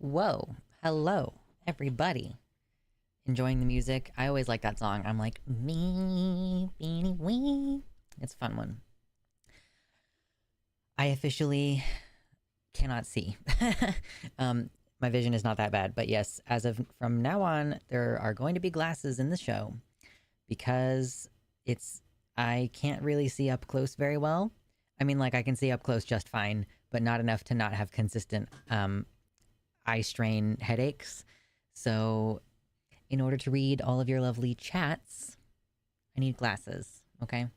Whoa. Hello, everybody. Enjoying the music? I always like that song. I'm like, me, beanie, wee. It's a fun one. I officially cannot see. My vision is not that bad, but yes, as of from now on, there are going to be glasses in the show because I can't really see up close very well. I mean, like, I can see up close just fine, but not enough to not have consistent eye strain headaches. So, in order to read all of your lovely chats, I need glasses, okay?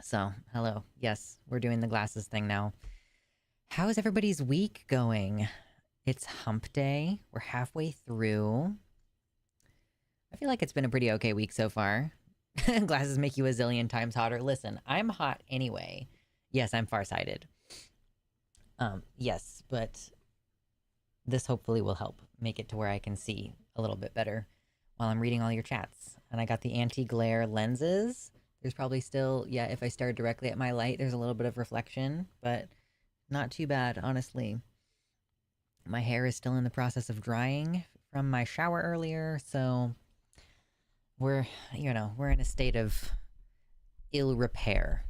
So, hello. Yes, we're doing the glasses thing now. How is everybody's week going? It's hump day. We're halfway through. I feel like it's been a pretty okay week so far. Glasses make you a zillion times hotter. Listen, I'm hot anyway. Yes, I'm farsighted. Yes, but this hopefully will help make it to where I can see a little bit better while I'm reading all your chats. And I got the anti-glare lenses. There's probably still, yeah, if I stare directly at my light, there's a little bit of reflection, but not too bad, honestly. My hair is still in the process of drying from my shower earlier, so we're in a state of ill repair,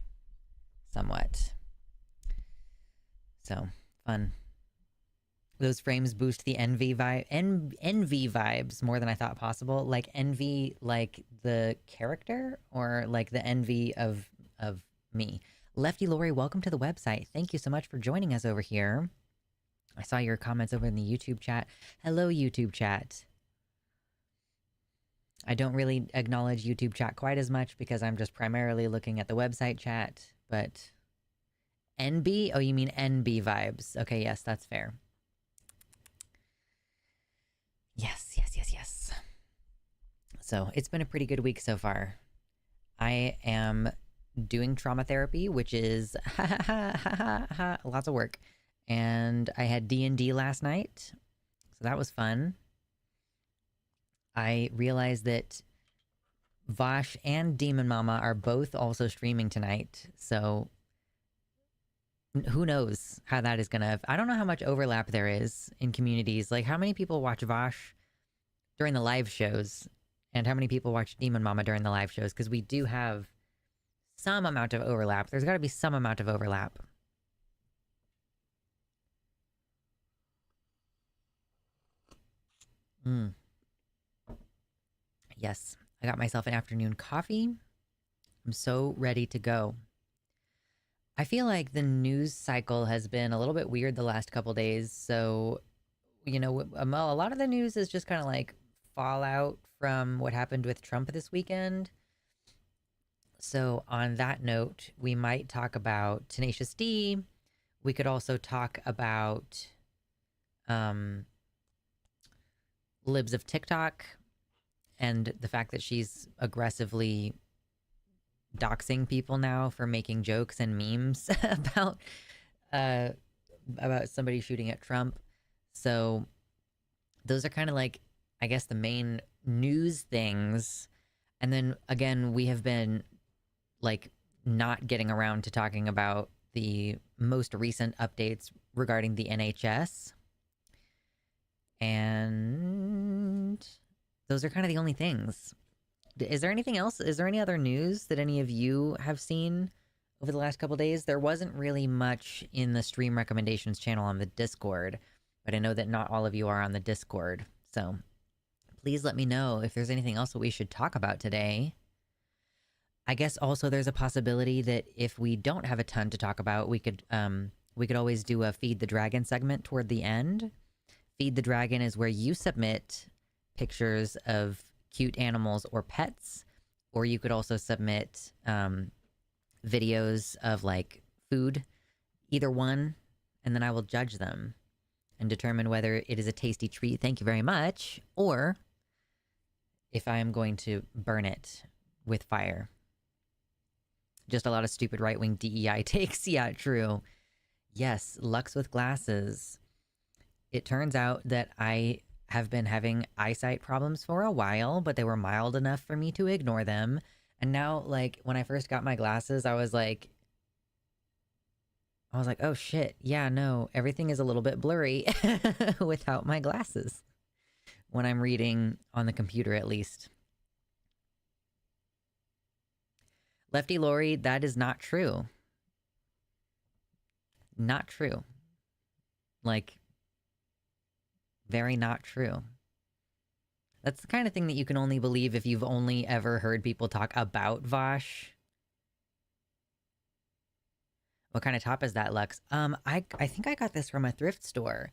somewhat. So, fun. Those frames boost the envy vibes more than I thought possible. Like envy, like the character, or like the envy of me. Lefty Lori, welcome to the website. Thank you so much for joining us over here. I saw your comments over in the YouTube chat. Hello, YouTube chat. I don't really acknowledge YouTube chat quite as much because I'm just primarily looking at the website chat, but NB? Oh, you mean NB vibes. Okay, yes, that's fair. Yes. So, it's been a pretty good week so far. I am doing trauma therapy, which is lots of work. And I had D&D last night, so that was fun. I realized that Vosh and Demon Mama are both also streaming tonight, so who knows how that is gonna... I don't know how much overlap there is in communities. Like, how many people watch Vosh during the live shows, and how many people watch Demon Mama during the live shows? Because we do have some amount of overlap. There's got to be some amount of overlap. Yes, I got myself an afternoon coffee. I'm so ready to go. I feel like the news cycle has been a little bit weird the last couple days. So, a lot of the news is just kind of like fallout from what happened with Trump this weekend. So, on that note, we might talk about Tenacious D. We could also talk about libs of TikTok and the fact that she's aggressively doxing people now for making jokes and memes about somebody shooting at Trump. So those are kind of like, I guess, the main news things. And then again, we have been like not getting around to talking about the most recent updates regarding the NHS. And those are kind of the only things. Is there anything else? Is there any other news that any of you have seen over the last couple days? There wasn't really much in the stream recommendations channel on the Discord, but I know that not all of you are on the Discord. So please let me know if there's anything else that we should talk about today. I guess also there's a possibility that if we don't have a ton to talk about, we could always do a Feed the Dragon segment toward the end. Feed the Dragon is where you submit pictures of cute animals or pets, or you could also submit videos of like food, either one, and then I will judge them and determine whether it is a tasty treat, thank you very much, or if I am going to burn it with fire. Just a lot of stupid right-wing DEI takes. Yeah, true. Yes, Lux with glasses. It turns out that I have been having eyesight problems for a while, but they were mild enough for me to ignore them. And now, like, when I first got my glasses, I was like, I was like, oh shit, yeah, no, everything is a little bit blurry without my glasses when I'm reading on the computer, at least. Lefty Lori, that is not true. Not true. Like, very not true. That's the kind of thing that you can only believe if you've only ever heard people talk about Vosh. What kind of top is that, Lux? I think I got this from a thrift store.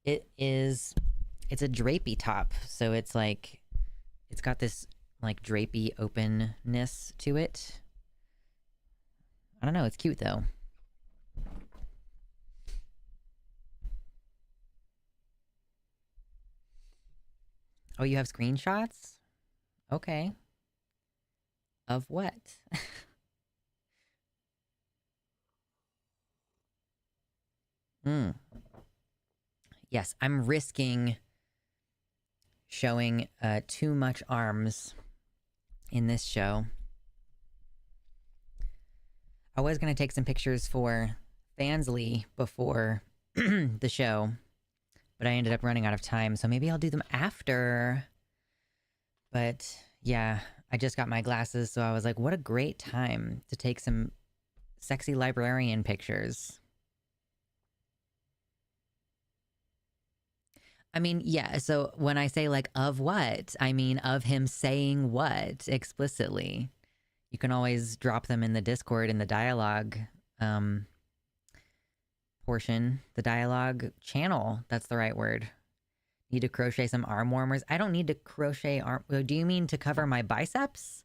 It's a drapey top, so it's like, it's got this like drapey openness to it. I don't know, it's cute though. Oh, you have screenshots? Okay. Of what? Yes, I'm risking showing too much arms in this show. I was going to take some pictures for Fansly before the show, but I ended up running out of time, so maybe I'll do them after. But yeah, I just got my glasses, so I was like, what a great time to take some sexy librarian pictures. I mean, yeah, so when I say like, of what, I mean of him saying what explicitly. You can always drop them in the Discord in the dialogue portion, the dialogue channel. That's the right word. Need to crochet some arm warmers. I don't need to crochet arm. Do you mean to cover my biceps?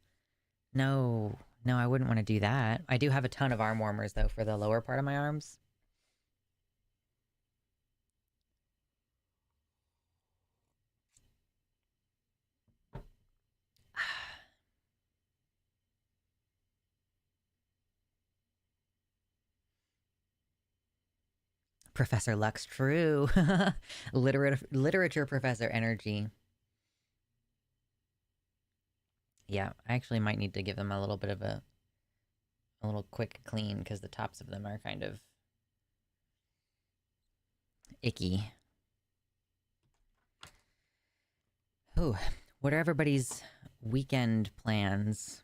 No, no, I wouldn't want to do that. I do have a ton of arm warmers though for the lower part of my arms. Professor Lux, true. Literature professor energy. Yeah, I actually might need to give them a little bit of a little quick clean because the tops of them are kind of icky. Ooh, what are everybody's weekend plans?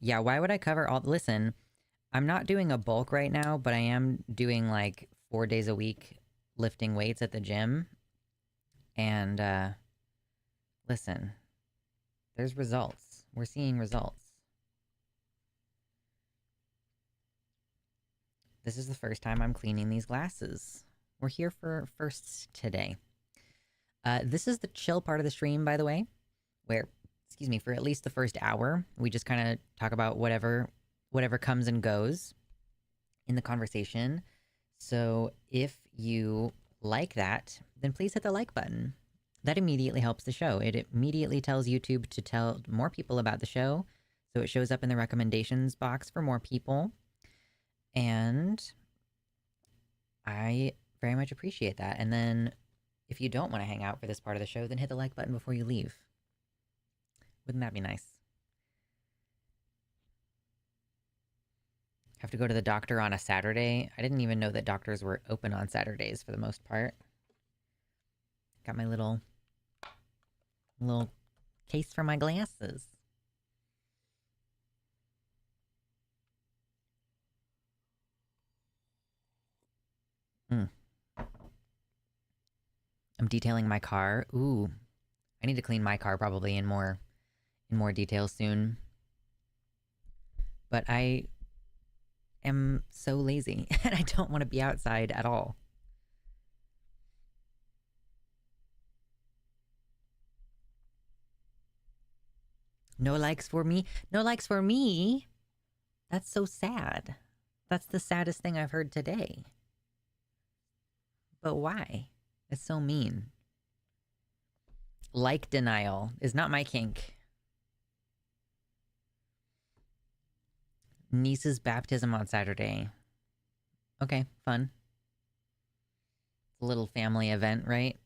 Yeah, why would I cover all... Listen, I'm not doing a bulk right now, but I am doing like 4 days a week lifting weights at the gym. And, listen, there's results. We're seeing results. This is the first time I'm cleaning these glasses. We're here for firsts today. This is the chill part of the stream, by the way, where, excuse me, for at least the first hour, we just kind of talk about whatever comes and goes in the conversation. So if you like that, then please hit the like button. That immediately helps the show. It immediately tells YouTube to tell more people about the show, so it shows up in the recommendations box for more people. And I very much appreciate that. And then if you don't want to hang out for this part of the show, then hit the like button before you leave. Wouldn't that be nice? Have to go to the doctor on a Saturday. I didn't even know that doctors were open on Saturdays for the most part. Got my little case for my glasses. I'm detailing my car. Ooh, I need to clean my car probably in more detail soon. But I am so lazy and I don't want to be outside at all. No likes for me? No likes for me? That's so sad. That's the saddest thing I've heard today. But why? It's so mean. Like denial is not my kink. Niece's baptism on Saturday. Okay, fun. It's a little family event, right?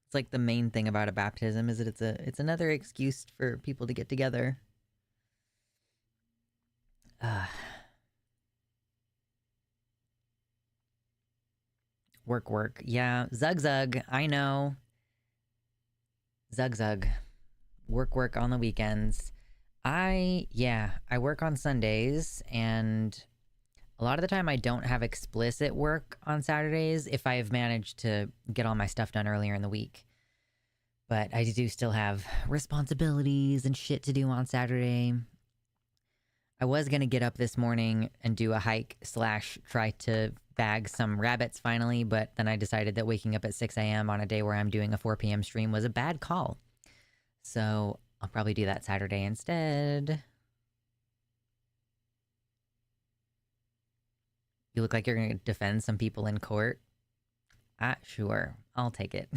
It's like the main thing about a baptism is that it's another excuse for people to get together. Work. Yeah, zug. I know. Zug. Work on the weekends. I work on Sundays, and a lot of the time I don't have explicit work on Saturdays if I've managed to get all my stuff done earlier in the week. But I do still have responsibilities and shit to do on Saturday. I was going to get up this morning and do a hike / try to bag some rabbits finally, but then I decided that waking up at 6 a.m. on a day where I'm doing a 4 p.m. stream was a bad call. So I'll probably do that Saturday instead. You look like you're going to defend some people in court. Sure. I'll take it.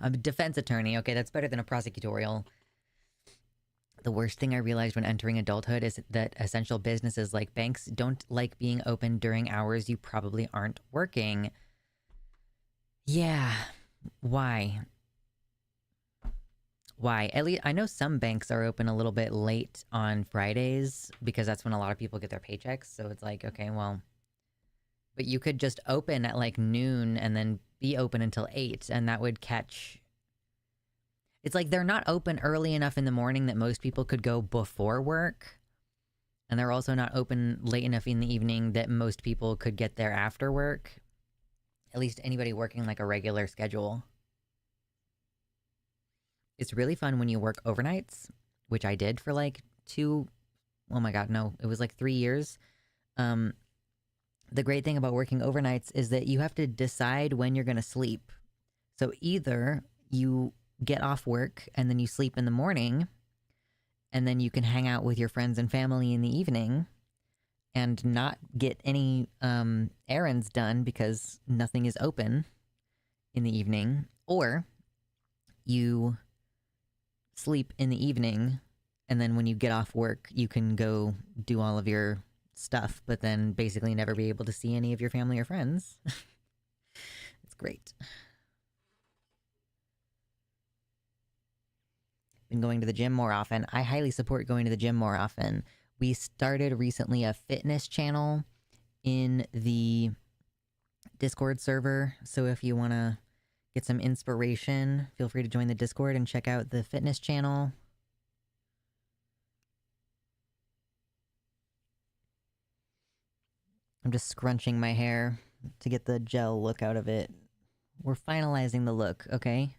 I'm a defense attorney. Okay, that's better than a prosecutorial. The worst thing I realized when entering adulthood is that essential businesses like banks don't like being open during hours you probably aren't working. Yeah. Why? At least I know some banks are open a little bit late on Fridays because that's when a lot of people get their paychecks. So it's like, okay, well, but you could just open at like noon and then be open until 8, and that would catch... It's like they're not open early enough in the morning that most people could go before work. And they're also not open late enough in the evening that most people could get there after work. At least anybody working like a regular schedule. It's really fun when you work overnights, which I did for like 3 years. The great thing about working overnights is that you have to decide when you're going to sleep. So either you get off work and then you sleep in the morning, and then you can hang out with your friends and family in the evening and not get any errands done because nothing is open in the evening, or you sleep in the evening and then when you get off work you can go do all of your stuff, but then basically never be able to see any of your family or friends. It's great. Been going to the gym more often. I highly support going to the gym more often. We started recently a fitness channel in the Discord server, so if you want to get some inspiration, feel free to join the Discord and check out the fitness channel. I'm just scrunching my hair to get the gel look out of it. We're finalizing the look, okay?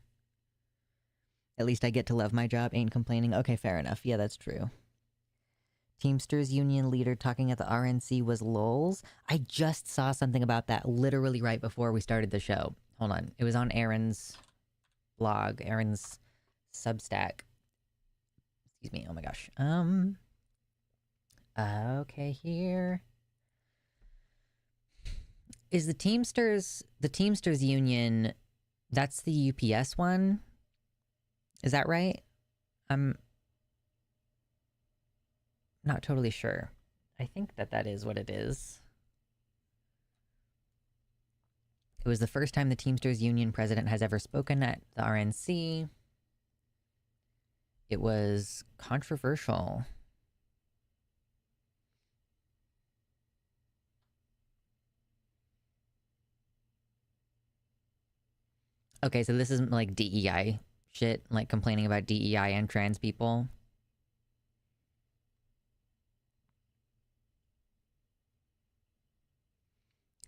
At least I get to love my job, ain't complaining. Okay, fair enough. Yeah, that's true. Teamsters Union leader talking at the RNC was lols. I just saw something about that literally right before we started the show. Hold on. It was on Aaron's blog, Aaron's Substack. Excuse me. Oh my gosh. Okay, here. Is the Teamsters Union, that's the UPS one? Is that right? I'm not totally sure. I think that is what it is. It was the first time the Teamsters Union president has ever spoken at the RNC. It was controversial. Okay, so this isn't like DEI shit, like complaining about DEI and trans people.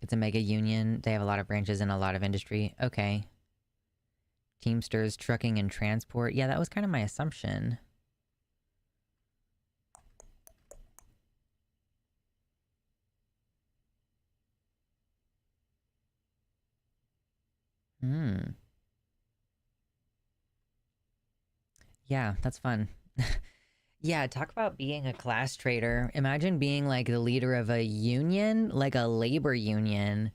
It's a mega union. They have a lot of branches in a lot of industry. Okay. Teamsters, trucking, and transport. Yeah, that was kind of my assumption. Yeah, that's fun. Yeah, talk about being a class traitor. Imagine being like the leader of a union, like a labor union,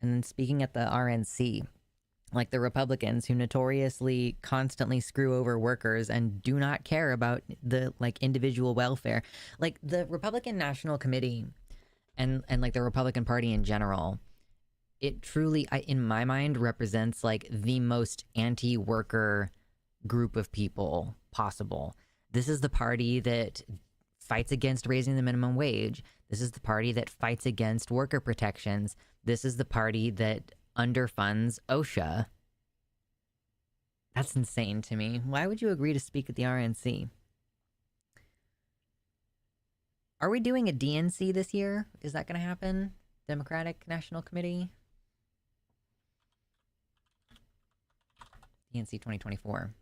and then speaking at the RNC. Like the Republicans who notoriously constantly screw over workers and do not care about the like individual welfare. Like the Republican National Committee and like the Republican Party in general, it truly, in my mind, represents like the most anti-worker group of people possible. This is the party that fights against raising the minimum wage. This is the party that fights against worker protections. This is the party that underfunds OSHA. That's insane to me. Why would you agree to speak at the RNC? Are we doing a DNC this year? Is that going to happen? Democratic National Committee? DNC 2024.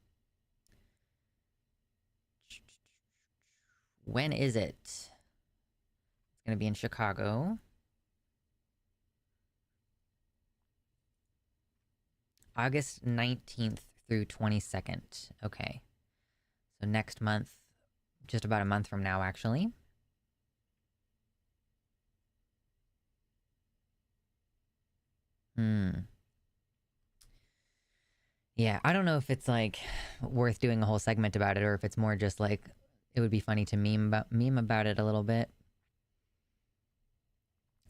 When is it? It's going to be in Chicago. August 19th through 22nd. Okay. So next month, just about a month from now, actually. Yeah, I don't know if it's like worth doing a whole segment about it or if it's more just like it would be funny to meme about it a little bit.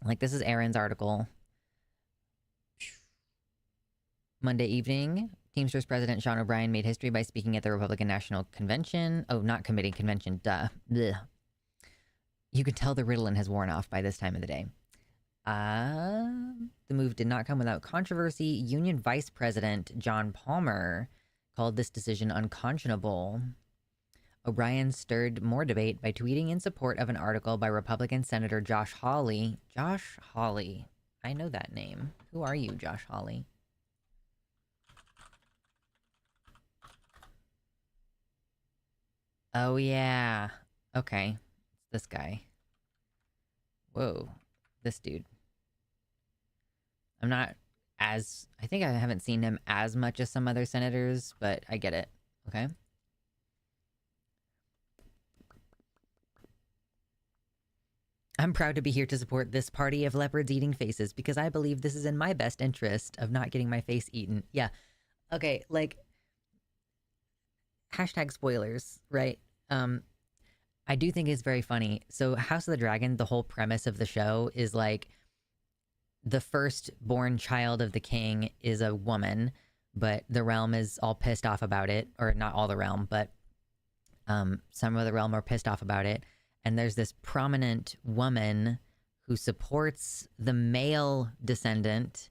Like, this is Aaron's article. Monday evening, Teamsters President Sean O'Brien made history by speaking at the Republican National Convention. Oh, not committee, convention, duh. Blech. You could tell the Ritalin has worn off by this time of the day. The move did not come without controversy. Union Vice President John Palmer called this decision unconscionable. O'Brien stirred more debate by tweeting in support of an article by Republican Senator Josh Hawley. Josh Hawley. I know that name. Who are you, Josh Hawley? Oh, yeah. Okay. It's this guy. Whoa. This dude. I think I haven't seen him as much as some other senators, but I get it. Okay. I'm proud to be here to support this party of leopards eating faces because I believe this is in my best interest of not getting my face eaten. Yeah. Okay, like, hashtag spoilers, right? I do think it's very funny. So House of the Dragon, the whole premise of the show is like the firstborn child of the king is a woman, but the realm is all pissed off about it. Or not all the realm, but some of the realm are pissed off about it. And there's this prominent woman who supports the male descendant,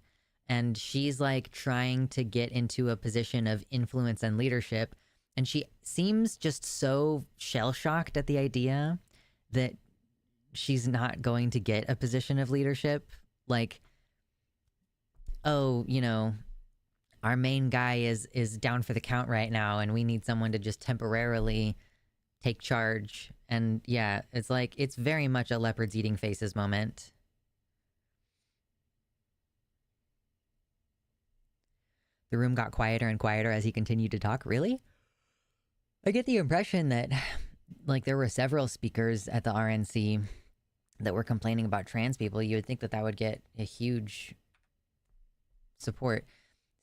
and she's like trying to get into a position of influence and leadership. And she seems just so shell-shocked at the idea that she's not going to get a position of leadership. Like, oh, you know, our main guy is down for the count right now, and we need someone to just temporarily take charge. And yeah, it's like, it's very much a leopards eating faces moment. The room got quieter and quieter as he continued to talk. Really? I get the impression that, like, there were several speakers at the RNC that were complaining about trans people. You would think that that would get a huge support.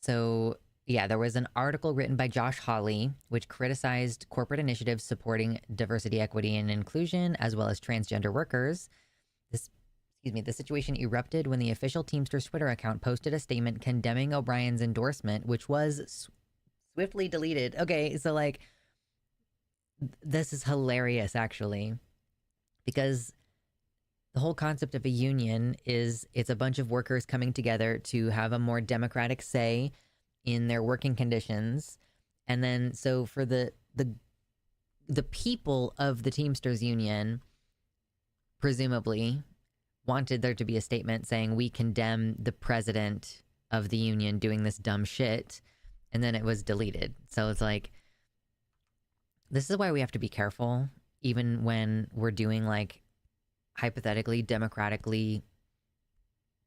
So, yeah, there was an article written by Josh Hawley, which criticized corporate initiatives supporting diversity, equity, and inclusion, as well as transgender workers. The situation erupted when the official Teamsters Twitter account posted a statement condemning O'Brien's endorsement, which was swiftly deleted. Okay, so, like, this is hilarious, actually, because the whole concept of a union is it's a bunch of workers coming together to have a more democratic say in their working conditions. And then, so for the people of the Teamsters Union, presumably, wanted there to be a statement saying, we condemn the president of the union doing this dumb shit. And then it was deleted. So it's like, this is why we have to be careful, even when we're doing, like, hypothetically, democratically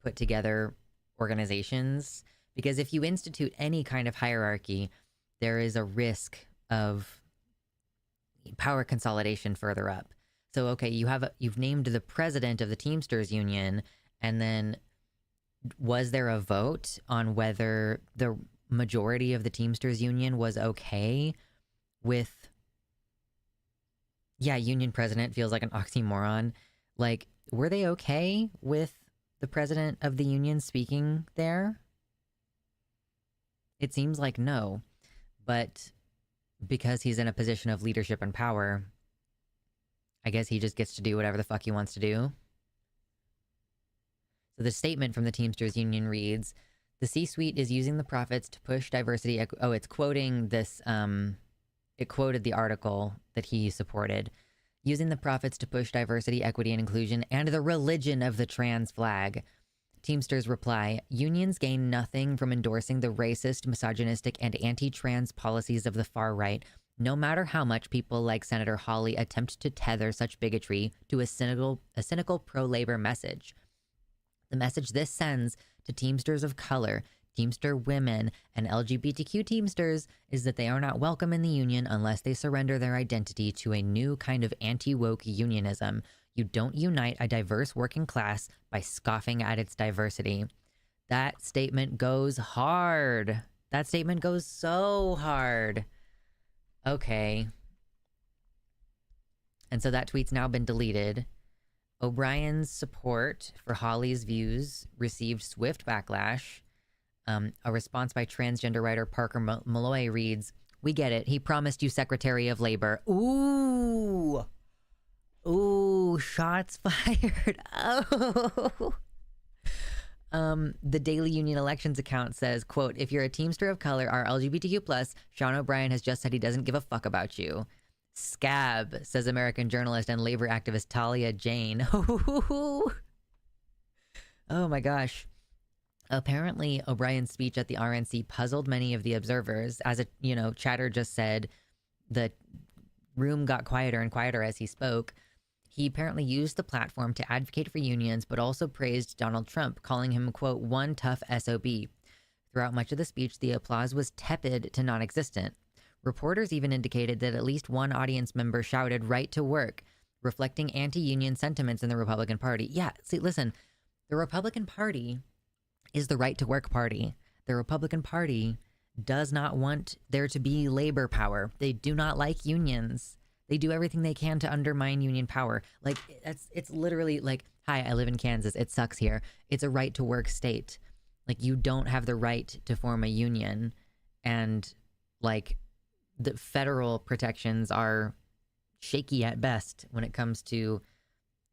put together organizations. Because if you institute any kind of hierarchy, there is a risk of power consolidation further up. So, okay, you've named the president of the Teamsters Union, and then was there a vote on whether the majority of the Teamsters Union was okay with... Yeah, union president feels like an oxymoron. Like, were they okay with the president of the union speaking there? It seems like no. But because he's in a position of leadership and power, I guess he just gets to do whatever the fuck he wants to do. So the statement from the Teamsters Union reads, The C-suite is using the profits to push diversity. It's quoting this. It quoted the article that he supported. Using the profits to push diversity, equity, and inclusion, and the religion of the trans flag. Teamsters reply, unions gain nothing from endorsing the racist, misogynistic, and anti-trans policies of the far right, no matter how much people like Senator Hawley attempt to tether such bigotry to a cynical pro-labor message. The message this sends to Teamsters of color, Teamster women, and LGBTQ Teamsters is that they are not welcome in the union unless they surrender their identity to a new kind of anti-woke unionism. You don't unite a diverse working class by scoffing at its diversity. That statement goes hard. That statement goes so hard. Okay. And so that tweet's now been deleted. O'Brien's support for Hawley's views received swift backlash. A response by transgender writer Parker Malloy reads, "We get it. He promised you Secretary of Labor." Ooh. Ooh, shots fired. Oh. The Daily Union Elections account says, quote, "If you're a Teamster of color or LGBTQ+, Sean O'Brien has just said he doesn't give a fuck about you." Scab, says American journalist and labor activist Talia Jane. Oh my gosh. Apparently, O'Brien's speech at the RNC puzzled many of the observers. As Chatter just said, the room got quieter and quieter as he spoke. He apparently used the platform to advocate for unions, but also praised Donald Trump, calling him, quote, "one tough SOB." Throughout much of the speech, the applause was tepid to non-existent. Reporters even indicated that at least one audience member shouted "right to work," reflecting anti-union sentiments in the Republican Party. Yeah, see, listen, the Republican Party is the right to work party. The Republican Party does not want there to be labor power. They do not like unions. They do everything they can to undermine union power. Like, it's literally like, hi, I live in Kansas. It sucks here. It's a right to work state. Like, you don't have the right to form a union. And like, the federal protections are shaky at best when it comes to,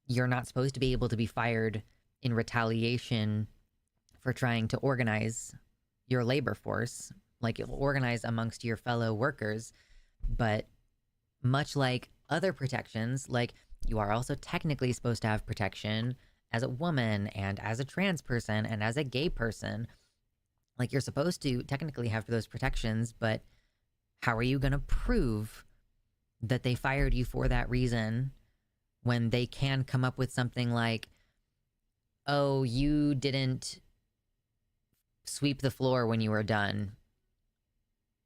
you're not supposed to be able to be fired in retaliation for trying to organize your labor force, like organize amongst your fellow workers. But much like other protections, like you are also technically supposed to have protection as a woman and as a trans person and as a gay person. Like, you're supposed to technically have those protections, but how are you going to prove that they fired you for that reason when they can come up with something like, oh, you didn't sweep the floor when you were done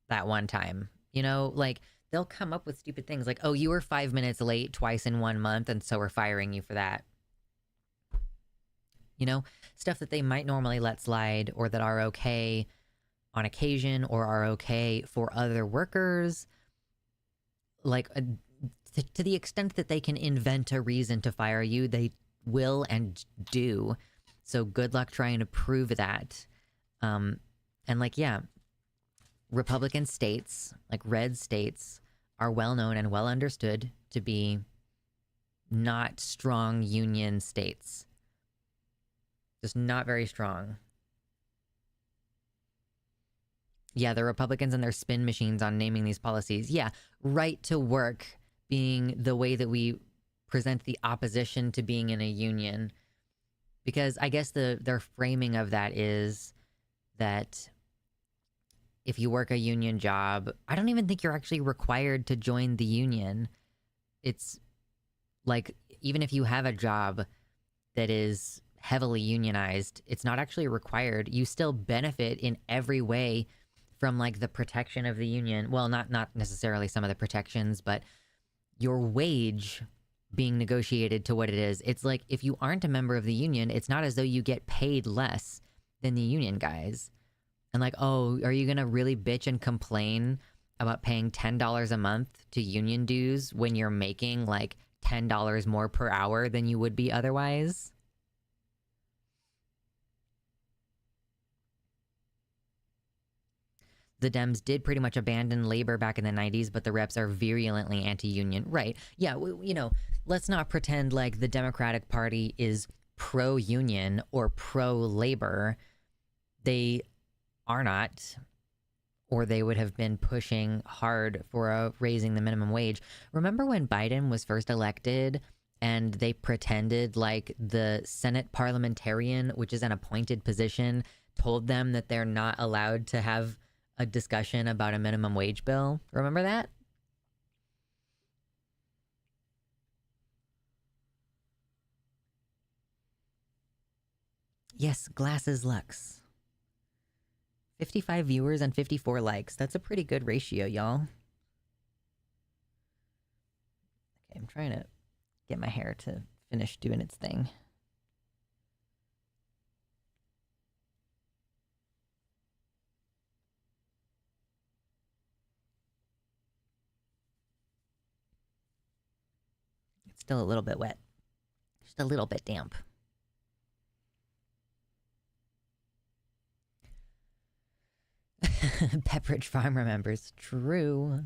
that one time? Like, they'll come up with stupid things like, oh, you were 5 minutes late twice in 1 month, and so we're firing you for that. Stuff that they might normally let slide, or that are okay on occasion, or are okay for other workers. Like, to the extent that they can invent a reason to fire you, they will and do. So good luck trying to prove that. And like, yeah, Republican states, like red states, are well known and well understood to be not strong union states. Just not very strong. Yeah, the Republicans and their spin machines on naming these policies. Yeah, right to work being the way that we present the opposition to being in a union. Because I guess their framing of that is that if you work a union job, I don't even think you're actually required to join the union. It's like, even if you have a job that is heavily unionized, it's not actually required. You still benefit in every way from like the protection of the union. Well, not necessarily some of the protections, but your wage being negotiated to what it is. It's like, if you aren't a member of the union, it's not as though you get paid less than the union guys. And like, oh, are you going to really bitch and complain about paying $10 a month to union dues when you're making like $10 more per hour than you would be otherwise? The Dems did pretty much abandon labor back in the 90s, but the reps are virulently anti-union. Right. Yeah, let's not pretend like the Democratic Party is pro-union or pro-labor. They are not, or they would have been pushing hard for raising the minimum wage. Remember when Biden was first elected and they pretended like the Senate parliamentarian, which is an appointed position, told them that they're not allowed to have a discussion about a minimum wage bill? Remember that? Yes, glasses Lux. 55 viewers and 54 likes. That's a pretty good ratio, y'all. Okay, I'm trying to get my hair to finish doing its thing. It's still a little bit wet. Just a little bit damp. Pepperidge Farm remembers. True.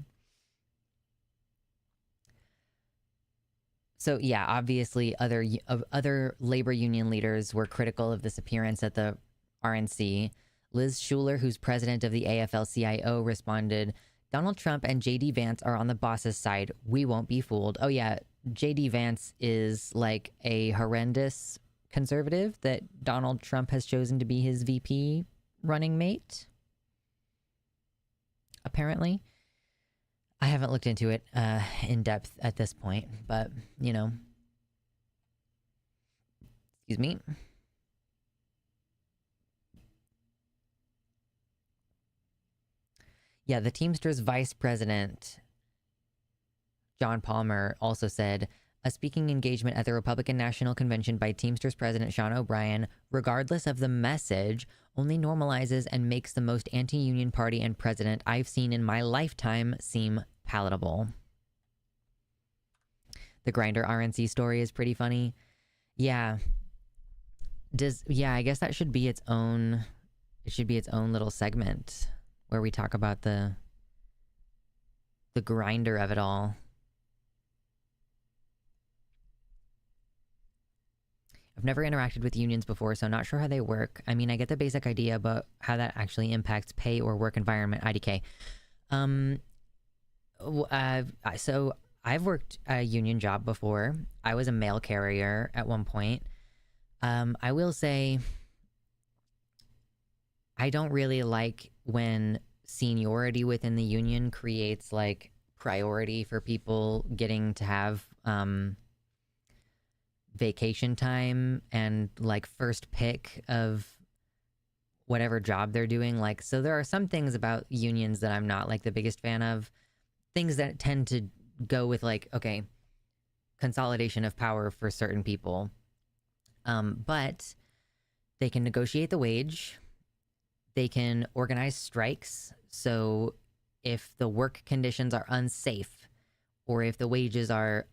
So yeah, obviously other labor union leaders were critical of this appearance at the RNC. Liz Schuler, who's president of the AFL-CIO, responded, "Donald Trump and J.D. Vance are on the boss's side. We won't be fooled." Oh yeah, J.D. Vance is like a horrendous conservative that Donald Trump has chosen to be his VP running mate. Apparently. I haven't looked into it in depth at this point, but, you know. Excuse me. Yeah, the Teamsters vice president, John Palmer, also said, a speaking engagement at the Republican National Convention by Teamsters President Sean O'Brien, regardless of the message, only normalizes and makes the most anti-union party and president I've seen in my lifetime seem palatable. The Grindr RNC story is pretty funny. Yeah. I guess that should be its own, it should be its own little segment where we talk about the grinder of it all. I've never interacted with unions before, so not sure how they work. I mean, I get the basic idea, but how that actually impacts pay or work environment, IDK. So I've worked a union job before. I was a mail carrier at one point. I will say I don't really like when seniority within the union creates like priority for people getting to have vacation time and like first pick of whatever job they're doing. Like, so there are some things about unions that I'm not like the biggest fan of. Things that tend to go with like, okay, consolidation of power for certain people. But they can negotiate the wage. They can organize strikes. So if the work conditions are unsafe or if the wages are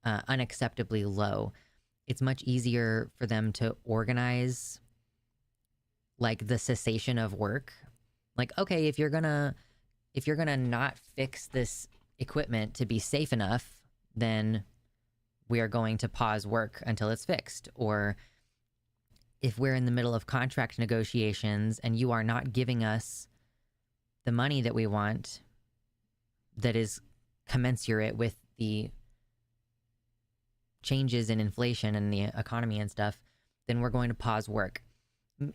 unacceptably low, it's much easier for them to organize like the cessation of work. Like, okay, if you're gonna not fix this equipment to be safe enough, then we are going to pause work until it's fixed. Or if we're in the middle of contract negotiations and you are not giving us the money that we want that is commensurate with the changes in inflation and the economy and stuff, then we're going to pause work.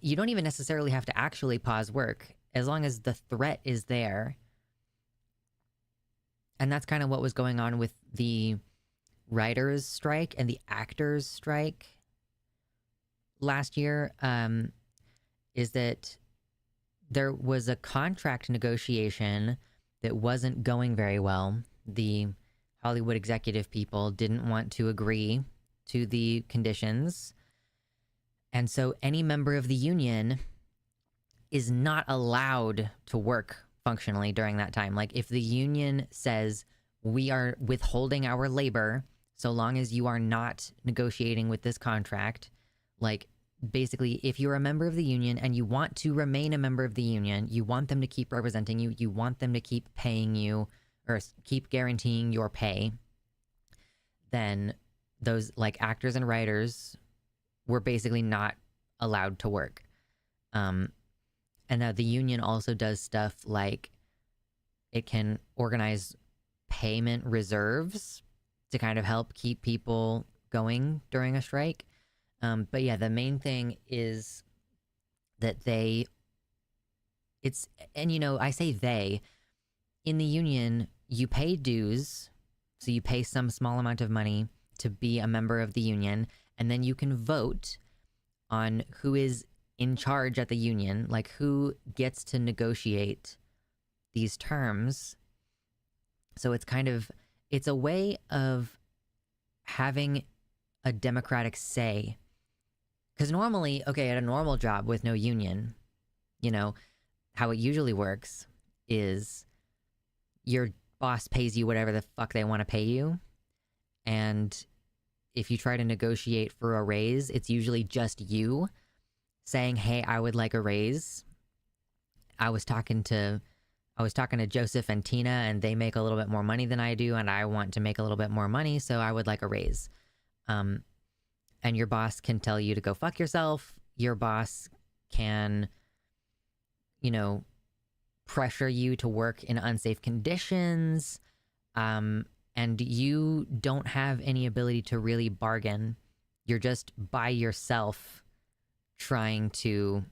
You don't even necessarily have to actually pause work as long as the threat is there. And that's kind of what was going on with the writers' strike and the actors' strike last year, is that there was a contract negotiation that wasn't going very well. The Hollywood executive people didn't want to agree to the conditions. And so any member of the union is not allowed to work functionally during that time. Like if the union says we are withholding our labor so long as you are not negotiating with this contract, like basically if you're a member of the union and you want to remain a member of the union, you want them to keep representing you, you want them to keep paying you or keep guaranteeing your pay, then those like actors and writers were basically not allowed to work. And the union also does stuff like it can organize payment reserves to kind of help keep people going during a strike. But yeah, the main thing is that I say they, in the union, you pay dues, so you pay some small amount of money to be a member of the union, and then you can vote on who is in charge at the union, like who gets to negotiate these terms. So it's a way of having a democratic say. Because normally, okay, at a normal job with no union, how it usually works is your boss pays you whatever the fuck they want to pay you. And if you try to negotiate for a raise, it's usually just you saying, hey, I would like a raise. I was talking to Joseph and Tina, and they make a little bit more money than I do, and I want to make a little bit more money, so I would like a raise. And your boss can tell you to go fuck yourself. Your boss can, pressure you to work in unsafe conditions. And you don't have any ability to really bargain. You're just by yourself trying to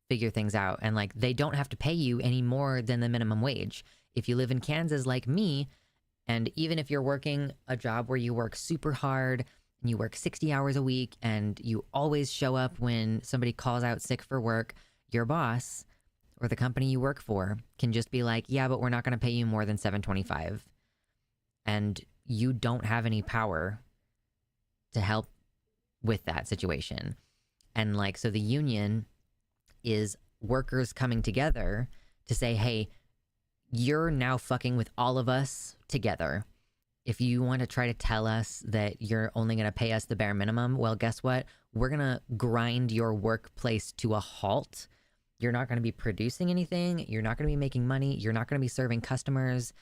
figure things out. And like, they don't have to pay you any more than the minimum wage. If you live in Kansas like me, and even if you're working a job where you work super hard and you work 60 hours a week and you always show up when somebody calls out sick for work, your boss or the company you work for can just be like, yeah, but we're not going to pay you more than $7.25. And you don't have any power to help with that situation. And like, so the union is workers coming together to say, hey, you're now fucking with all of us together. If you want to try to tell us that you're only going to pay us the bare minimum, well, guess what? We're going to grind your workplace to a halt. You're not going to be producing anything. You're not going to be making money. You're not going to be serving customers.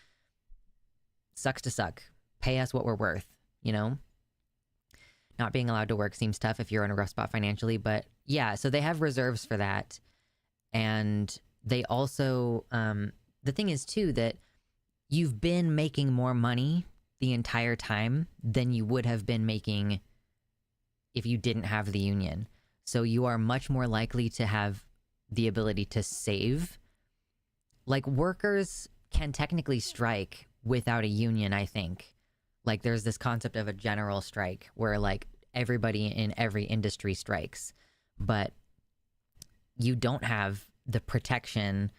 Sucks to suck. Pay us what we're worth, Not being allowed to work seems tough if you're in a rough spot financially, but yeah, so they have reserves for that. And they also, the thing is too, that you've been making more money the entire time than you would have been making if you didn't have the union. So you are much more likely to have the ability to save. Like, workers can technically strike without a union, I think. Like, there's this concept of a general strike where like everybody in every industry strikes, but you don't have the protection.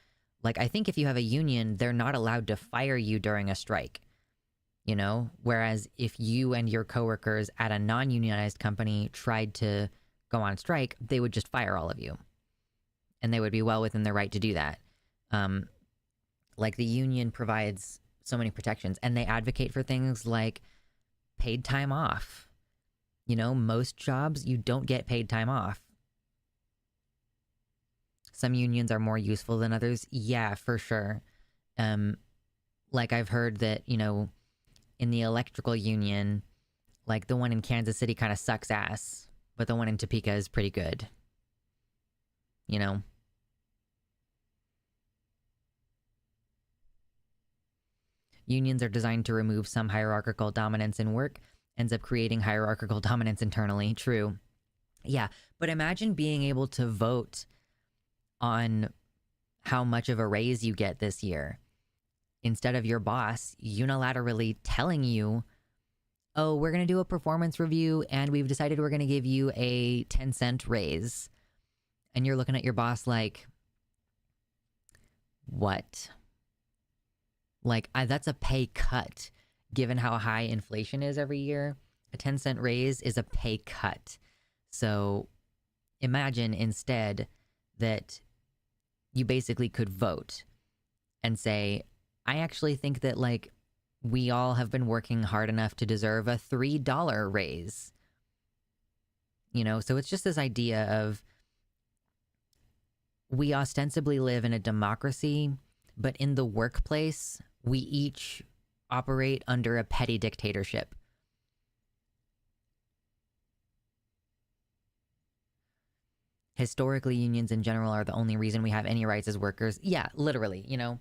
Like, I think if you have a union, they're not allowed to fire you during a strike, whereas if you and your coworkers at a non-unionized company tried to go on strike, they would just fire all of you, and they would be well within their right to do that. Like, the union provides so many protections, and they advocate for things like paid time off. Most jobs, you don't get paid time off. Some unions are more useful than others. Yeah, for sure. Like, I've heard that, in the electrical union, like the one in Kansas City kind of sucks ass, but the one in Topeka is pretty good. Unions are designed to remove some hierarchical dominance in work, ends up creating hierarchical dominance internally. True. Yeah, but imagine being able to vote on how much of a raise you get this year, instead of your boss unilaterally telling you, oh, we're going to do a performance review and we've decided we're going to give you a 10-cent raise. And you're looking at your boss like, what? Like, that's a pay cut, given how high inflation is every year. A 10-cent raise is a pay cut. So imagine instead that you basically could vote and say, I actually think that, like, we all have been working hard enough to deserve a $3 raise. So it's just this idea of, we ostensibly live in a democracy, but in the workplace, we each operate under a petty dictatorship. historically unions in general are the only reason we have any rights as workers. Yeah, literally, you know,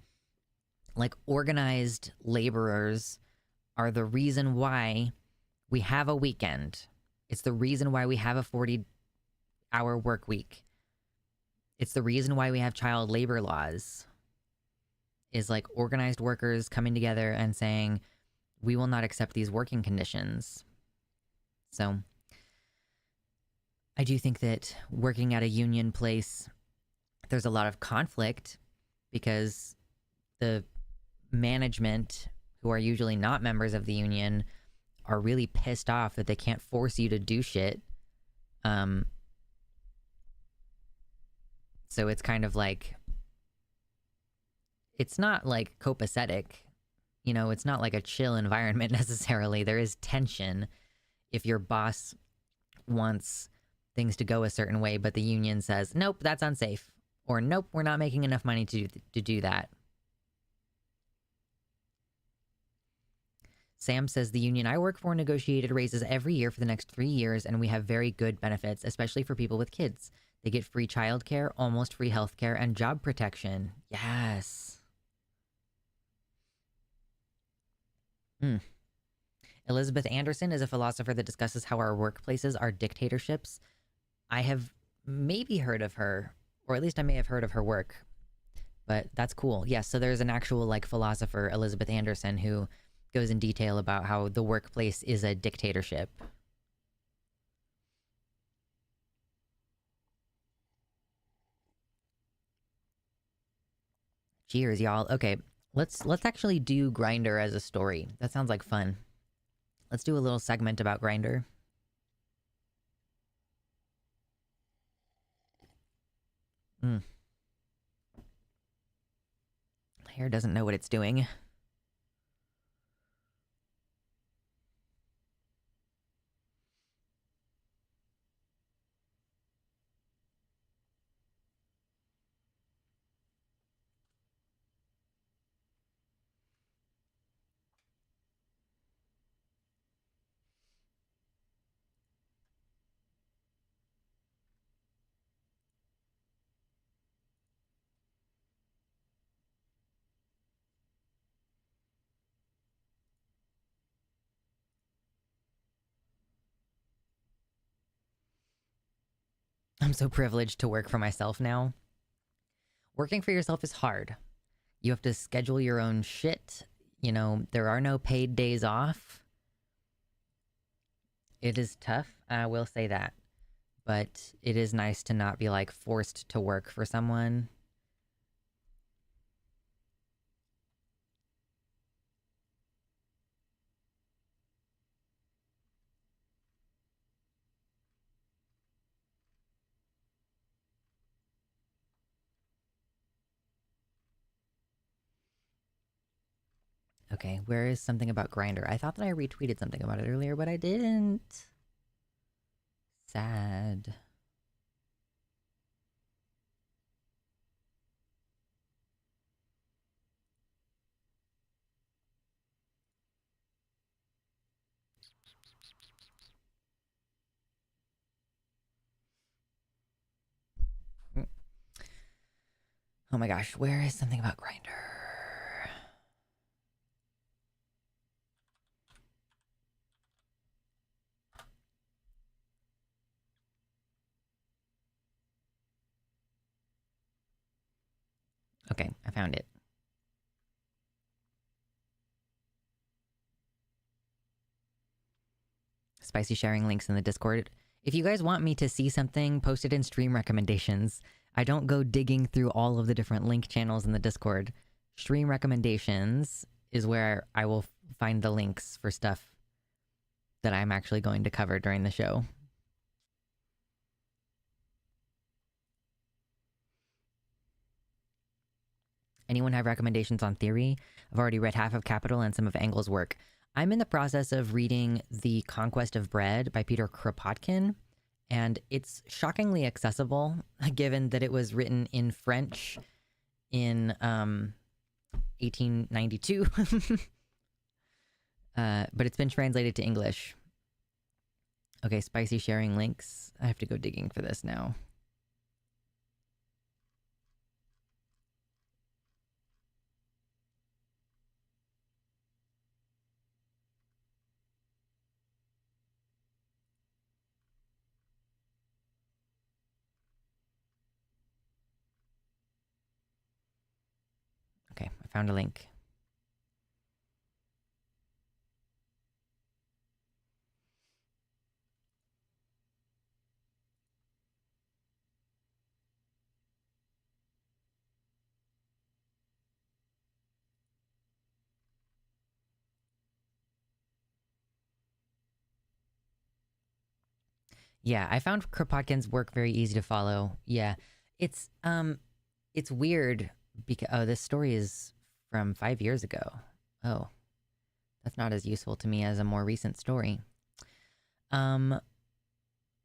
like organized laborers are the reason why we have a weekend. It's the reason why we have a 40-hour work week. It's the reason why we have child labor laws. Is like organized workers coming together and saying, we will not accept these working conditions. So I do think that working at a union place, there's a lot of conflict because the management, who are usually not members of the union, are really pissed off that they can't force you to do shit. So it's kind of like, it's not like copacetic. You know, it's not like a chill environment necessarily. There is tension if your boss wants things to go a certain way, but the union says, nope, that's unsafe. Or nope, we're not making enough money to do that. Sam says the union I work for negotiated raises every year for the next 3 years, and we have very good benefits, especially for people with kids. They get free childcare, almost free healthcare, and job protection. Yes. Elizabeth Anderson is a philosopher that discusses how our workplaces are dictatorships. I have maybe heard of her, or at least I may have heard of her work, but that's cool. Yes, so there's an actual like philosopher, Elizabeth Anderson, who goes in detail about how the workplace is a dictatorship. Cheers, y'all. Okay, let's actually do Grindr as a story. That sounds like fun. Let's do a little segment about Grindr. My hair doesn't know what it's doing. I'm so privileged to work for myself now. Working for yourself is hard. You have to schedule your own shit. You know, there are no paid days off. It is tough, I will say that. But it is nice to not be, like, forced to work for someone. Okay, where is something about Grindr? I thought that I retweeted something about it earlier, but I didn't. Sad. Oh my gosh, where is something about Grindr? Okay, I found it. Spicy sharing links in the Discord. If you guys want me to see something, post it in stream recommendations. I don't go digging through all of the different link channels in the Discord. Stream recommendations is where I will find the links for stuff that I'm actually going to cover during the show. Anyone have recommendations on theory? I've already read half of Capital and some of Engel's work. I'm in the process of reading The Conquest of Bread by Peter Kropotkin, and it's shockingly accessible, given that it was written in French in 1892. But it's been translated to English. Okay, spicy sharing links. I have to go digging for this now. I found a link. Yeah, I found Kropotkin's work very easy to follow. Yeah. It's it's weird because oh, this story is from 5 years ago. Oh, that's not as useful to me as a more recent story. Um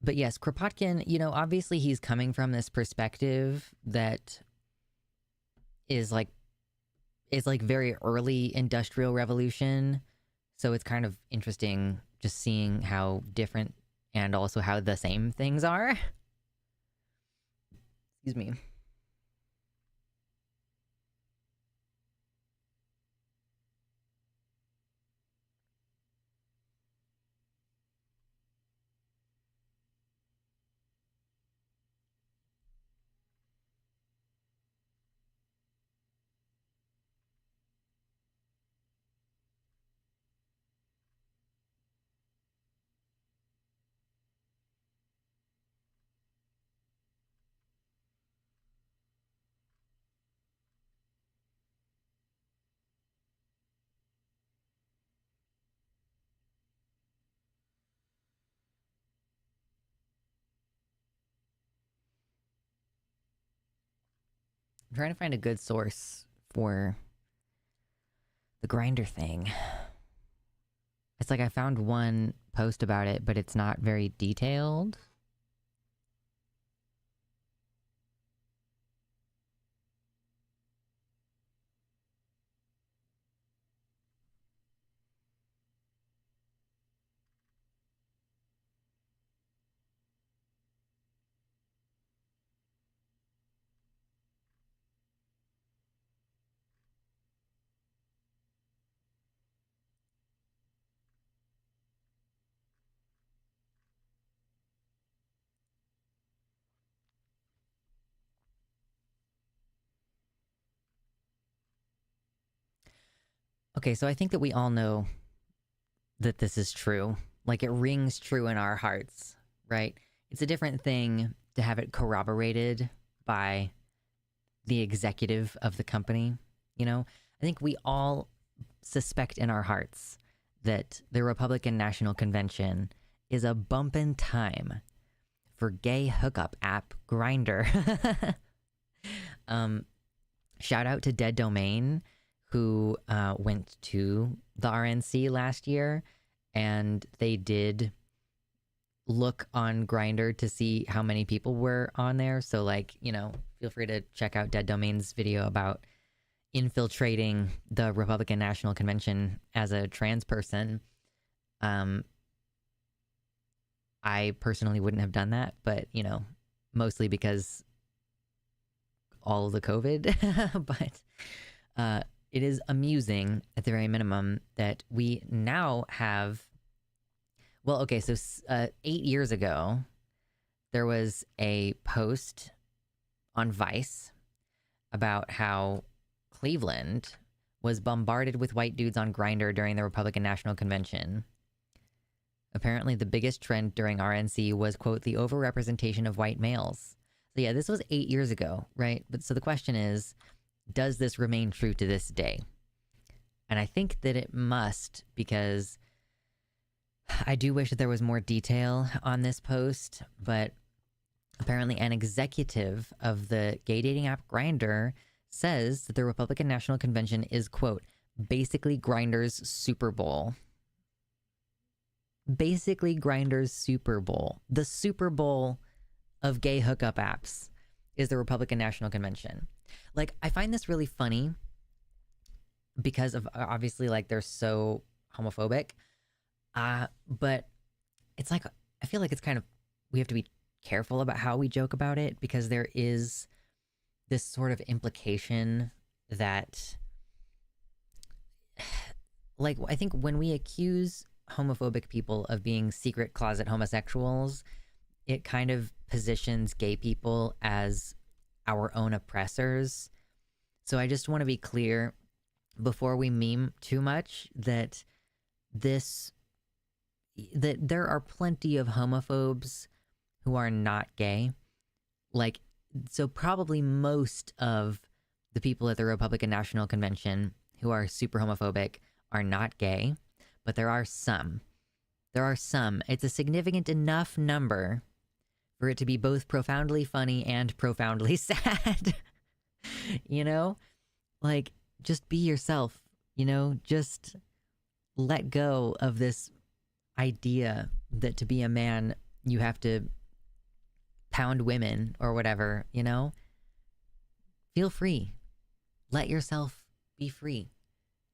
but yes, Kropotkin, you know, obviously he's coming from this perspective that is like very early industrial revolution. So it's kind of interesting just seeing how different and also how the same things are. Excuse me. I'm trying to find a good source for the grinder thing. It's like I found one post about it, but it's not very detailed. Okay, so I think that we all know that this is true. Like it rings true in our hearts, right? It's a different thing to have it corroborated by the executive of the company, you know? I think we all suspect in our hearts that the Republican National Convention is a bumpin' time for gay hookup app Grinder. Shout out to Dead Domain, who went to the RNC last year, and they did look on Grinder to see how many people were on there. So, like, you know, feel free to check out Dead Domain's video about infiltrating the Republican National Convention as a trans person. I personally wouldn't have done that, but, you know, mostly because all of the COVID. But it is amusing, at the very minimum, that we now have... Well, okay, so 8 years ago, there was a post on Vice about how Cleveland was bombarded with white dudes on Grindr during the Republican National Convention. Apparently, the biggest trend during RNC was, quote, the overrepresentation of white males. So yeah, this was 8 years ago, right? But so the question is, does this remain true to this day? And I think that it must, because I do wish that there was more detail on this post, but apparently an executive of the gay dating app Grindr says that the Republican National Convention is, quote, basically Grindr's Super Bowl. Basically Grindr's Super Bowl. The Super Bowl of gay hookup apps is the Republican National Convention. Like, I find this really funny because of, obviously, like, they're so homophobic. But it's like, I feel like it's kind of, we have to be careful about how we joke about it, because there is this sort of implication that, like, I think when we accuse homophobic people of being secret closet homosexuals, it kind of positions gay people as our own oppressors. So I just want to be clear before we meme too much that there are plenty of homophobes who are not gay. Like, so probably most of the people at the Republican National Convention who are super homophobic are not gay, but there are some. There are some. It's a significant enough number for it to be both profoundly funny and profoundly sad. You know? Like, just be yourself, you know? Just let go of this idea that to be a man, you have to pound women or whatever, you know? Feel free. Let yourself be free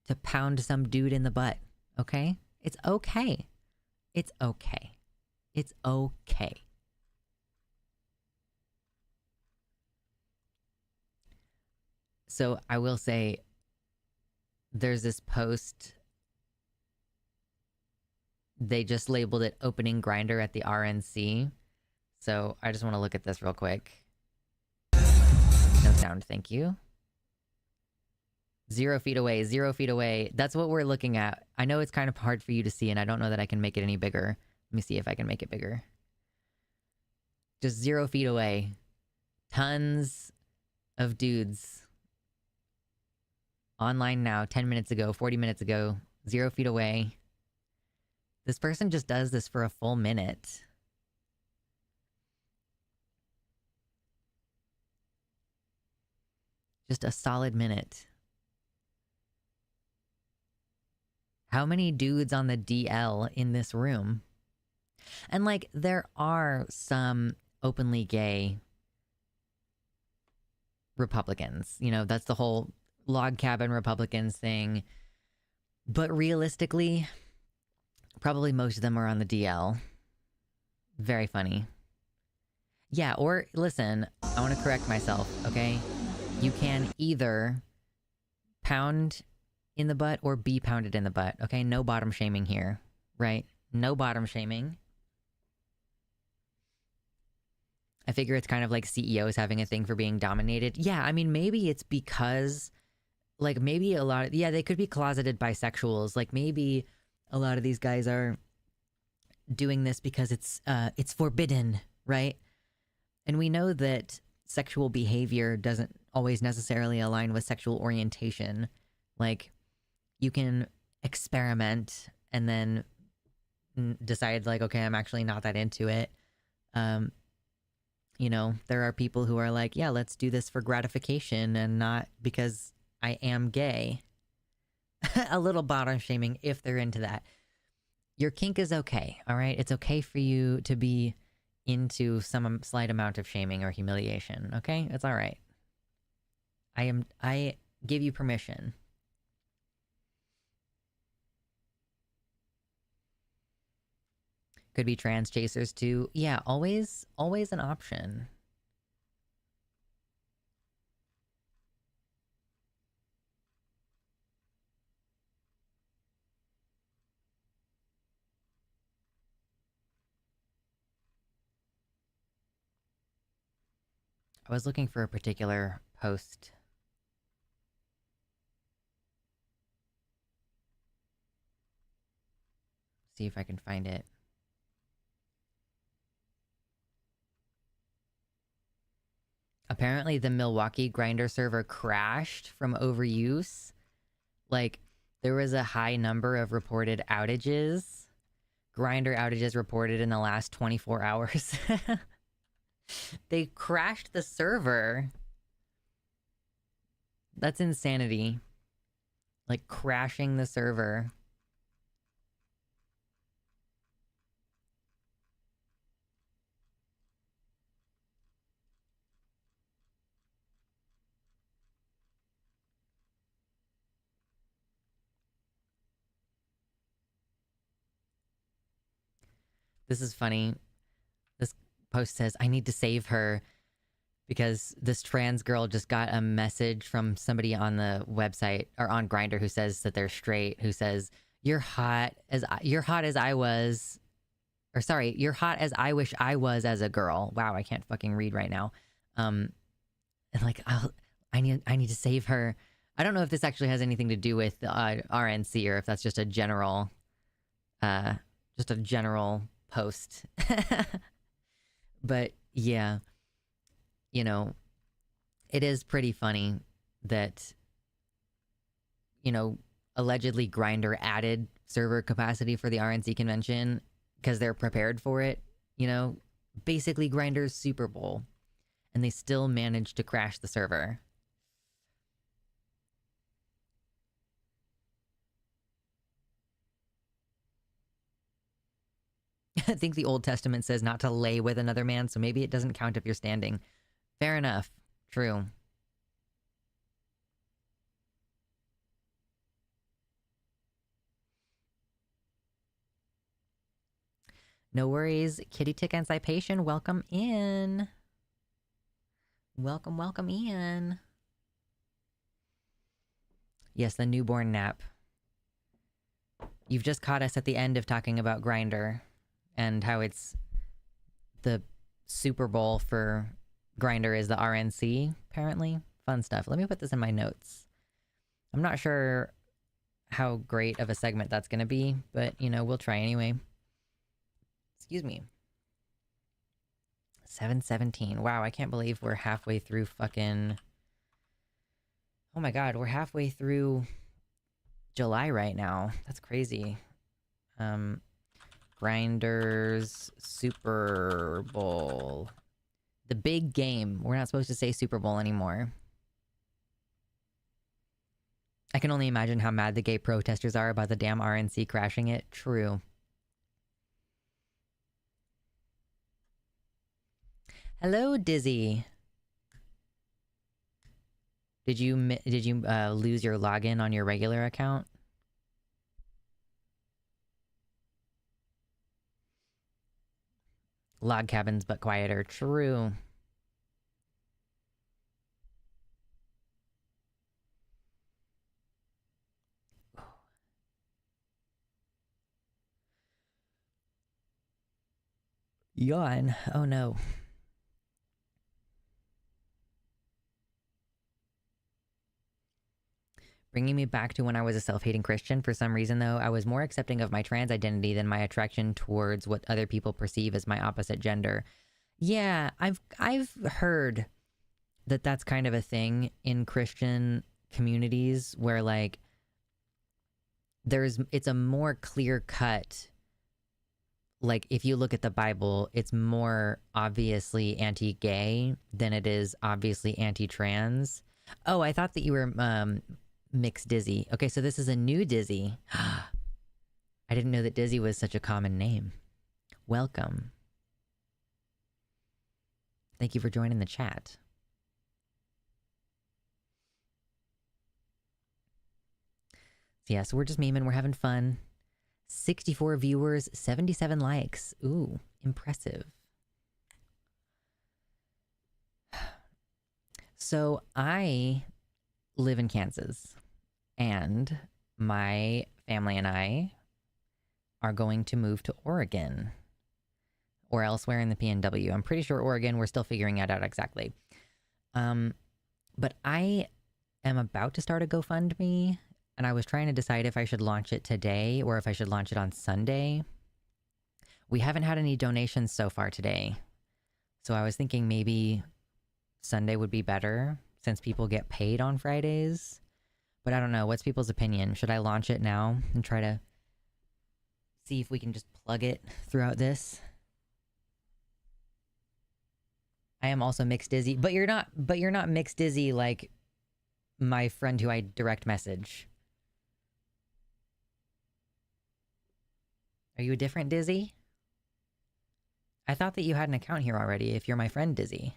to pound some dude in the butt, okay? It's okay. It's okay. It's okay. So I will say, there's this post, they just labeled it opening Grindr at the RNC. So I just want to look at this real quick. No sound, thank you. 0 feet away, 0 feet away. That's what we're looking at. I know it's kind of hard for you to see, and I don't know that I can make it any bigger. Let me see if I can make it bigger. Just 0 feet away. Tons of dudes. Online now, 10 minutes ago, 40 minutes ago, 0 feet away. This person just does this for a full minute. Just a solid minute. How many dudes on the DL in this room? And like, there are some openly gay Republicans. You know, that's the whole log cabin Republicans thing. But realistically, probably most of them are on the DL. Very funny. Yeah, or listen, I want to correct myself, okay? You can either pound in the butt or be pounded in the butt, okay? No bottom shaming here, right? No bottom shaming. I figure it's kind of like CEOs having a thing for being dominated. Yeah, I mean, maybe it's because, like, maybe a lot of, yeah, they could be closeted bisexuals. Like, maybe a lot of these guys are doing this because it's forbidden, right? And we know that sexual behavior doesn't always necessarily align with sexual orientation. Like, you can experiment and then decide, like, okay, I'm actually not that into it. You know, there are people who are like, yeah, let's do this for gratification and not because I am gay. A little bottom shaming if they're into that. Your kink is okay, all right? It's okay for you to be into some slight amount of shaming or humiliation, okay? It's all right. I give you permission. Could be trans chasers too. Yeah, always an option. I was looking for a particular post. See if I can find it. Apparently the Milwaukee Grindr server crashed from overuse. Like, there was a high number of reported outages. Grindr outages reported in the last 24 hours. They crashed the server. That's insanity. Like, crashing the server. This is funny. This post says, I need to save her because this trans girl just got a message from somebody on the website or on Grindr who says that they're straight, who says, you're hot as I was, or sorry, you're hot as I wish I was as a girl. Wow, I can't fucking read right now. And like, I need to save her. I don't know if this actually has anything to do with RNC or if that's just a general, uh, post. But yeah, you know, it is pretty funny that, you know, allegedly Grindr added server capacity for the RNC convention because they're prepared for it. You know, basically Grindr's Super Bowl, and they still managed to crash the server. I think the Old Testament says not to lay with another man, so maybe it doesn't count if you're standing. Fair enough. True. No worries. Kitty Tick Anticipation, welcome in. Welcome in. Yes, the newborn nap. You've just caught us at the end of talking about Grindr and how it's the Super Bowl for Grindr is the RNC, apparently. Fun stuff. Let me put this in my notes. I'm not sure how great of a segment that's going to be, but, you know, we'll try anyway. Excuse me. 7:17. Wow, I can't believe we're halfway through fucking... Oh my god, we're halfway through July right now. That's crazy. Grindr's Super Bowl. The big game. We're not supposed to say Super Bowl anymore. I can only imagine how mad the gay protesters are about the damn RNC crashing it. True. Hello, Dizzy. Did you lose your login on your regular account? Log cabins, but quieter. True. Yawn. Oh no. Bringing me back to when I was a self-hating Christian. For some reason, though, I was more accepting of my trans identity than my attraction towards what other people perceive as my opposite gender. Yeah, I've heard that that's kind of a thing in Christian communities where, like, it's a more clear-cut, like, if you look at the Bible, it's more obviously anti-gay than it is obviously anti-trans. Oh, I thought that you were Mixed Dizzy. Okay, so this is a new Dizzy. I didn't know that Dizzy was such a common name. Welcome. Thank you for joining the chat. So yeah, so we're just memeing, we're having fun. 64 viewers, 77 likes. Ooh, impressive. So I live in Kansas, and my family and I are going to move to Oregon or elsewhere in the PNW. I'm pretty sure Oregon, we're still figuring it out exactly. But I am about to start a GoFundMe, and I was trying to decide if I should launch it today or if I should launch it on Sunday. We haven't had any donations so far today, so I was thinking maybe Sunday would be better since people get paid on Fridays. But I don't know. What's people's opinion? Should I launch it now and try to see if we can just plug it throughout this? I am also Mixed Dizzy, but you're not Mixed Dizzy like my friend who I direct message. Are you a different Dizzy? I thought that you had an account here already if you're my friend Dizzy.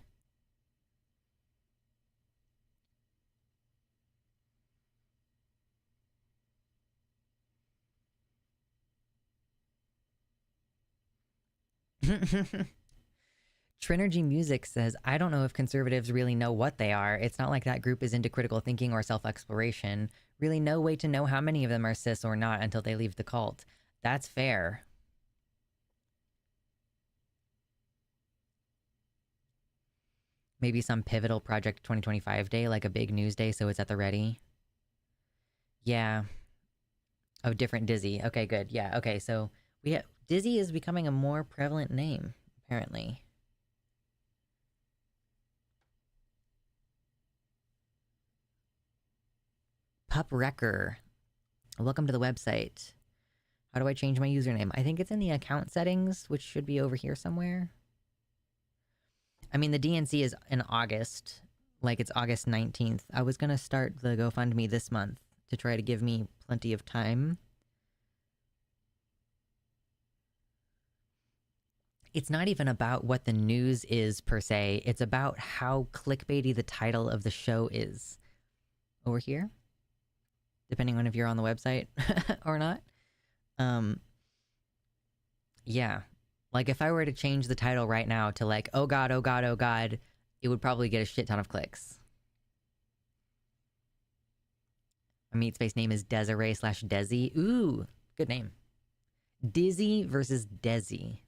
Trinergy Music says, I don't know if conservatives really know what they are. It's not like that group is into critical thinking or self-exploration. Really no way to know how many of them are cis or not until they leave the cult. That's fair. Maybe some pivotal Project 2025 day, like a big news day, so it's at the ready. Yeah. Oh, different Dizzy. Okay, good. Yeah, okay, so Dizzy is becoming a more prevalent name, apparently. Pup Wrecker. Welcome to the website. How do I change my username? I think it's in the account settings, which should be over here somewhere. I mean, the DNC is in August. Like, it's August 19th. I was gonna start the GoFundMe this month to try to give me plenty of time. It's not even about what the news is, per se. It's about how clickbaity the title of the show is. Over here? Depending on if you're on the website or not. Yeah. Like, if I were to change the title right now to, like, oh god, oh god, oh god, it would probably get a shit ton of clicks. My meat space name is Desiree/Desi. Ooh, good name. Dizzy versus Desi.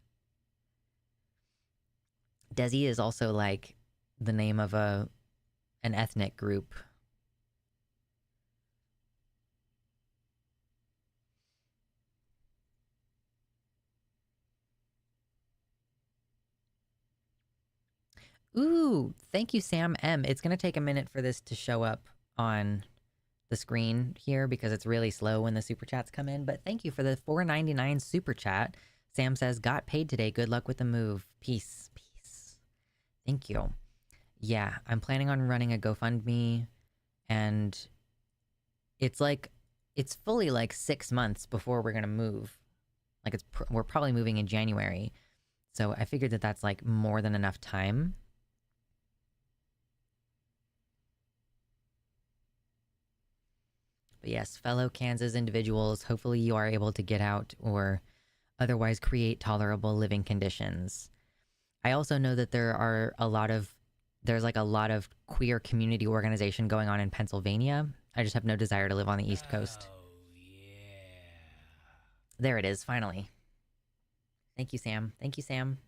Desi is also, like, the name of an ethnic group. Ooh, thank you, Sam M. It's gonna take a minute for this to show up on the screen here because it's really slow when the super chats come in, but thank you for the $4.99 super chat. Sam says, got paid today. Good luck with the move. Peace. Peace. Thank you. Yeah, I'm planning on running a GoFundMe, and it's like, it's fully like 6 months before we're gonna move. Like, we're probably moving in January. So I figured that that's like more than enough time. But yes, fellow Kansas individuals, hopefully you are able to get out or otherwise create tolerable living conditions. I also know that there's like a lot of queer community organization going on in Pennsylvania. I just have no desire to live on the East Coast. Yeah. There it is, finally. Thank you, Sam. Thank you, Sam.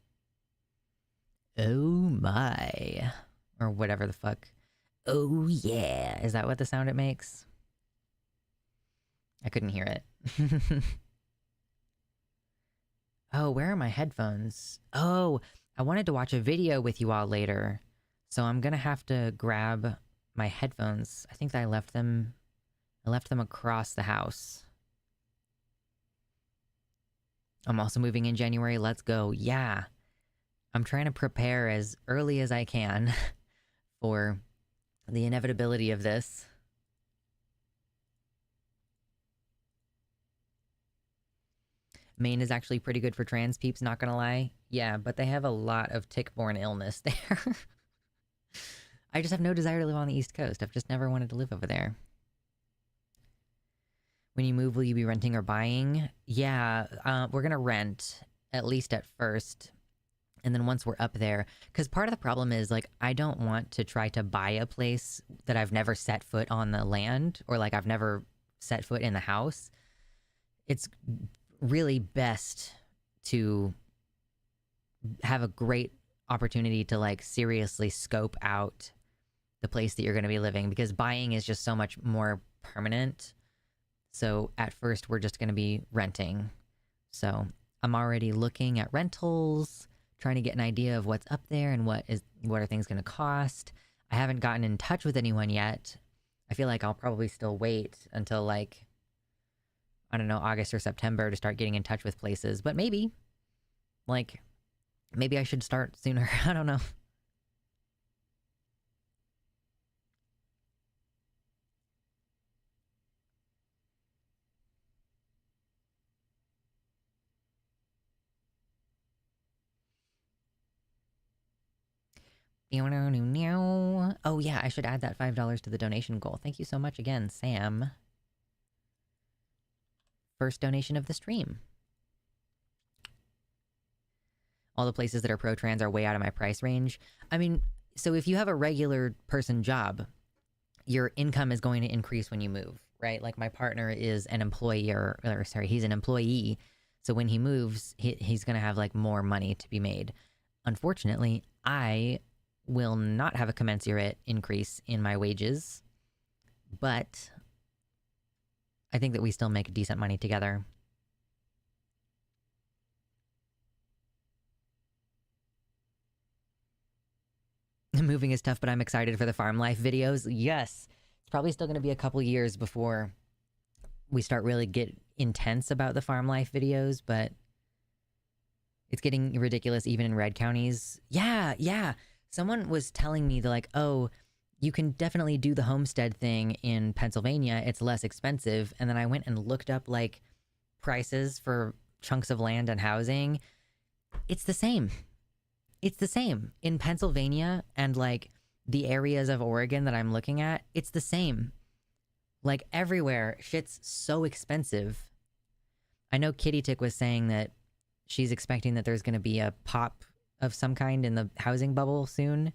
Oh my. Or whatever the fuck. Oh yeah. Is that what the sound it makes? I couldn't hear it. Oh, where are my headphones? Oh, I wanted to watch a video with you all later. So I'm gonna have to grab my headphones. I think that I left them across the house. I'm also moving in January. Let's go. Yeah. I'm trying to prepare as early as I can for the inevitability of this. Maine is actually pretty good for trans peeps, not gonna lie. Yeah, but they have a lot of tick-borne illness there. I just have no desire to live on the East Coast. I've just never wanted to live over there. When you move, will you be renting or buying? Yeah, we're gonna rent, at least at first. And then once we're up there, because part of the problem is, like, I don't want to try to buy a place that I've never set foot on the land, or, like, I've never set foot in the house. It's really best to have a great opportunity to, like, seriously scope out the place that you're going to be living, because buying is just so much more permanent. So at first we're just going to be renting. So I'm already looking at rentals, trying to get an idea of what's up there and what are things going to cost. I haven't gotten in touch with anyone yet. I feel like I'll probably still wait until, like, I don't know, August or September to start getting in touch with places. But maybe, like, maybe I should start sooner. I don't know. Oh yeah, I should add that $5 to the donation goal. Thank you so much again, Sam. First donation of the stream. All the places that are pro-trans are way out of my price range. I mean, so if you have a regular person job, your income is going to increase when you move, right? Like, my partner is an employee, he's an employee. So when he moves, he's going to have, like, more money to be made. Unfortunately, I will not have a commensurate increase in my wages, but I think that we still make decent money together. Moving is tough, but I'm excited for the farm life videos. Yes. It's probably still going to be a couple years before we start really get intense about the farm life videos, but it's getting ridiculous even in red counties. Yeah. Someone was telling me, they're like, oh, you can definitely do the homestead thing in Pennsylvania. It's less expensive. And then I went and looked up like prices for chunks of land and housing. It's the same. It's the same in Pennsylvania and like the areas of Oregon that I'm looking at. It's the same. Like everywhere, shit's so expensive. I know Kitty Tick was saying that she's expecting that there's going to be a pop of some kind in the housing bubble soon.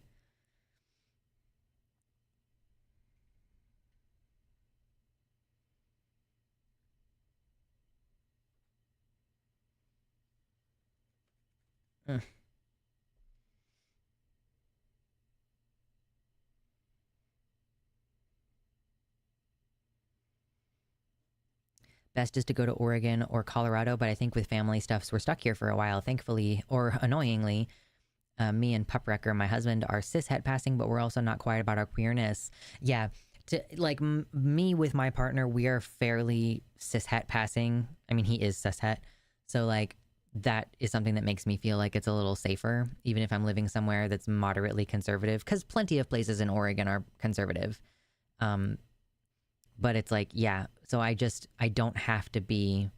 Best is to go to Oregon or Colorado, but I think with family stuffs, we're stuck here for a while, thankfully, or annoyingly. Me and Pup Wrecker, my husband, are cishet passing, but we're also not quiet about our queerness. Yeah, to like me with my partner, we are fairly cishet passing. I mean, he is cishet, so like that is something that makes me feel like it's a little safer, even if I'm living somewhere that's moderately conservative, because plenty of places in Oregon are conservative. But it's like, yeah, so I don't have to be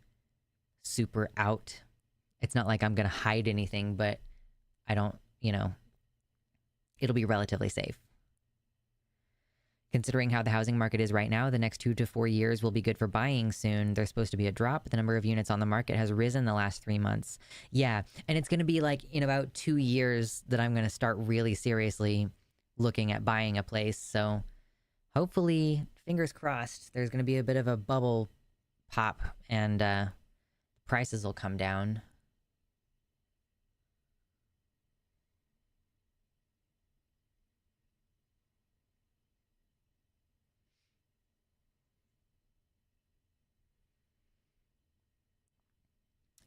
super out. It's not like I'm going to hide anything, but I don't, it'll be relatively safe. Considering how the housing market is right now, the next 2 to 4 years will be good for buying soon. There's supposed to be a drop. The number of units on the market has risen the last 3 months. Yeah, and it's going to be like in about 2 years that I'm going to start really seriously looking at buying a place. So hopefully, fingers crossed, there's going to be a bit of a bubble pop and prices will come down.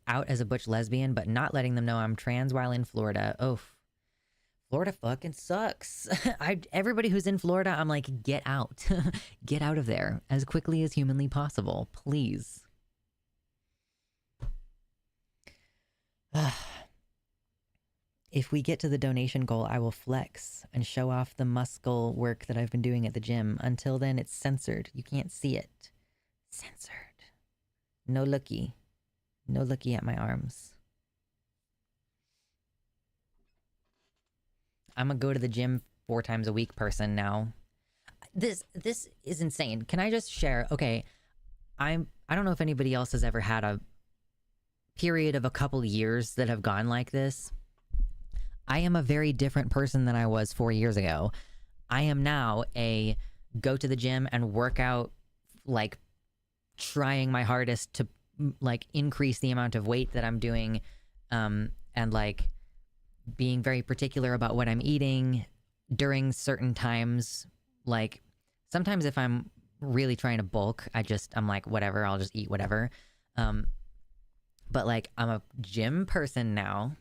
Out as a butch lesbian, but not letting them know I'm trans while in Florida. Oh, Florida fucking sucks. Everybody who's in Florida, I'm like, get out. Get out of there as quickly as humanly possible, please. If we get to the donation goal, I will flex and show off the muscle work that I've been doing at the gym. Until then, it's censored. You can't see it. Censored. No looky. No looky at my arms. I'm a go to the gym 4 times a week person now. This is insane. Can I just share? Okay, I don't know if anybody else has ever had a period of a couple years that have gone like this. I am a very different person than I was 4 years ago. I am now a go to the gym and work out, like trying my hardest to like increase the amount of weight that I'm doing, and like being very particular about what I'm eating during certain times. Like sometimes if I'm really trying to bulk, I'm like, whatever, I'll just eat whatever. But like I'm a gym person now.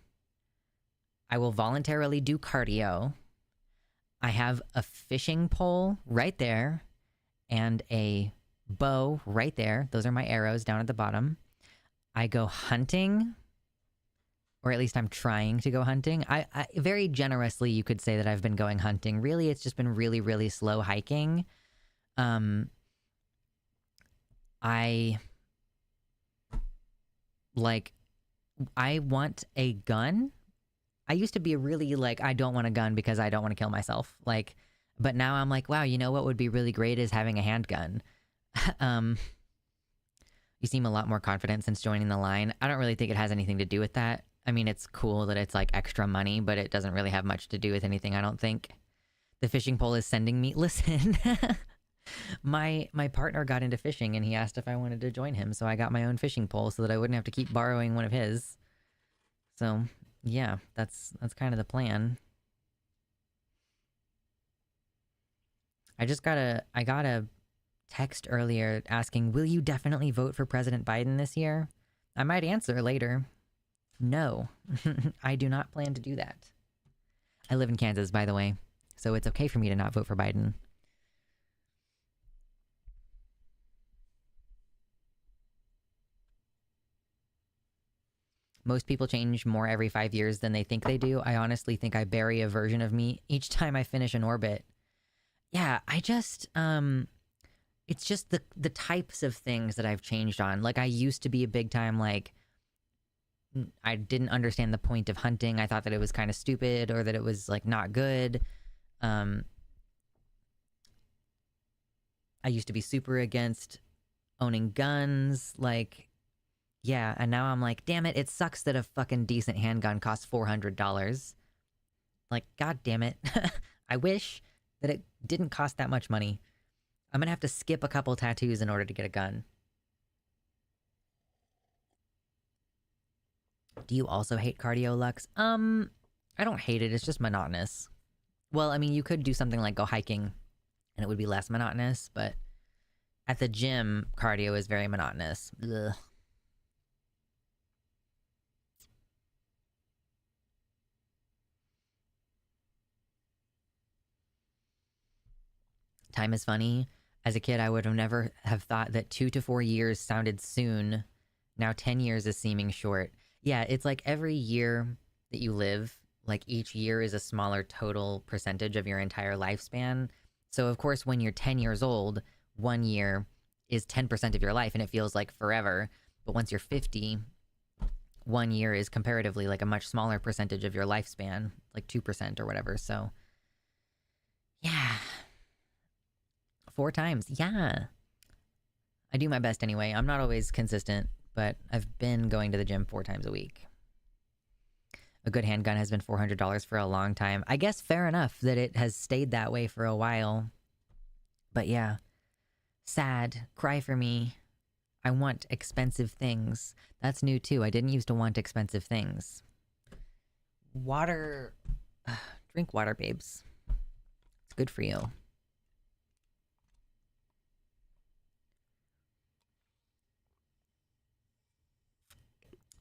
I will voluntarily do cardio. I have a fishing pole right there and a bow right there. Those are my arrows down at the bottom. I go hunting, or at least I'm trying to go hunting. I very generously, you could say that I've been going hunting. Really, it's just been really, really slow hiking. I want a gun. I used to be really like, I don't want a gun because I don't want to kill myself. Like, but now I'm like, wow, you know what would be really great is having a handgun. You seem a lot more confident since joining the line. I don't really think it has anything to do with that. I mean, it's cool that it's like extra money, but it doesn't really have much to do with anything, I don't think. The fishing pole is sending me... Listen, my partner got into fishing and he asked if I wanted to join him, so I got my own fishing pole so that I wouldn't have to keep borrowing one of his. So, yeah, that's kind of the plan. I gotta text earlier asking, will you definitely vote for President Biden this year? I might answer later. No, I do not plan to do that. I live in Kansas, by the way, so it's okay for me to not vote for Biden. Most people change more every 5 years than they think they do. I honestly think I bury a version of me each time I finish an orbit. Yeah, I just, it's just the types of things that I've changed on. Like, I used to be a big time, like, I didn't understand the point of hunting. I thought that it was kind of stupid or that it was, like, not good. I used to be super against owning guns. Like, yeah, and now I'm like, damn it, it sucks that a fucking decent handgun costs $400. Like, god damn it. I wish that it didn't cost that much money. I'm gonna have to skip a couple tattoos in order to get a gun. Do you also hate cardio, Lux? I don't hate it, it's just monotonous. Well, I mean, you could do something like go hiking, and it would be less monotonous, but at the gym, cardio is very monotonous. Ugh. Time is funny. As a kid, I would have never have thought that 2 to 4 years sounded soon. Now 10 years is seeming short. Yeah, it's like every year that you live, like each year is a smaller total percentage of your entire lifespan. So of course, when you're 10 years old, 1 year is 10% of your life and it feels like forever. But once you're 50, 1 year is comparatively like a much smaller percentage of your lifespan, like 2% or whatever. So yeah. 4 times. Yeah. I do my best anyway. I'm not always consistent, but I've been going to the gym 4 times a week. A good handgun has been $400 for a long time. I guess fair enough that it has stayed that way for a while. But yeah. Sad. Cry for me. I want expensive things. That's new too. I didn't used to want expensive things. Water. Drink water, babes. It's good for you.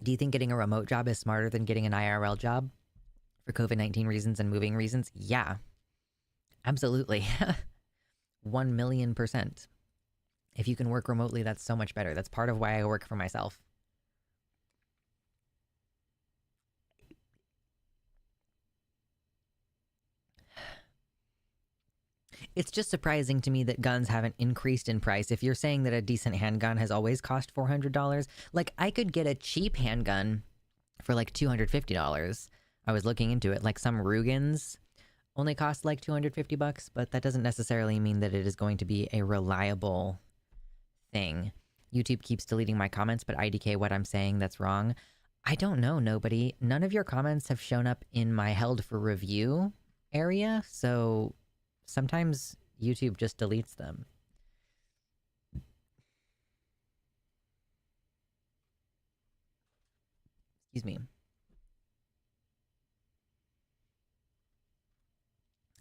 Do you think getting a remote job is smarter than getting an IRL job? For COVID-19 reasons and moving reasons? Yeah. Absolutely. 1,000,000%. If you can work remotely, that's so much better. That's part of why I work for myself. It's just surprising to me that guns haven't increased in price. If you're saying that a decent handgun has always cost $400, like I could get a cheap handgun for like $250. I was looking into it. Like some Rugans only cost like $250, but that doesn't necessarily mean that it is going to be a reliable thing. YouTube keeps deleting my comments, but IDK what I'm saying that's wrong. I don't know, nobody. None of your comments have shown up in my held for review area, so sometimes YouTube just deletes them. Excuse me.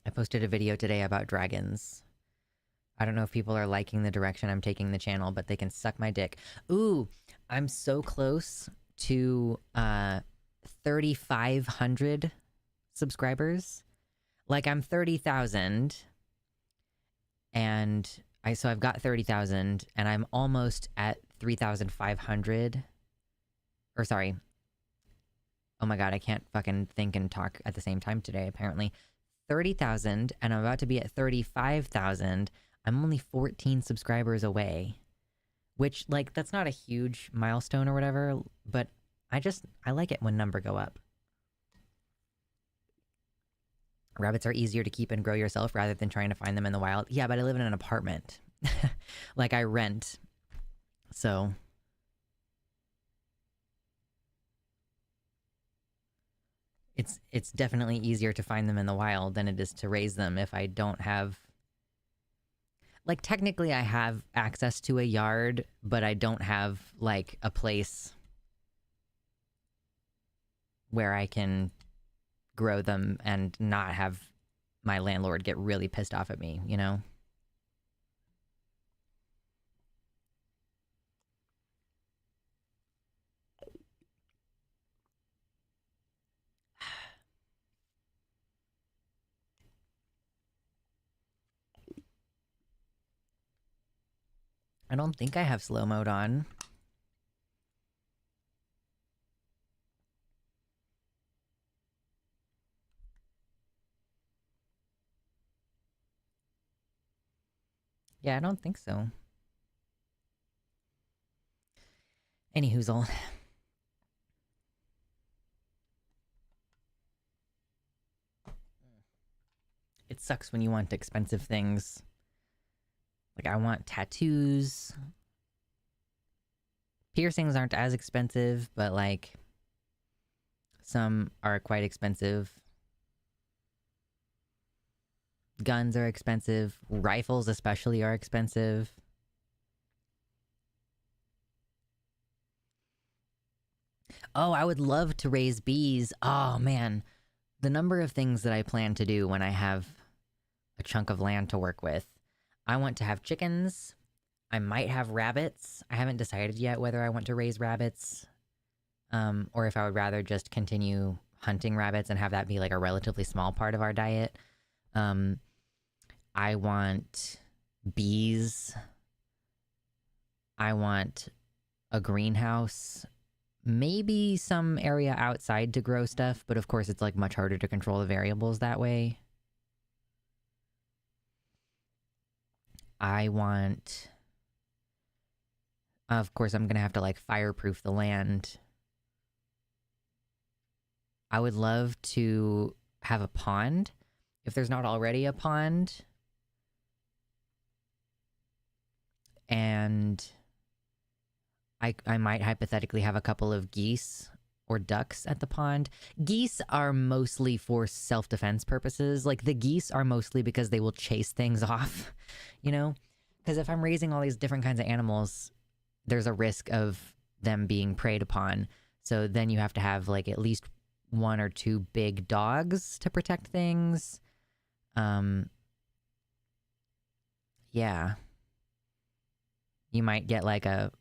I posted a video today about dragons. I don't know if people are liking the direction I'm taking the channel, but they can suck my dick. Ooh, I'm so close to 3,500 subscribers. Like I'm 30,000 and so I've got 30,000 and I'm almost at 3,500. Or sorry. Oh my god, I can't fucking think and talk at the same time today, apparently. 30,000 and I'm about to be at 35,000. I'm only 14 subscribers away. Which, like, that's not a huge milestone or whatever, but I like it when numbers go up. Rabbits are easier to keep and grow yourself rather than trying to find them in the wild. Yeah, but I live in an apartment. Like, I rent. So it's definitely easier to find them in the wild than it is to raise them if I don't have... Like, technically I have access to a yard, but I don't have, like, a place where I can grow them and not have my landlord get really pissed off at me, you know? I don't think I have slow mode on. Yeah, I don't think so. Any hoozle. It sucks when you want expensive things. Like, I want tattoos. Piercings aren't as expensive, but, like, some are quite expensive. Guns are expensive. Rifles especially are expensive. Oh, I would love to raise bees. Oh, man. The number of things that I plan to do when I have a chunk of land to work with. I want to have chickens. I might have rabbits. I haven't decided yet whether I want to raise rabbits, or if I would rather just continue hunting rabbits and have that be like a relatively small part of our diet. I want bees. I want a greenhouse. Maybe some area outside to grow stuff, but of course it's like much harder to control the variables that way. I want... Of course, I'm gonna have to like fireproof the land. I would love to have a pond, if there's not already a pond. And I might hypothetically have a couple of geese or ducks at the pond. Geese are mostly for self-defense purposes. Like, the geese are mostly because they will chase things off, you know? Because if I'm raising all these different kinds of animals, there's a risk of them being preyed upon. So then you have to have, like, at least one or two big dogs to protect things. Yeah. You might get, like, a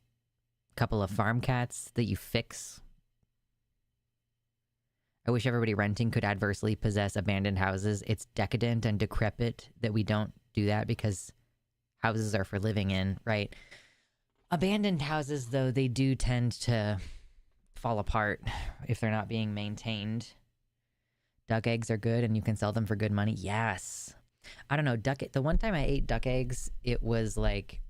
couple of farm cats that you fix. I wish everybody renting could adversely possess abandoned houses. It's decadent and decrepit that we don't do that because houses are for living in, right? Abandoned houses, though, they do tend to fall apart if they're not being maintained. Duck eggs are good and you can sell them for good money. Yes. I don't know, the one time I ate duck eggs, it was like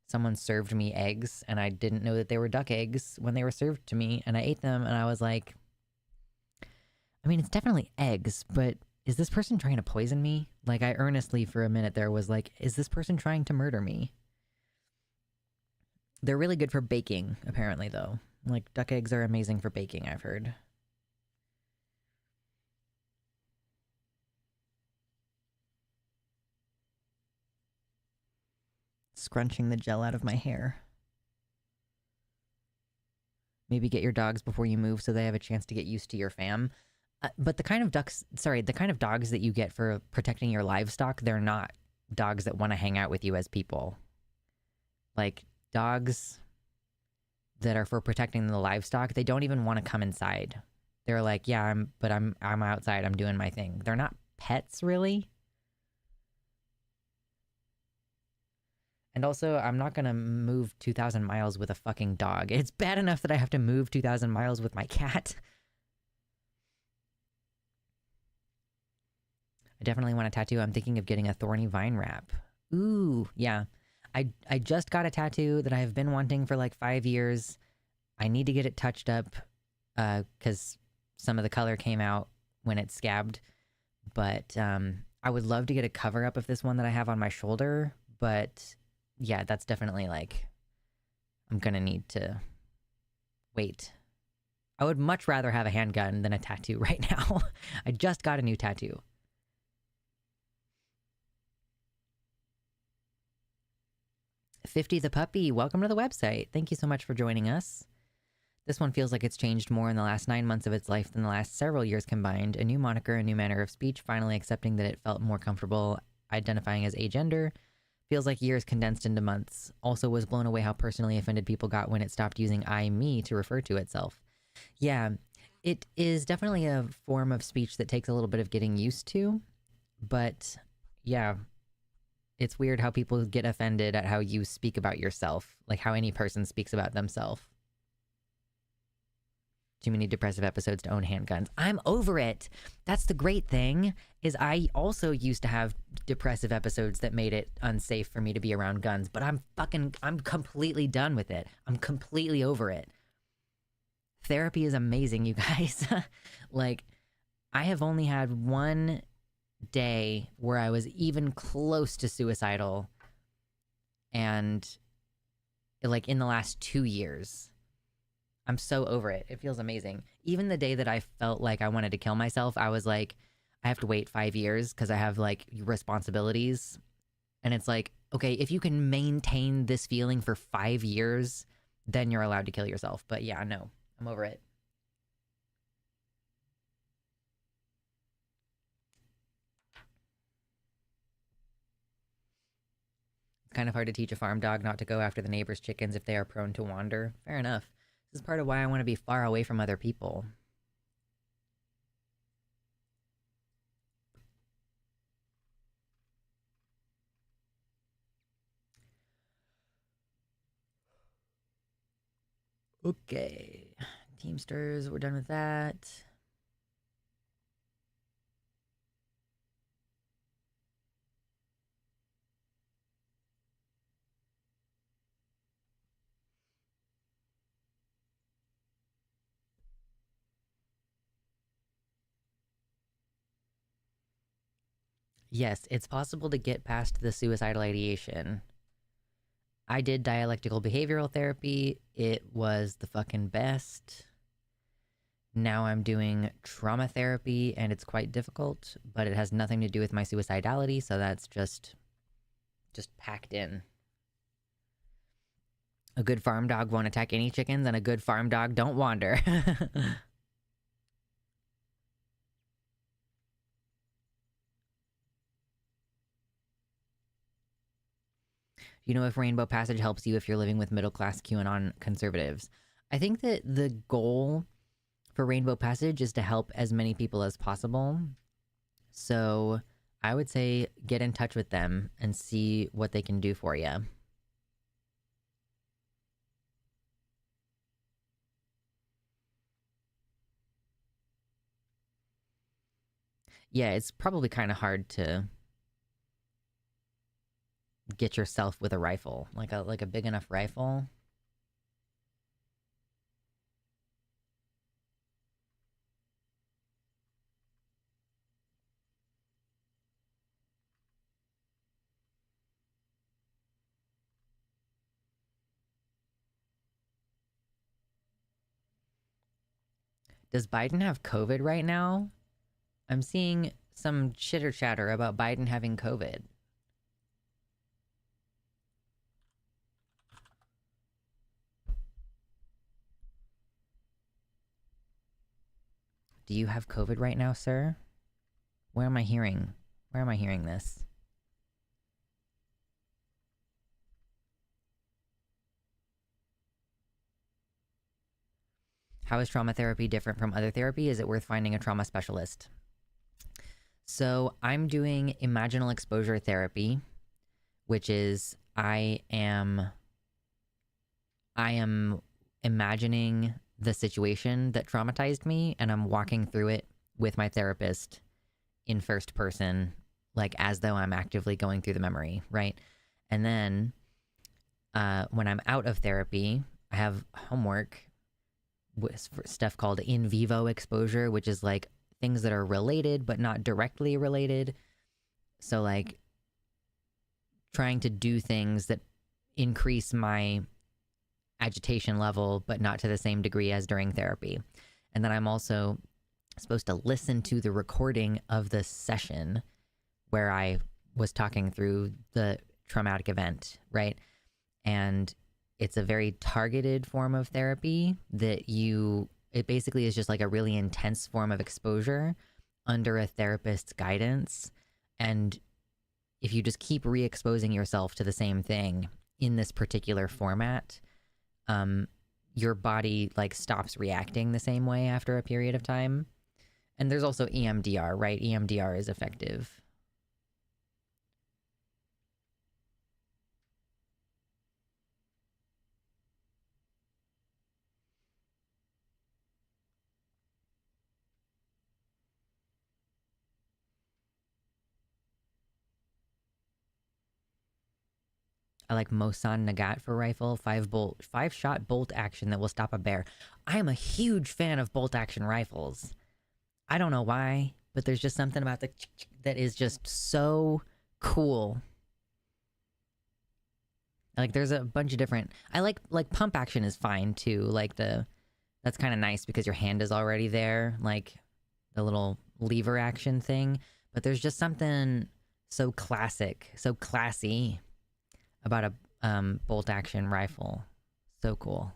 someone served me eggs and I didn't know that they were duck eggs when they were served to me, and I ate them and I was like, I mean, it's definitely eggs, but is this person trying to poison me? Like, I earnestly for a minute there was like, is this person trying to murder me? They're really good for baking, apparently, though. Like, duck eggs are amazing for baking, I've heard. Scrunching the gel out of my hair. Maybe get your dogs before you move so they have a chance to get used to your fam. But the kind of dogs that you get for protecting your livestock, they're not dogs that want to hang out with you as people. Like, dogs that are for protecting the livestock, they don't even want to come inside. They're like, yeah, I'm outside, I'm doing my thing. They're not pets, really. And also, I'm not gonna move 2,000 miles with a fucking dog. It's bad enough that I have to move 2,000 miles with my cat. I definitely want a tattoo. I'm thinking of getting a thorny vine wrap. Ooh, yeah. I just got a tattoo that I have been wanting for like 5 years. I need to get it touched up because some of the color came out when it scabbed. But I would love to get a cover up of this one that I have on my shoulder. But yeah, that's definitely like, I'm gonna need to wait. I would much rather have a handgun than a tattoo right now. I just got a new tattoo. 50 the Puppy, welcome to the website. Thank you so much for joining us. This one feels like it's changed more in the last 9 months of its life than the last several years combined. A new moniker, a new manner of speech, finally accepting that it felt more comfortable identifying as agender. Feels like years condensed into months. Also was blown away how personally offended people got when it stopped using I, me to refer to itself. Yeah, it is definitely a form of speech that takes a little bit of getting used to. But yeah, It's weird how people get offended at how you speak about yourself, like how any person speaks about themselves. Too many depressive episodes to own handguns. I'm over it. That's the great thing, is I also used to have depressive episodes that made it unsafe for me to be around guns, but I'm completely done with it. I'm completely over it. Therapy is amazing, you guys. Like, I have only had one day where I was even close to suicidal, and like in the last 2 years. I'm so over it. It feels amazing. Even the day that I felt like I wanted to kill myself, I was like, I have to wait 5 years because I have like responsibilities. And it's like, okay, if you can maintain this feeling for 5 years, then you're allowed to kill yourself. But yeah, no, I'm over it. It's kind of hard to teach a farm dog not to go after the neighbor's chickens if they are prone to wander. Fair enough. This is part of why I want to be far away from other people. Okay. Teamsters, we're done with that. Yes, it's possible to get past the suicidal ideation. I did dialectical behavioral therapy. It was the fucking best. Now I'm doing trauma therapy, and it's quite difficult, but it has nothing to do with my suicidality, so that's just packed in. A good farm dog won't attack any chickens, and a good farm dog don't wander. You know if Rainbow Passage helps you if you're living with middle-class QAnon conservatives? I think that the goal for Rainbow Passage is to help as many people as possible. So I would say get in touch with them and see what they can do for you. Yeah, it's probably kind of hard to get yourself with a rifle, like a big enough rifle. Does Biden have COVID right now? I'm seeing some chitter chatter about Biden having COVID. Do you have COVID right now, sir? Where am I hearing this? How is trauma therapy different from other therapy? Is it worth finding a trauma specialist? So I'm doing imaginal exposure therapy, which is I am imagining the situation that traumatized me, and I'm walking through it with my therapist in first person, like as though I'm actively going through the memory, right? And then when I'm out of therapy, I have homework with stuff called in vivo exposure, which is like things that are related but not directly related. So like trying to do things that increase my agitation level but not to the same degree as during therapy. And then I'm also supposed to listen to the recording of the session where I was talking through the traumatic event, right? And it's a very targeted form of therapy that it basically is just like a really intense form of exposure under a therapist's guidance. And if you just keep re-exposing yourself to the same thing in this particular format, your body like stops reacting the same way after a period of time. And there's also EMDR, right? EMDR is effective. I like Mosan Nagant for rifle, 5 shot bolt action that will stop a bear. I am a huge fan of bolt action rifles. I don't know why, but there's just something about the that is just so cool. Like there's a bunch of different. I like pump action is fine too. Like that's kind of nice because your hand is already there, like the little lever action thing. But there's just something so classic, so classy about a bolt action rifle. So cool.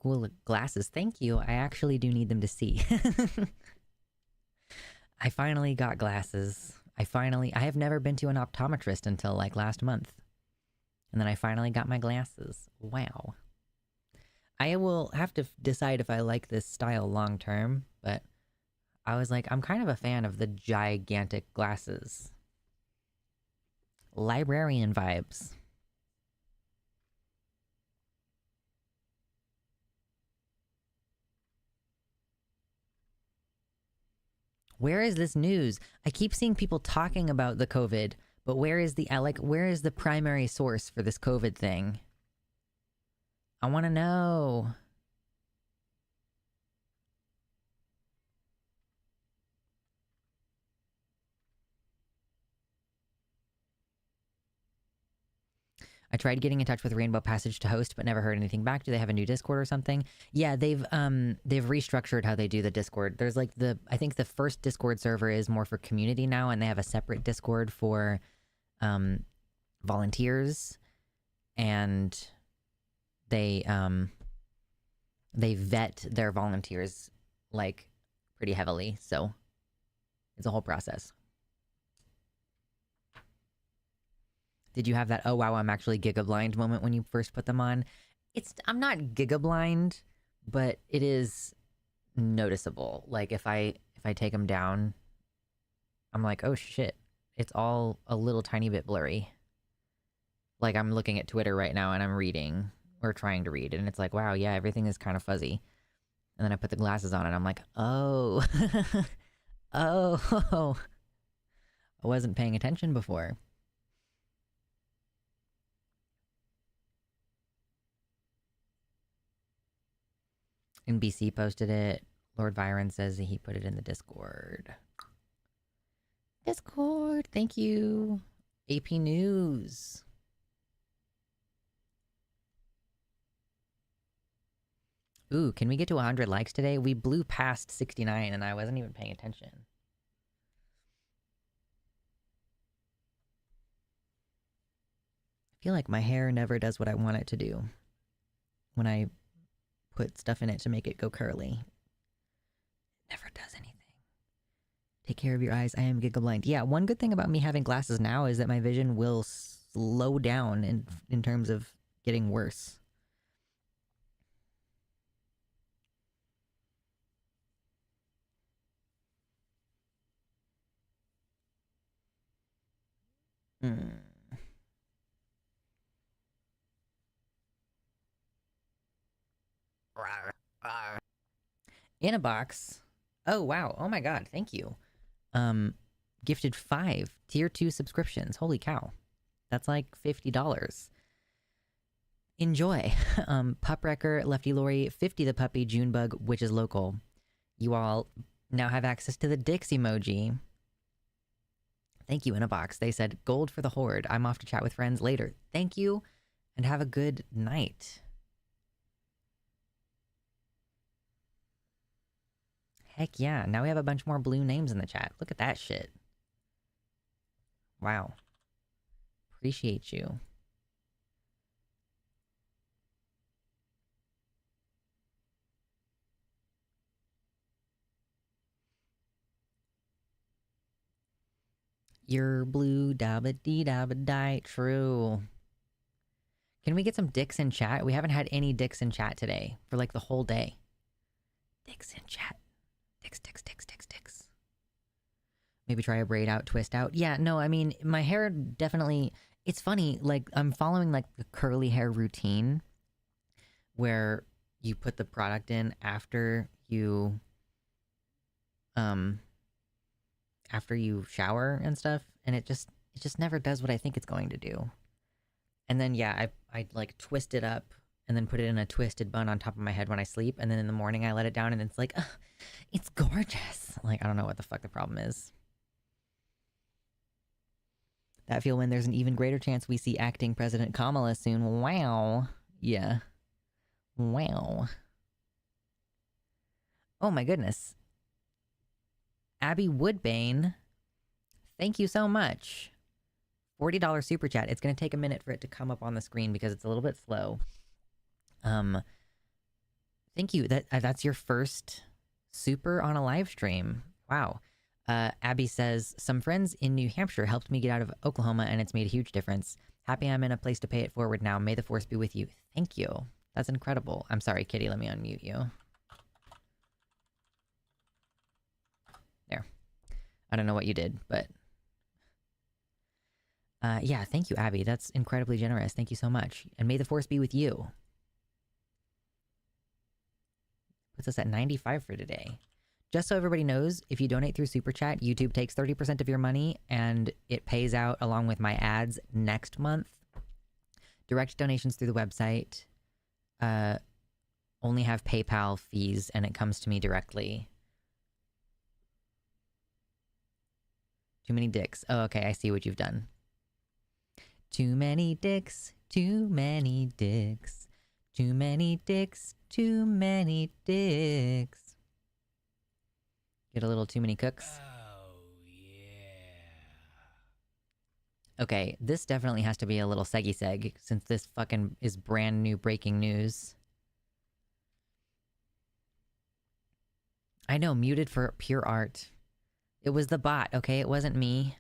Cool glasses. Thank you. I actually do need them to see. I finally got glasses. I have never been to an optometrist until like last month. And then I finally got my glasses. Wow. I will have to decide if I like this style long term, but I was like, I'm kind of a fan of the gigantic glasses. Librarian vibes. Where is this news? I keep seeing people talking about the COVID, but where is the primary source for this COVID thing? I want to know. I tried getting in touch with Rainbow Passage to host, but never heard anything back. Do they have a new Discord or something? Yeah, they've restructured how they do the Discord. There's like I think the first Discord server is more for community now, and they have a separate Discord for volunteers, and they vet their volunteers like pretty heavily, so it's a whole process. Did you have that, oh wow, I'm actually giga blind moment when you first put them on? I'm not giga blind, but it is noticeable. Like if I take them down, I'm like, oh shit, it's all a little tiny bit blurry. Like I'm looking at Twitter right now and I'm reading or trying to read, and it's like, wow, yeah, everything is kind of fuzzy. And then I put the glasses on and I'm like, oh, oh, I wasn't paying attention before. NBC posted it. Lord Byron says he put it in the Discord. Discord, thank you. AP News. Ooh, can we get to 100 likes today? We blew past 69 and I wasn't even paying attention. I feel like my hair never does what I want it to do when I put stuff in it to make it go curly. It never does anything. Take care of your eyes. I am giga blind. Yeah, one good thing about me having glasses now is that my vision will slow down in terms of getting worse. In a box. Oh wow. Oh my god, thank you. Gifted 5 tier 2 subscriptions. Holy cow. That's like $50. Enjoy. Pup Wrecker, Lefty Lori, 50 the puppy, Junebug, which is local. You all now have access to the Dix emoji. Thank you, in a box. They said, gold for the horde. I'm off to chat with friends later. Thank you, and have a good night. Heck yeah, now we have a bunch more blue names in the chat. Look at that shit. Wow. Appreciate you. You're blue, dabba dee dabba die. True. Can we get some dicks in chat? We haven't had any dicks in chat today for like the whole day. Dicks in chat. Dicks. Maybe try a braid out, twist out. Yeah, no, I mean, my hair definitely... It's funny, like, I'm following like the curly hair routine where you put the product in after you after you shower and stuff, and it just never does what I think it's going to do. And then yeah, I like twist it up and then put it in a twisted bun on top of my head when I sleep, and then in the morning I let it down and it's like, it's gorgeous. Like, I don't know what the fuck the problem is. That feel when there's an even greater chance we see acting President Kamala soon. Wow. Yeah. Wow. Oh my goodness. Abby Woodbane, thank you so much. $40 super chat. It's going to take a minute for it to come up on the screen because it's a little bit slow. Thank you. That's your first super on a live stream. Wow. Abby says, some friends in New Hampshire helped me get out of Oklahoma and it's made a huge difference. Happy I'm in a place to pay it forward now. May the force be with you. Thank you. That's incredible. I'm sorry, Kitty. Let me unmute you. There. I don't know what you did, but... yeah, thank you, Abby. That's incredibly generous. Thank you so much. And may the force be with you. Puts us at 95 for today. Just so everybody knows, if you donate through Super Chat, YouTube takes 30% of your money and it pays out along with my ads next month. Direct donations through the website only have PayPal fees and it comes to me directly. Too many dicks. Oh, okay, I see what you've done. Too many dicks, too many dicks. Too many dicks, too many dicks. Get a little too many cooks. Oh, yeah. Okay, this definitely has to be a little seggy seg, since this fucking is brand new breaking news. I know, muted for pure art. It was the bot, okay? It wasn't me.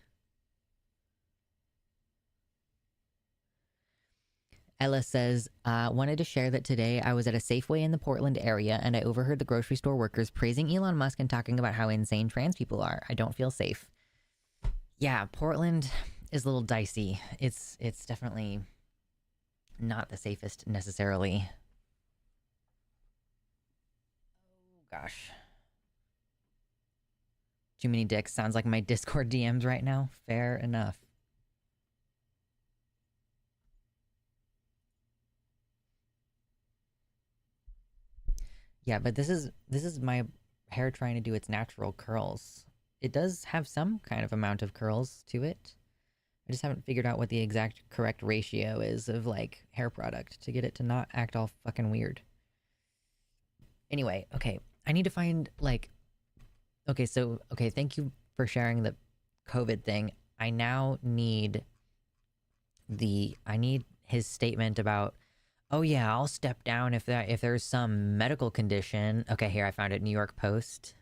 Ella says, wanted to share that today I was at a Safeway in the Portland area and I overheard the grocery store workers praising Elon Musk and talking about how insane trans people are. I don't feel safe. Yeah, Portland is a little dicey. It's definitely not the safest necessarily. Oh gosh. Too many dicks sounds like my Discord DMs right now. Fair enough. Yeah, but this is my hair trying to do its natural curls. It does have some kind of amount of curls to it. I just haven't figured out what the exact correct ratio is of, like, hair product to get it to not act all fucking weird. Anyway, okay. I need to find, like... Okay, so... Okay, thank you for sharing the COVID thing. I now need I need his statement about... Oh yeah, I'll step down if there's some medical condition. Okay, here, I found it. New York Post.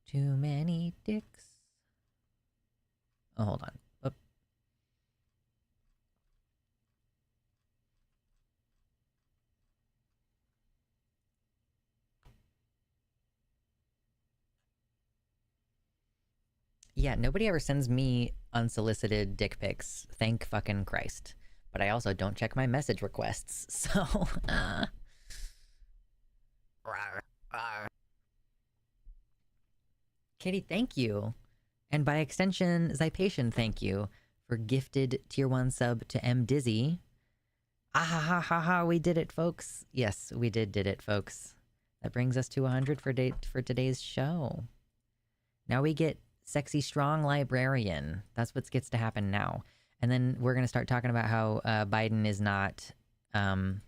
Too many dicks. Oh, hold on. Oop. Yeah, nobody ever sends me unsolicited dick pics. Thank fucking Christ. But I also don't check my message requests, so... Katie, thank you. And by extension, Zypation, thank you for gifted tier 1 sub to M. Dizzy. Ah ha ha ha ha, we did it, folks. Yes, we did it, folks. That brings us to 100 for today's show. Now we get Sexy Strong Librarian. That's what gets to happen now. And then we're going to start talking about how Biden is not going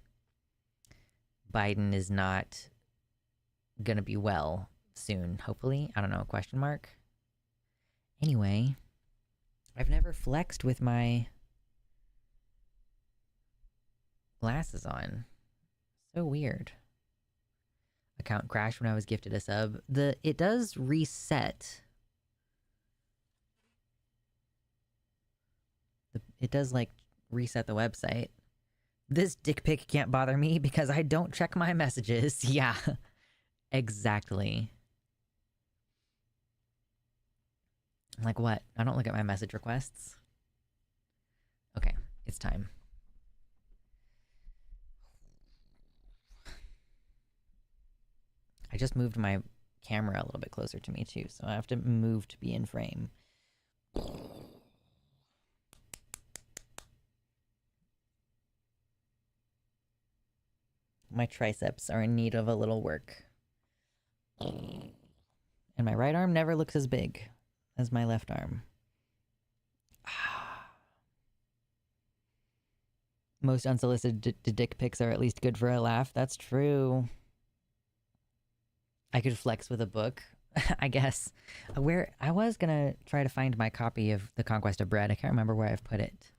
to be well soon, hopefully. I don't know, question mark? Anyway, I've never flexed with my glasses on. So weird. Account crashed when I was gifted a sub. It does reset. It does, like, reset the website. This dick pic can't bother me because I don't check my messages. Yeah, exactly. Like what? I don't look at my message requests. Okay. this time. I just moved my camera a little bit closer to me too, so I have to move to be in frame. My triceps are in need of a little work. And my right arm never looks as big as my left arm. Most unsolicited dick pics are at least good for a laugh. That's true. I could flex with a book, I guess. Where I was gonna try to find my copy of The Conquest of Bread. I can't remember where I've put it.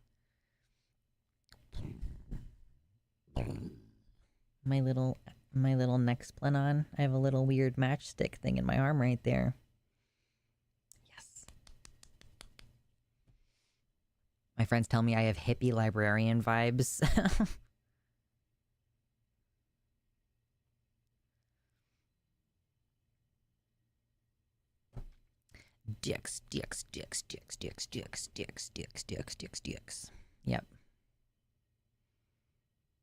My little Nexplanon. I have a little weird matchstick thing in my arm right there. Yes. My friends tell me I have hippie librarian vibes. Dicks. Yep.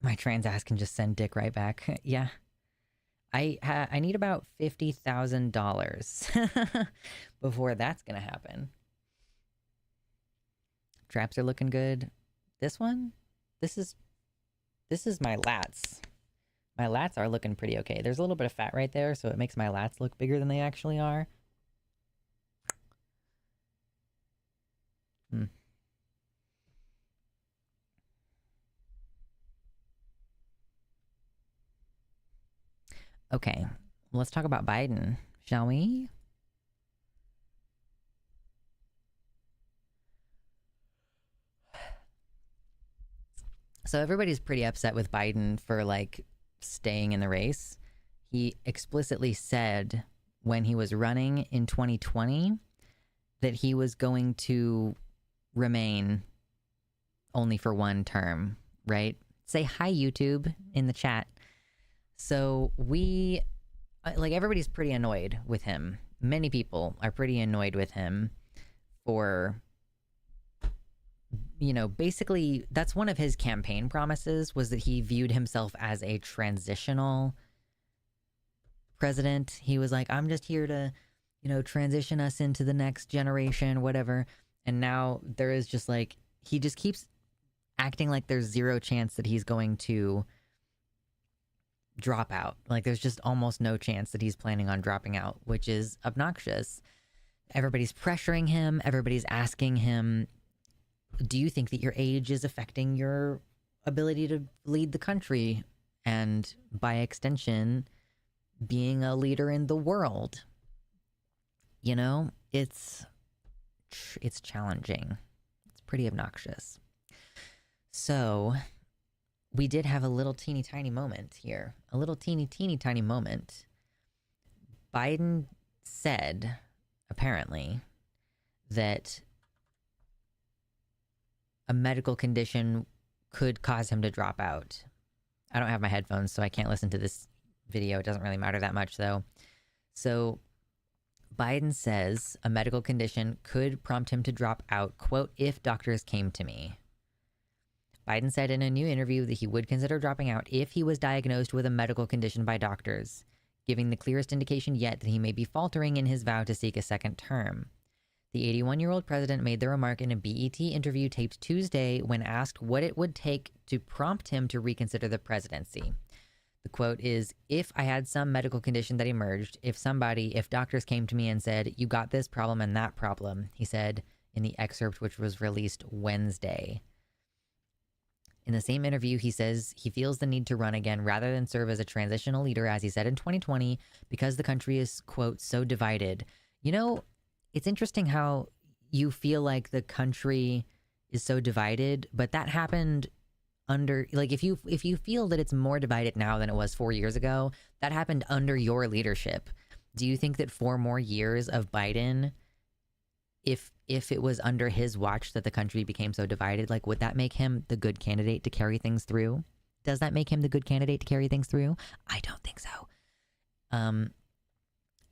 My trans ass can just send dick right back. Yeah. I need about $50,000 before that's gonna happen. Traps are looking good. This one? This is my lats. My lats are looking pretty okay. There's a little bit of fat right there, so it makes my lats look bigger than they actually are. Okay, let's talk about Biden, shall we? So everybody's pretty upset with Biden for, like, staying in the race. He explicitly said when he was running in 2020 that he was going to remain only for one term, right? Say hi, YouTube, in the chat. So everybody's pretty annoyed with him. Many people are pretty annoyed with him for, basically that's one of his campaign promises, was that he viewed himself as a transitional president. He was like, I'm just here to, transition us into the next generation, whatever. And now there is just like, he just keeps acting like there's zero chance that he's going to drop out. Like, there's just almost no chance that he's planning on dropping out, which is obnoxious. Everybody's pressuring him. Everybody's asking him, do you think that your age is affecting your ability to lead the country? And by extension, being a leader in the world. It's challenging. It's pretty obnoxious. So we did have a little teeny tiny moment here. A little teeny tiny moment. Biden said, apparently, that a medical condition could cause him to drop out. I don't have my headphones, so I can't listen to this video. It doesn't really matter that much, though. So Biden says a medical condition could prompt him to drop out, quote, if doctors came to me. Biden said in a new interview that he would consider dropping out if he was diagnosed with a medical condition by doctors, giving the clearest indication yet that he may be faltering in his vow to seek a second term. The 81-year-old president made the remark in a BET interview taped Tuesday when asked what it would take to prompt him to reconsider the presidency. The quote is, if I had some medical condition that emerged, if doctors came to me and said, you got this problem and that problem, he said in the excerpt which was released Wednesday. In the same interview, he says he feels the need to run again rather than serve as a transitional leader, as he said in 2020, because the country is, quote, so divided. It's interesting how you feel like the country is so divided, but that happened under, like, if you feel that it's more divided now than it was 4 years ago, that happened under your leadership. Do you think that 4 more years of Biden, if it was under his watch that the country became so divided, like, would that make him the good candidate to carry things through? Does that make him the good candidate to carry things through? I don't think so.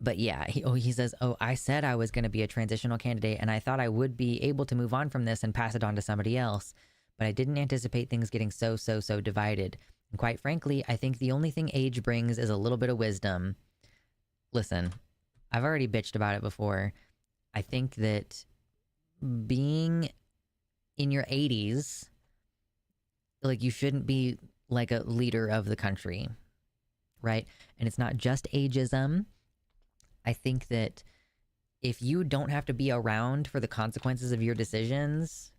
But yeah, he says, I said I was going to be a transitional candidate and I thought I would be able to move on from this and pass it on to somebody else. but I didn't anticipate things getting so divided. And quite frankly, I think the only thing age brings is a little bit of wisdom. Listen, I've already bitched about it before. I think that being in your 80s, like, you shouldn't be like a leader of the country, right? And it's not just ageism. I think that if you don't have to be around for the consequences of your decisions,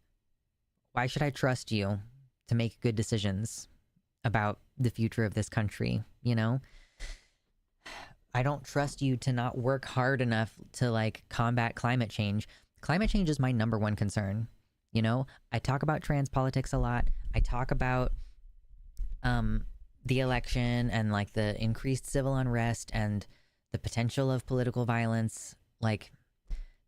why should I trust you to make good decisions about the future of this country, you know? I don't trust you to not work hard enough to like combat climate change. Climate change is my number one concern. You know, I talk about trans politics a lot. I talk about the election and like the increased civil unrest and the potential of political violence, like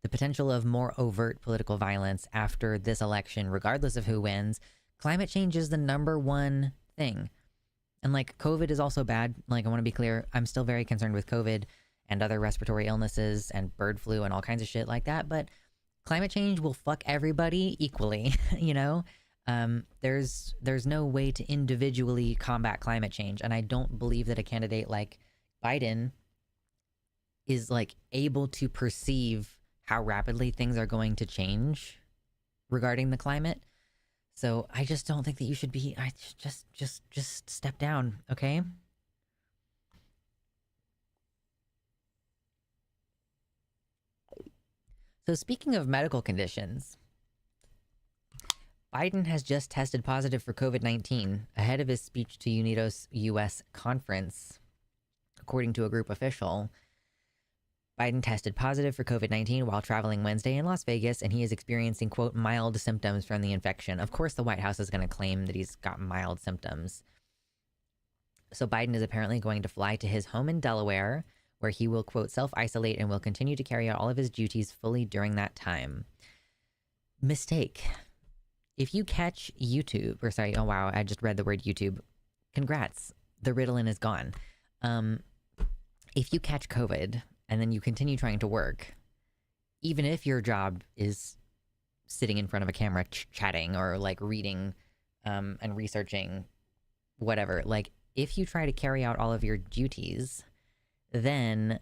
the potential of more overt political violence after this election, regardless of who wins. Climate change is the number one thing. And like COVID is also bad. Like, I want to be clear, I'm still very concerned with COVID and other respiratory illnesses and bird flu and all kinds of shit like that. But climate change will fuck everybody equally, you know? There's no way to individually combat climate change. And I don't believe that a candidate like Biden is like able to perceive how rapidly things are going to change regarding the climate. So I just don't think that you should be. I just step down, okay? So speaking of medical conditions, Biden has just tested positive for COVID-19 ahead of his speech to UNIDO's U.S. conference. According to a group official, Biden tested positive for COVID-19 while traveling Wednesday in Las Vegas, and he is experiencing, quote, mild symptoms from the infection. Of course, the White House is going to claim that he's got mild symptoms. So Biden is apparently going to fly to his home in Delaware, where he will, quote, self-isolate and will continue to carry out all of his duties fully during that time. Mistake. If you catch YouTube, or sorry, oh wow, I just read the word YouTube. Congrats. The Ritalin is gone. If you catch COVID and then you continue trying to work, even if your job is sitting in front of a camera chatting or like reading and researching whatever, like if you try to carry out all of your duties, then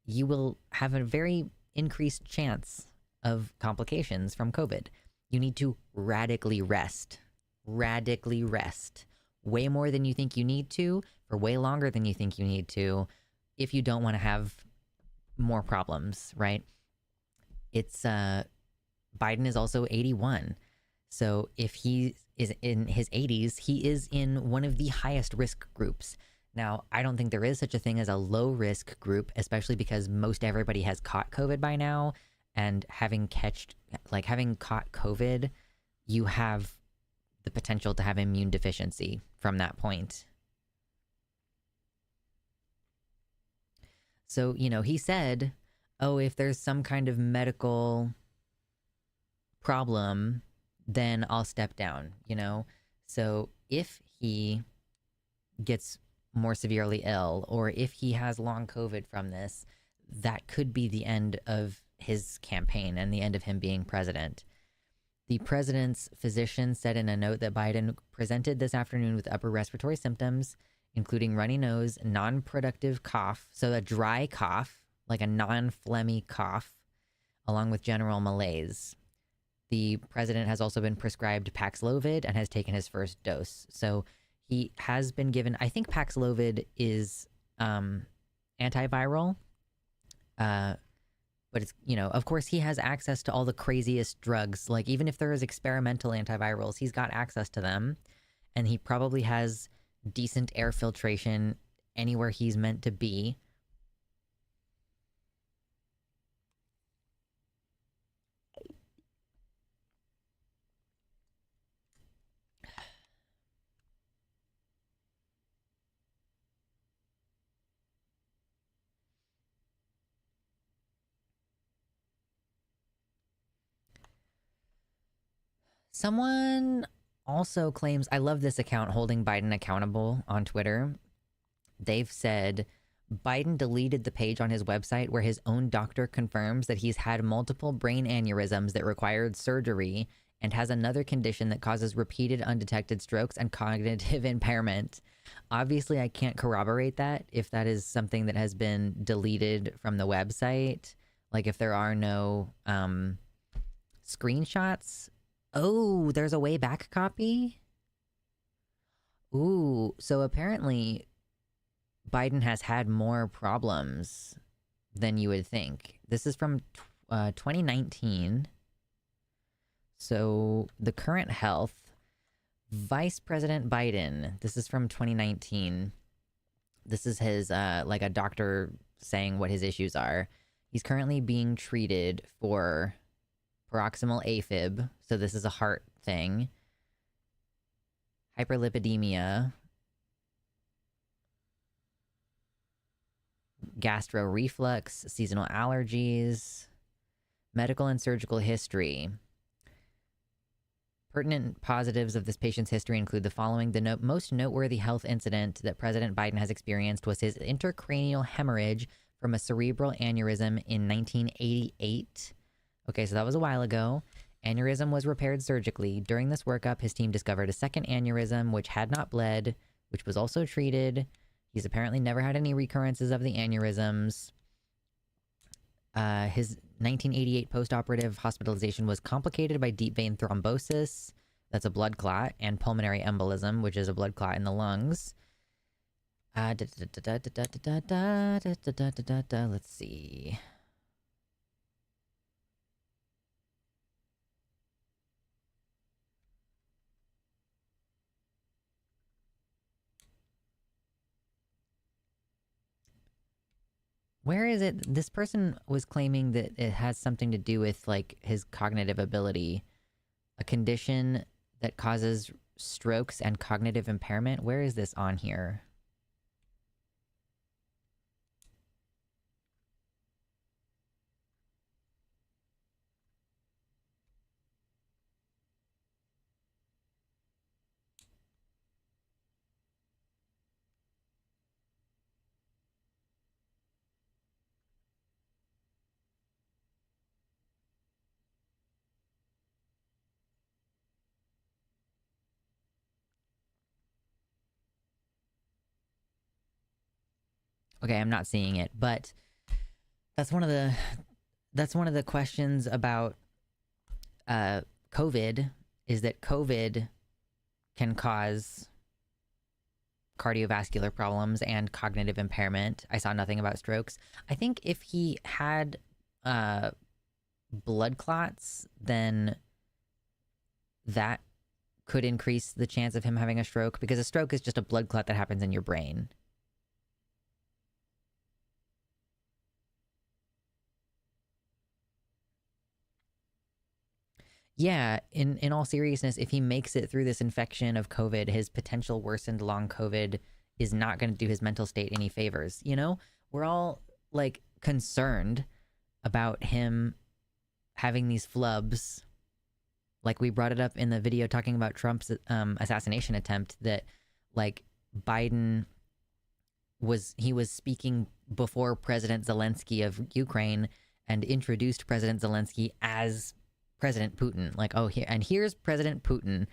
you will have a very increased chance of complications from COVID. You need to radically rest. Radically rest. Way more than you think you need to, for way longer than you think you need to, if you don't want to have more problems, right? It's, Biden is also 81. So if he is in his 80s, he is in one of the highest risk groups. Now, I don't think there is such a thing as a low risk group, especially because most everybody has caught COVID by now. And having caught COVID, you have the potential to have immune deficiency from that point. So, you know, he said, oh, if there's some kind of medical problem, then I'll step down, you know? So if he gets more severely ill, or if he has long COVID from this, that could be the end of his campaign and the end of him being president. The president's physician said in a note that Biden presented this afternoon with upper respiratory symptoms, including runny nose, non-productive cough, so a dry cough, like a non-phlegmy cough, along with general malaise. The president has also been prescribed Paxlovid and has taken his first dose. So he has been given, I think Paxlovid is antiviral, but it's, you know, of course he has access to all the craziest drugs. Like, even if there is experimental antivirals, he's got access to them. And he probably has decent air filtration anywhere he's meant to be. Someone also claims, I love this account, Holding Biden Accountable, on Twitter. They've said Biden deleted the page on his website where his own doctor confirms that he's had multiple brain aneurysms that required surgery and has another condition that causes repeated undetected strokes and cognitive impairment. Obviously, I can't corroborate that if that is something that has been deleted from the website. Like if there are no screenshots. Oh, there's a way back copy? Ooh, so apparently Biden has had more problems than you would think. This is from 2019. So the current health, Vice President Biden, this is from 2019. This is his, like a doctor saying what his issues are. He's currently being treated for paroxysmal AFib. So this is a heart thing. Hyperlipidemia. Gastro reflux, seasonal allergies, medical and surgical history. Pertinent positives of this patient's history include the following. The most noteworthy health incident that President Biden has experienced was his intracranial hemorrhage from a cerebral aneurysm in 1988. Okay, so that was a while ago. Aneurysm was repaired surgically. During this workup, his team discovered a second aneurysm, which had not bled, which was also treated. He's apparently never had any recurrences of the aneurysms. His 1988 post-operative hospitalization was complicated by deep vein thrombosis, that's a blood clot, and pulmonary embolism, which is a blood clot in the lungs. Let's see. Where is it? This person was claiming that it has something to do with, like, his cognitive ability. A condition that causes strokes and cognitive impairment. Where is this on here? Okay, I'm not seeing it, but that's one of the questions about COVID, is that COVID can cause cardiovascular problems and cognitive impairment. I saw nothing about strokes. I think if he had blood clots, then that could increase the chance of him having a stroke, because a stroke is just a blood clot that happens in your brain. Yeah, in all seriousness, if he makes it through this infection of COVID, his potential worsened long COVID is not going to do his mental state any favors. You know, we're all, like, concerned about him having these flubs. Like, we brought it up in the video talking about Trump's assassination attempt, that, like, Biden was speaking before President Zelensky of Ukraine and introduced President Zelensky as President Putin. Like, oh, here's President Putin.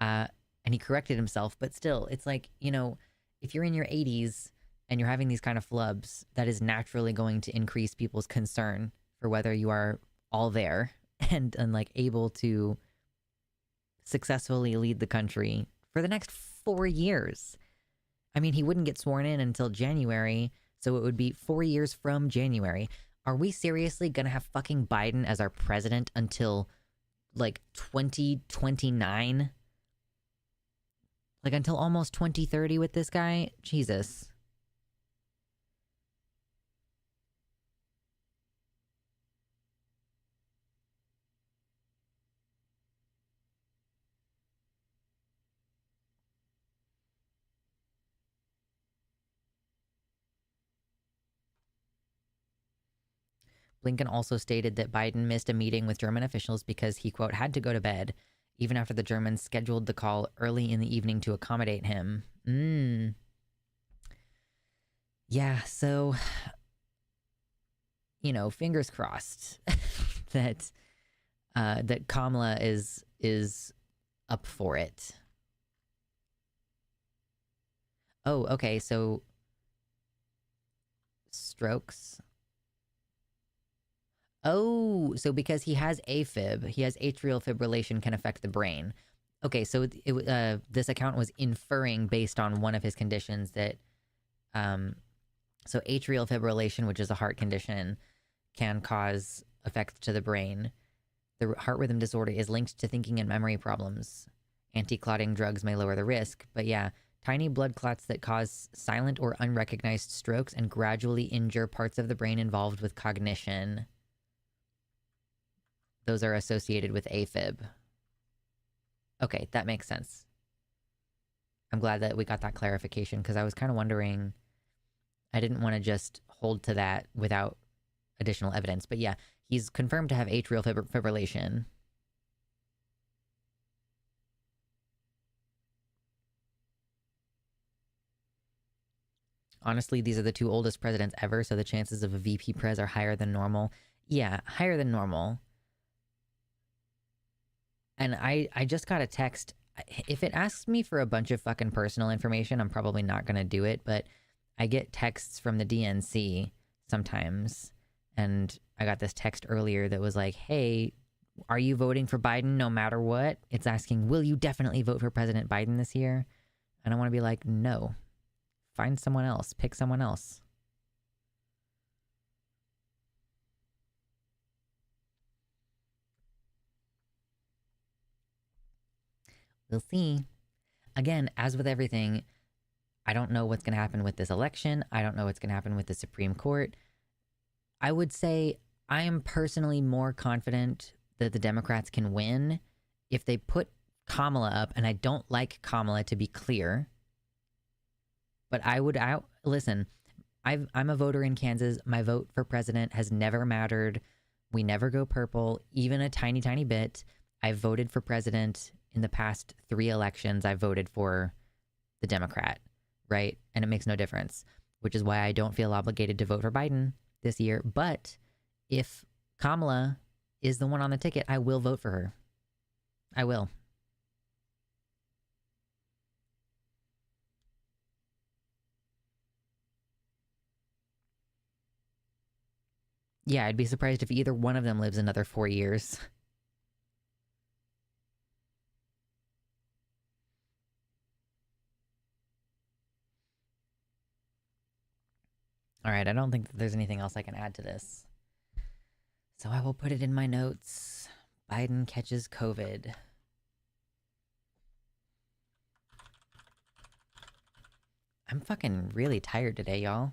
And he corrected himself, but still, it's like, you know, if you're in your 80s and you're having these kind of flubs, that is naturally going to increase people's concern for whether you are all there and like able to successfully lead the country for the next 4 years. I mean, he wouldn't get sworn in until January, so it would be 4 years from January. Are we seriously gonna have fucking Biden as our president until, like, 2029? Like, until almost 2030 with this guy? Jesus. Blinken also stated that Biden missed a meeting with German officials because he, quote, had to go to bed, even after the Germans scheduled the call early in the evening to accommodate him. Yeah, so, you know, fingers crossed that that Kamala is is up for it. Oh, okay, so strokes. Oh, so because he has AFib, he has atrial fibrillation can affect the brain. Okay, so this account was inferring based on one of his conditions that, so atrial fibrillation, which is a heart condition, can cause effects to the brain. The heart rhythm disorder is linked to thinking and memory problems. Anti-clotting drugs may lower the risk, but yeah, tiny blood clots that cause silent or unrecognized strokes and gradually injure parts of the brain involved with cognition. Those are associated with AFib. Okay, that makes sense. I'm glad that we got that clarification because I was kind of wondering, I didn't want to just hold to that without additional evidence. But yeah, he's confirmed to have atrial fibrillation. Honestly, these are the two oldest presidents ever, so the chances of a VP Prez are higher than normal. Yeah, higher than normal. And I just got a text. If it asks me for a bunch of fucking personal information, I'm probably not going to do it, but I get texts from the DNC sometimes. And I got this text earlier that was like, hey, are you voting for Biden no matter what? It's asking, will you definitely vote for President Biden this year? And I want to be like, no. Find someone else. Pick someone else. We'll see. Again, as with everything, I don't know what's going to happen with this election. I don't know what's going to happen with the Supreme Court. I would say I am personally more confident that the Democrats can win if they put Kamala up, and I don't like Kamala, to be clear. But listen, I'm a voter in Kansas. My vote for president has never mattered. We never go purple, even a tiny, tiny bit. I've voted for president in the past 3 elections. I voted for the Democrat, right? And it makes no difference, which is why I don't feel obligated to vote for Biden this year. But if Kamala is the one on the ticket, I will vote for her. I will. Yeah, I'd be surprised if either one of them lives another 4 years. All right, I don't think that there's anything else I can add to this. So I will put it in my notes. Biden catches COVID. I'm fucking really tired today, y'all.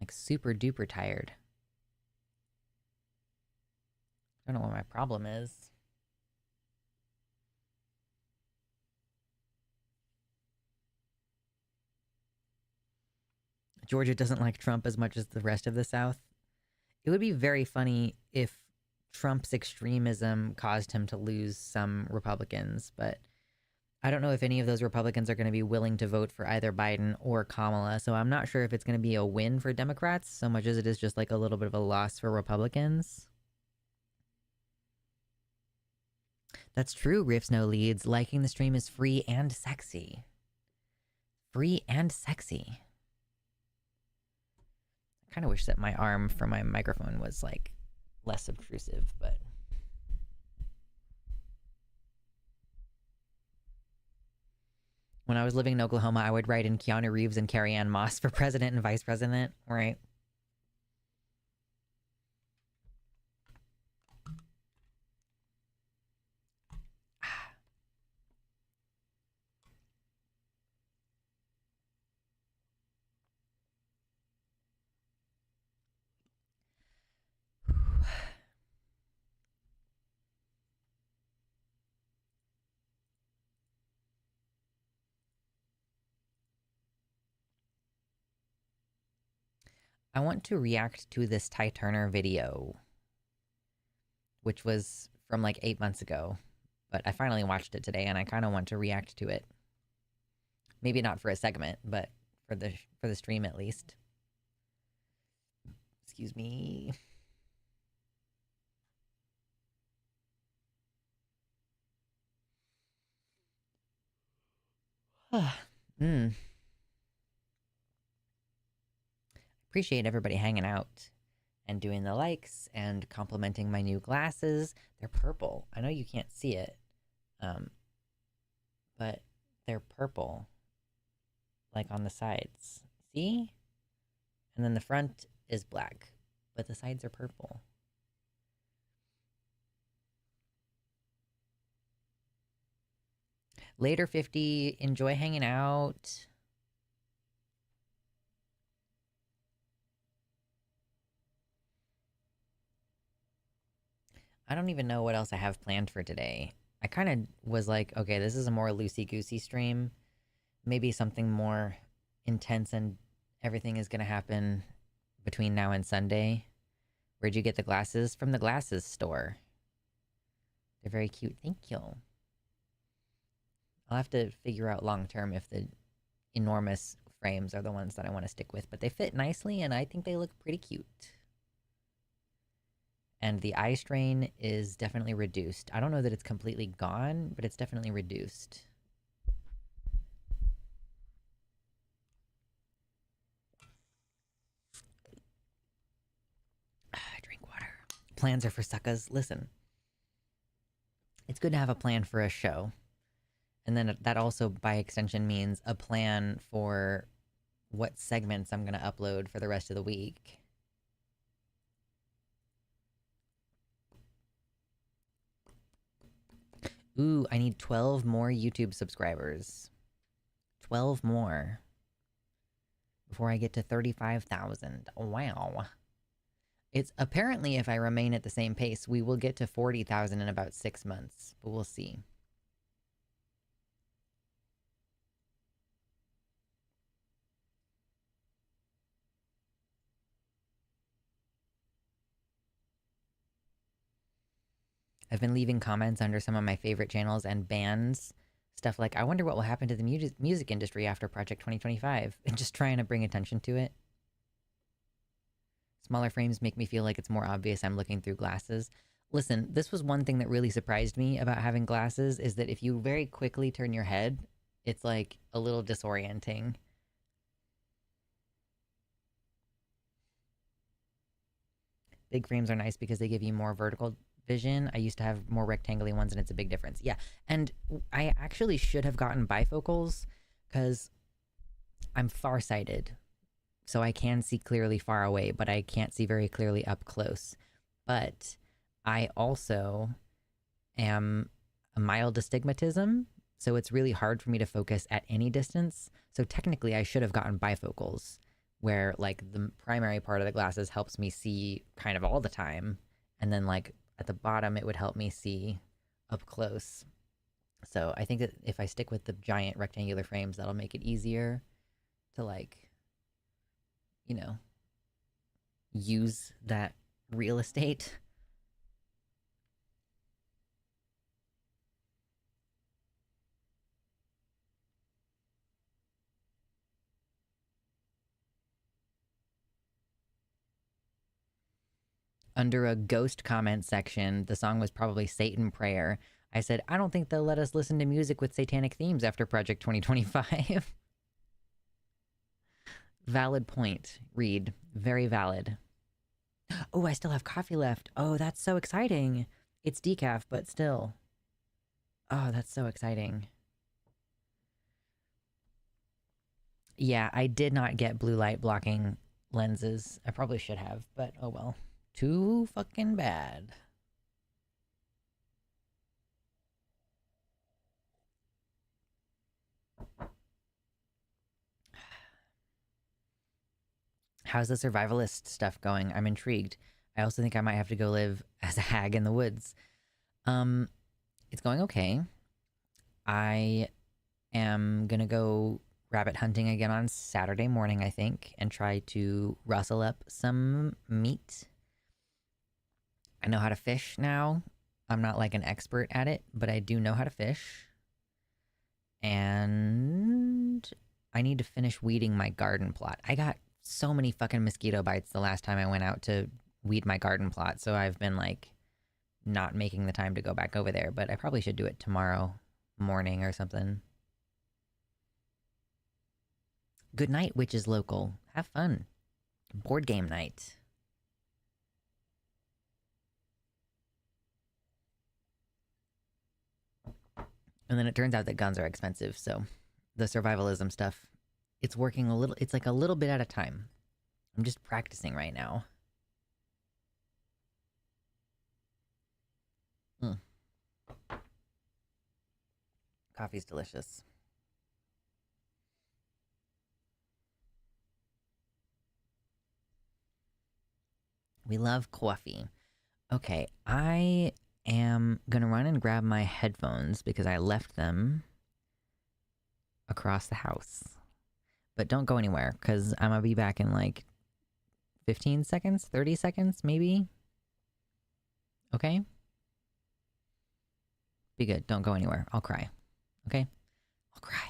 Like super duper tired. I don't know what my problem is. Georgia doesn't like Trump as much as the rest of the South. It would be very funny if Trump's extremism caused him to lose some Republicans, but I don't know if any of those Republicans are going to be willing to vote for either Biden or Kamala, so I'm not sure if it's going to be a win for Democrats so much as it is just like a little bit of a loss for Republicans. That's true, Riffs No Leads. Liking the stream is free and sexy. Free and sexy. I kind of wish that my arm for my microphone was like less obtrusive, but when I was living in Oklahoma, I would write in Keanu Reeves and Carrie Ann Moss for president and vice president, right? I want to react to this Ty Turner video, which was from like 8 months ago, but I finally watched it today and I kind of want to react to it. Maybe not for a segment, but for the stream at least. Excuse me. mm. Appreciate everybody hanging out and doing the likes and complimenting my new glasses. They're purple. I know you can't see it, but they're purple, like on the sides. See? And then the front is black, but the sides are purple. Later 50, enjoy hanging out. I don't even know what else I have planned for today. I kind of was like, okay, this is a more loosey-goosey stream. Maybe something more intense and everything is going to happen between now and Sunday. Where'd you get the glasses? From the glasses store. They're very cute. Thank you. I'll have to figure out long-term if the enormous frames are the ones that I want to stick with. But they fit nicely, and I think they look pretty cute. And the eye strain is definitely reduced. I don't know that it's completely gone, but it's definitely reduced. Drink water. Plans are for suckers. Listen, it's good to have a plan for a show. And then that also, by extension, means a plan for what segments I'm going to upload for the rest of the week. Ooh, I need 12 more YouTube subscribers. 12 more. Before I get to 35,000. Wow. It's apparently, if I remain at the same pace, we will get to 40,000 in about 6 months. But we'll see. I've been leaving comments under some of my favorite channels and bands. Stuff like, I wonder what will happen to the music industry after Project 2025. And just trying to bring attention to it. Smaller frames make me feel like it's more obvious I'm looking through glasses. Listen, this was one thing that really surprised me about having glasses, is that if you very quickly turn your head, it's like a little disorienting. Big frames are nice because they give you more vertical vision. I used to have more rectangular ones, and it's a big difference. Yeah, and I actually should have gotten bifocals because I'm farsighted. So I can see clearly far away, but I can't see very clearly up close. But I also am a mild astigmatism, so it's really hard for me to focus at any distance. So technically I should have gotten bifocals, where like the primary part of the glasses helps me see kind of all the time, and then like at the bottom it would help me see up close. So I think that if I stick with the giant rectangular frames, that'll make it easier to like, you know, use that real estate. Under a ghost comment section, the song was probably Satan Prayer. I said, I don't think they'll let us listen to music with satanic themes after Project 2025. Valid point, Reed. Very valid. Oh, I still have coffee left. Oh, that's so exciting. It's decaf, but still. Oh, that's so exciting. Yeah, I did not get blue light blocking lenses. I probably should have, but oh well. Too fucking bad. How's the survivalist stuff going? I'm intrigued. I also think I might have to go live as a hag in the woods. It's going okay. I am gonna go rabbit hunting again on Saturday morning, I think, and try to rustle up some meat. I know how to fish now. I'm not like an expert at it, but I do know how to fish. And I need to finish weeding my garden plot. I got so many fucking mosquito bites the last time I went out to weed my garden plot, so I've been like not making the time to go back over there, but I probably should do it tomorrow morning or something. Good night, witches local. Have fun. Board game night. And then it turns out that guns are expensive, so the survivalism stuff, it's working a little, it's like a little bit at a time. I'm just practicing right now. Coffee's delicious. We love coffee. Okay, I am gonna run and grab my headphones because I left them across the house. But don't go anywhere, because I'm gonna be back in like 15 seconds, 30 seconds, maybe? Okay? Be good. Don't go anywhere. I'll cry. Okay? I'll cry.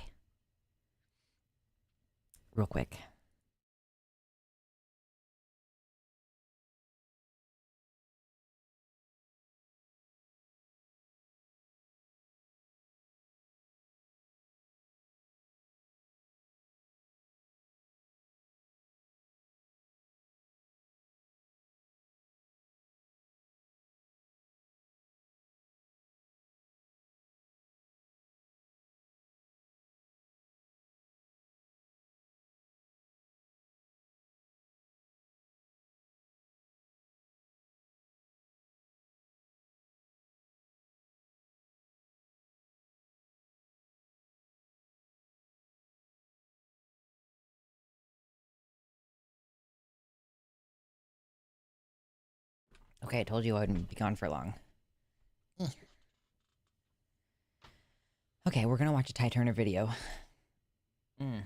Real quick. Okay, I told you I wouldn't be gone for long. Okay, we're gonna watch a Ty Turner video. Okay,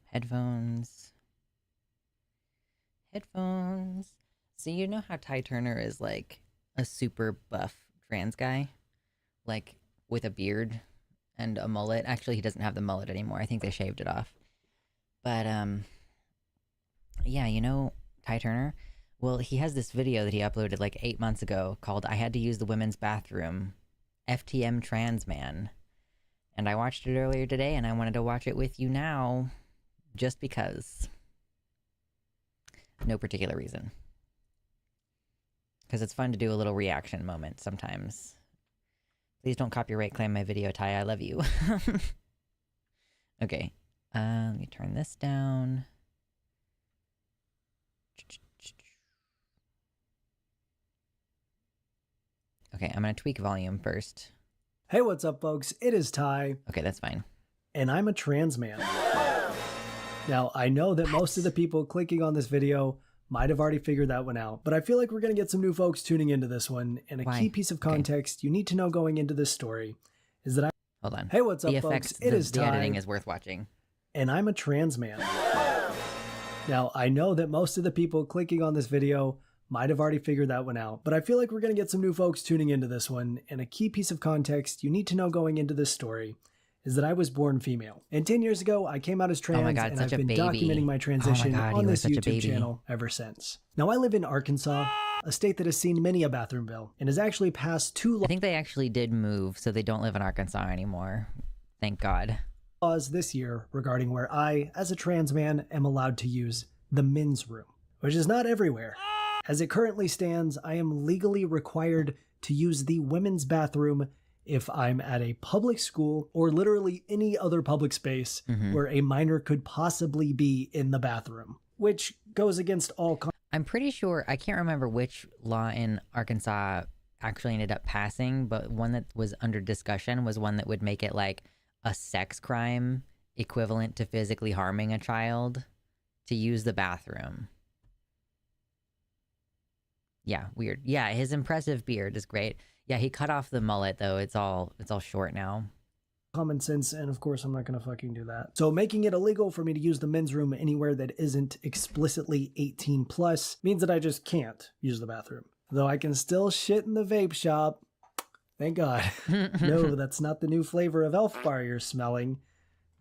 headphones. Headphones. So you know how Ty Turner is like a super buff trans guy? Like with a beard and a mullet. Actually, he doesn't have the mullet anymore. I think they shaved it off. But yeah, you know Ty Turner? Well, he has this video that he uploaded like 8 months ago called I Had to Use the Women's Bathroom, FTM Trans Man. And I watched it earlier today and I wanted to watch it with you now just because. No particular reason. Because it's fun to do a little reaction moment sometimes. Please don't copyright claim my video, Ty. I love you. Okay. Let me turn this down. Okay, I'm gonna tweak volume first. Hey, what's up, folks? It is Ty. Okay, that's fine. And I'm a trans man. Now, I know that most of the people clicking on this video might have already figured that one out, but I feel like we're going to get some new folks tuning into this one, and a key piece of context you need to know going into this story is that Hold on. Hey, what's up, the folks? It is Ty. The editing is worth watching. And I'm a trans man. Now, I know that most of the people clicking on this video might have already figured that one out, but I feel like we're going to get some new folks tuning into this one, and a key piece of context you need to know going into this story is that I was born female. And 10 years ago, I came out as trans, and I've been documenting my transition on this YouTube channel ever since. Now, I live in Arkansas, a state that has seen many a bathroom bill, and has actually passed two I think they actually did move, so they don't live in Arkansas anymore. Thank God. laws this year regarding where I, as a trans man, am allowed to use the men's room, which is not everywhere. As it currently stands, I am legally required to use the women's bathroom if I'm at a public school or literally any other public space where a minor could possibly be in the bathroom, which goes against all. I'm pretty sure, I can't remember which law in Arkansas actually ended up passing, but one that was under discussion was one that would make it like a sex crime equivalent to physically harming a child to use the bathroom. Yeah, weird. Yeah, his impressive beard is great. Yeah, he cut off the mullet though. It's all short now. Common sense, and of course I'm not gonna fucking do that. So making it illegal for me to use the men's room anywhere that isn't explicitly 18 plus means that I just can't use the bathroom. Though I can still shit in the vape shop. Thank God. No, that's not the new flavor of Elf Bar you're smelling.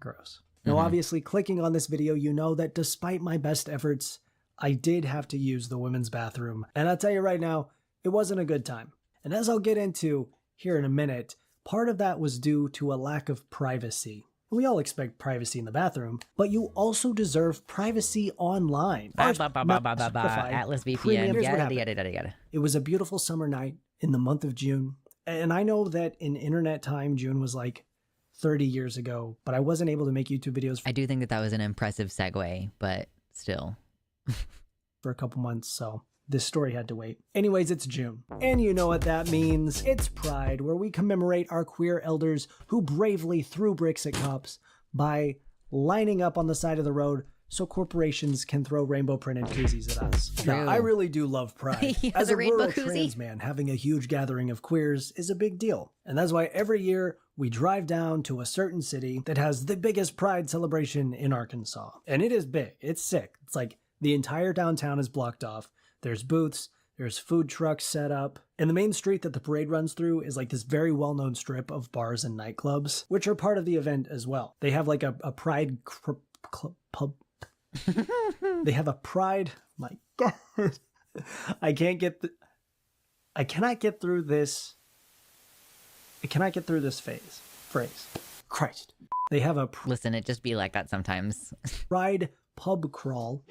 Gross. Now obviously clicking on this video, you know that despite my best efforts, I did have to use the women's bathroom. And I'll tell you right now, it wasn't a good time. And as I'll get into here in a minute, Part of that was due to a lack of privacy. We all expect privacy in the bathroom, but you also deserve privacy online. Atlas VPN. Yada. It was a beautiful summer night in the month of June. And I know that in internet time, June was like 30 years ago, but I wasn't able to make YouTube videos I do think that was an impressive segue, but still. for a couple months, so this story had to wait. Anyways, it's June. And you know what that means. It's Pride, where we commemorate our queer elders who bravely threw bricks at cops by lining up on the side of the road so corporations can throw rainbow printed koozies at us. Now, I really do love Pride. As a rural trans man, having a huge gathering of queers is a big deal. And that's why every year we drive down to a certain city that has the biggest Pride celebration in Arkansas. And it is big. It's sick. It's like the entire downtown is blocked off. There's booths, there's food trucks set up, and the main street that the parade runs through is like this very well-known strip of bars and nightclubs, which are part of the event as well. They have like a Pride pub. They have a Pride. My God, I cannot get through this. I cannot get through this phrase. Christ. They have a Listen, it just be like that sometimes. Pride pub crawl.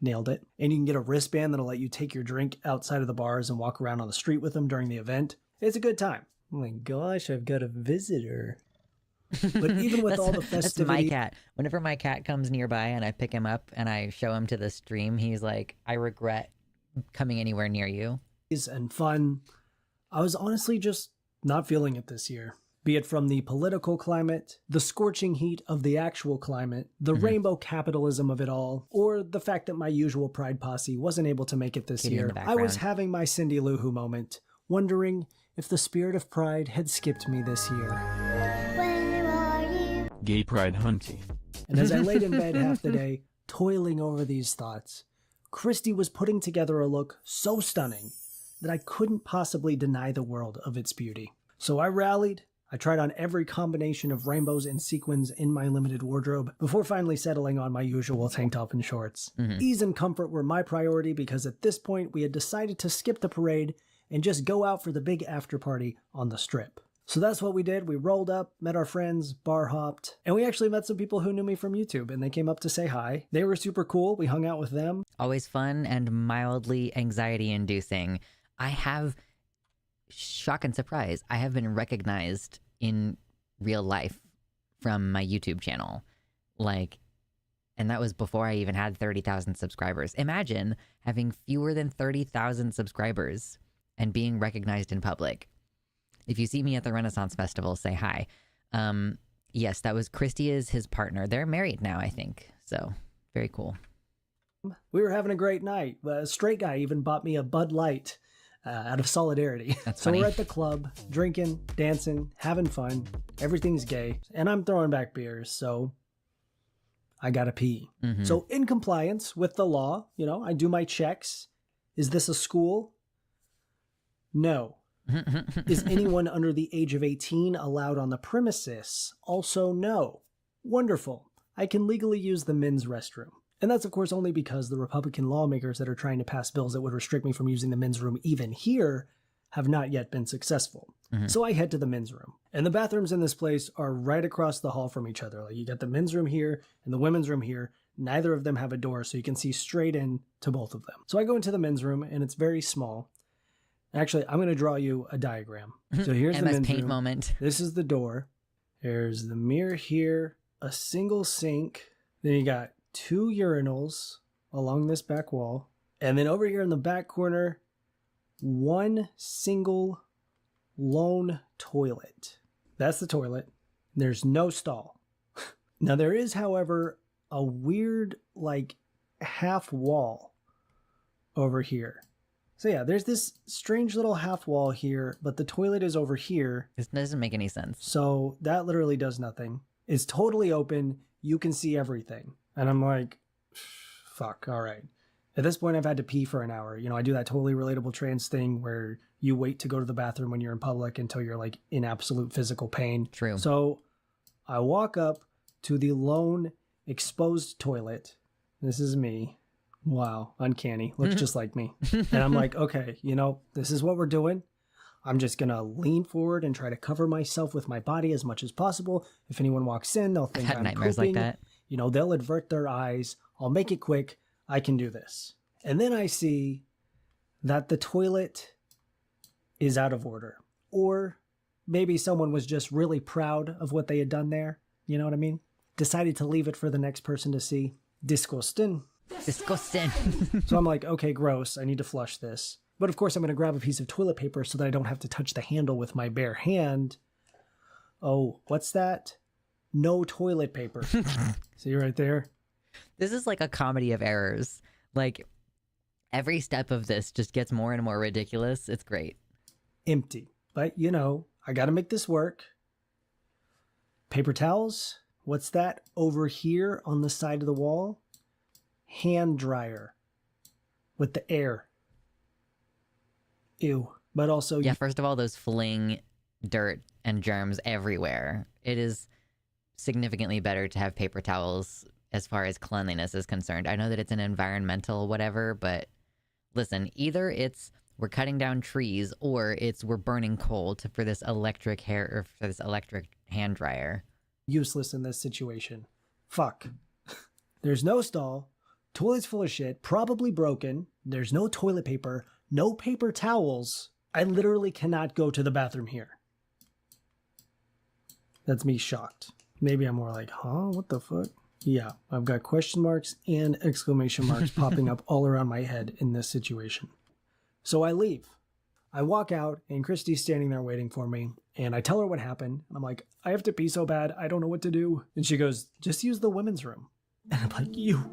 Nailed it. And you can get a wristband that'll let you take your drink outside of the bars and walk around on the street with them during the event. It's a good time. Oh my gosh, I've got a visitor. But even with all the festivity... That's my cat. Whenever my cat comes nearby and I pick him up and I show him to the stream, he's like, I regret coming anywhere near you. And fun. I was honestly just not feeling it this year. Be it from the political climate, the scorching heat of the actual climate, the rainbow capitalism of it all, or the fact that my usual Pride posse wasn't able to make it this year. I was having my Cindy Lou Who moment, wondering if the spirit of Pride had skipped me this year. Where are you? Gay Pride hunting. And as I laid in bed half the day, toiling over these thoughts, Christy was putting together a look so stunning that I couldn't possibly deny the world of its beauty. So I rallied. I tried on every combination of rainbows and sequins in my limited wardrobe before finally settling on my usual tank top and shorts. Ease and comfort were my priority because at this point we had decided to skip the parade and just go out for the big after party on the strip. So that's what we did. We rolled up, met our friends, bar hopped, and we actually met some people who knew me from YouTube and they came up to say hi. They were super cool. We hung out with them. Always fun and mildly anxiety inducing. I have... shock and surprise, I have been recognized in real life from my YouTube channel. And that was before I even had 30,000 subscribers. Imagine having fewer than 30,000 subscribers and being recognized in public. If you see me at the Renaissance Festival, say hi. Yes, that was Christy is his partner. They're married now, I think. So, very cool. We were having a great night. A straight guy even bought me a Bud Light. Out of solidarity. That's so funny. We're at the club, drinking, dancing, having fun. Everything's gay. And I'm throwing back beers, so I gotta pee. So in compliance with the law, I do my checks. Is this a school? No. Is anyone under the age of 18 allowed on the premises? Also no. Wonderful. I can legally use the men's restroom. And that's, of course, only because the Republican lawmakers that are trying to pass bills that would restrict me from using the men's room even here have not yet been successful. So I head to the men's room. And the bathrooms in this place are right across the hall from each other. Like you got the men's room here and the women's room here. Neither of them have a door, so you can see straight in to both of them. So I go into the men's room, and it's very small. Actually, I'm going to draw you a diagram. So here's the MS men's Paint room. moment. This is the door. There's the mirror here, a single sink. Then you got 2 urinals along this back wall. And then over here in the back corner, 1 single lone toilet. That's the toilet. There's no stall. Now there is, however, a weird half wall over here. So yeah, there's this strange little half wall here, but the toilet is over here. This doesn't make any sense. So that literally does nothing. It's totally open. You can see everything. And I'm like, fuck, all right. At this point, I've had to pee for an hour. I do that totally relatable trans thing where you wait to go to the bathroom when you're in public until you're in absolute physical pain. True. So I walk up to the lone exposed toilet. This is me. Wow, uncanny. Looks just like me. And I'm like, okay, this is what we're doing. I'm just gonna lean forward and try to cover myself with my body as much as possible. If anyone walks in, they'll think Had I'm nightmares pooping. like that. You know, they'll avert their eyes. I'll make it quick. I can do this. And then I see that the toilet is out of order. Or maybe someone was just really proud of what they had done there. You know what I mean? Decided to leave it for the next person to see. Disgusting. Disgusting. So I'm like, okay, gross. I need to flush this. But of course, I'm going to grab a piece of toilet paper so that I don't have to touch the handle with my bare hand. Oh, what's that? No toilet paper. See right there? This is like a comedy of errors. Like, every step of this just gets more and more ridiculous. It's great. Empty. But, you know, I got to make this work. Paper towels. What's that over here on the side of the wall? Hand dryer. With the air. Ew. But also... Yeah, first of all, those fling dirt and germs everywhere. It is significantly better to have paper towels as far as cleanliness is concerned. I know that it's an environmental whatever, but listen, either it's we're cutting down trees or it's we're burning coal for this electric hair or for this electric hand dryer. Useless in this situation. Fuck. There's no stall. Toilet's full of shit. Probably broken. There's no toilet paper. No paper towels. I literally cannot go to the bathroom here. That's me shocked. Maybe I'm more like, huh? What the fuck? Yeah, I've got question marks and exclamation marks popping up all around my head in this situation. So I leave. I walk out and Christy's standing there waiting for me. And I tell her what happened. And I'm like, I have to pee so bad. I don't know what to do. And she goes, just use the women's room. And I'm like, you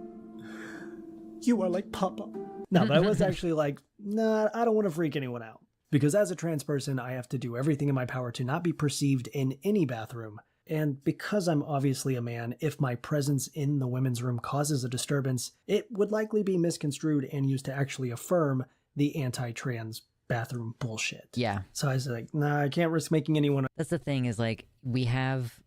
are like Papa. No, but I was actually like, nah, I don't want to freak anyone out. Because as a trans person, I have to do everything in my power to not be perceived in any bathroom. And because I'm obviously a man, if my presence in the women's room causes a disturbance, it would likely be misconstrued and used to actually affirm the anti-trans bathroom bullshit. Yeah. So I was like, nah, I can't risk making anyone... That's the thing is like we have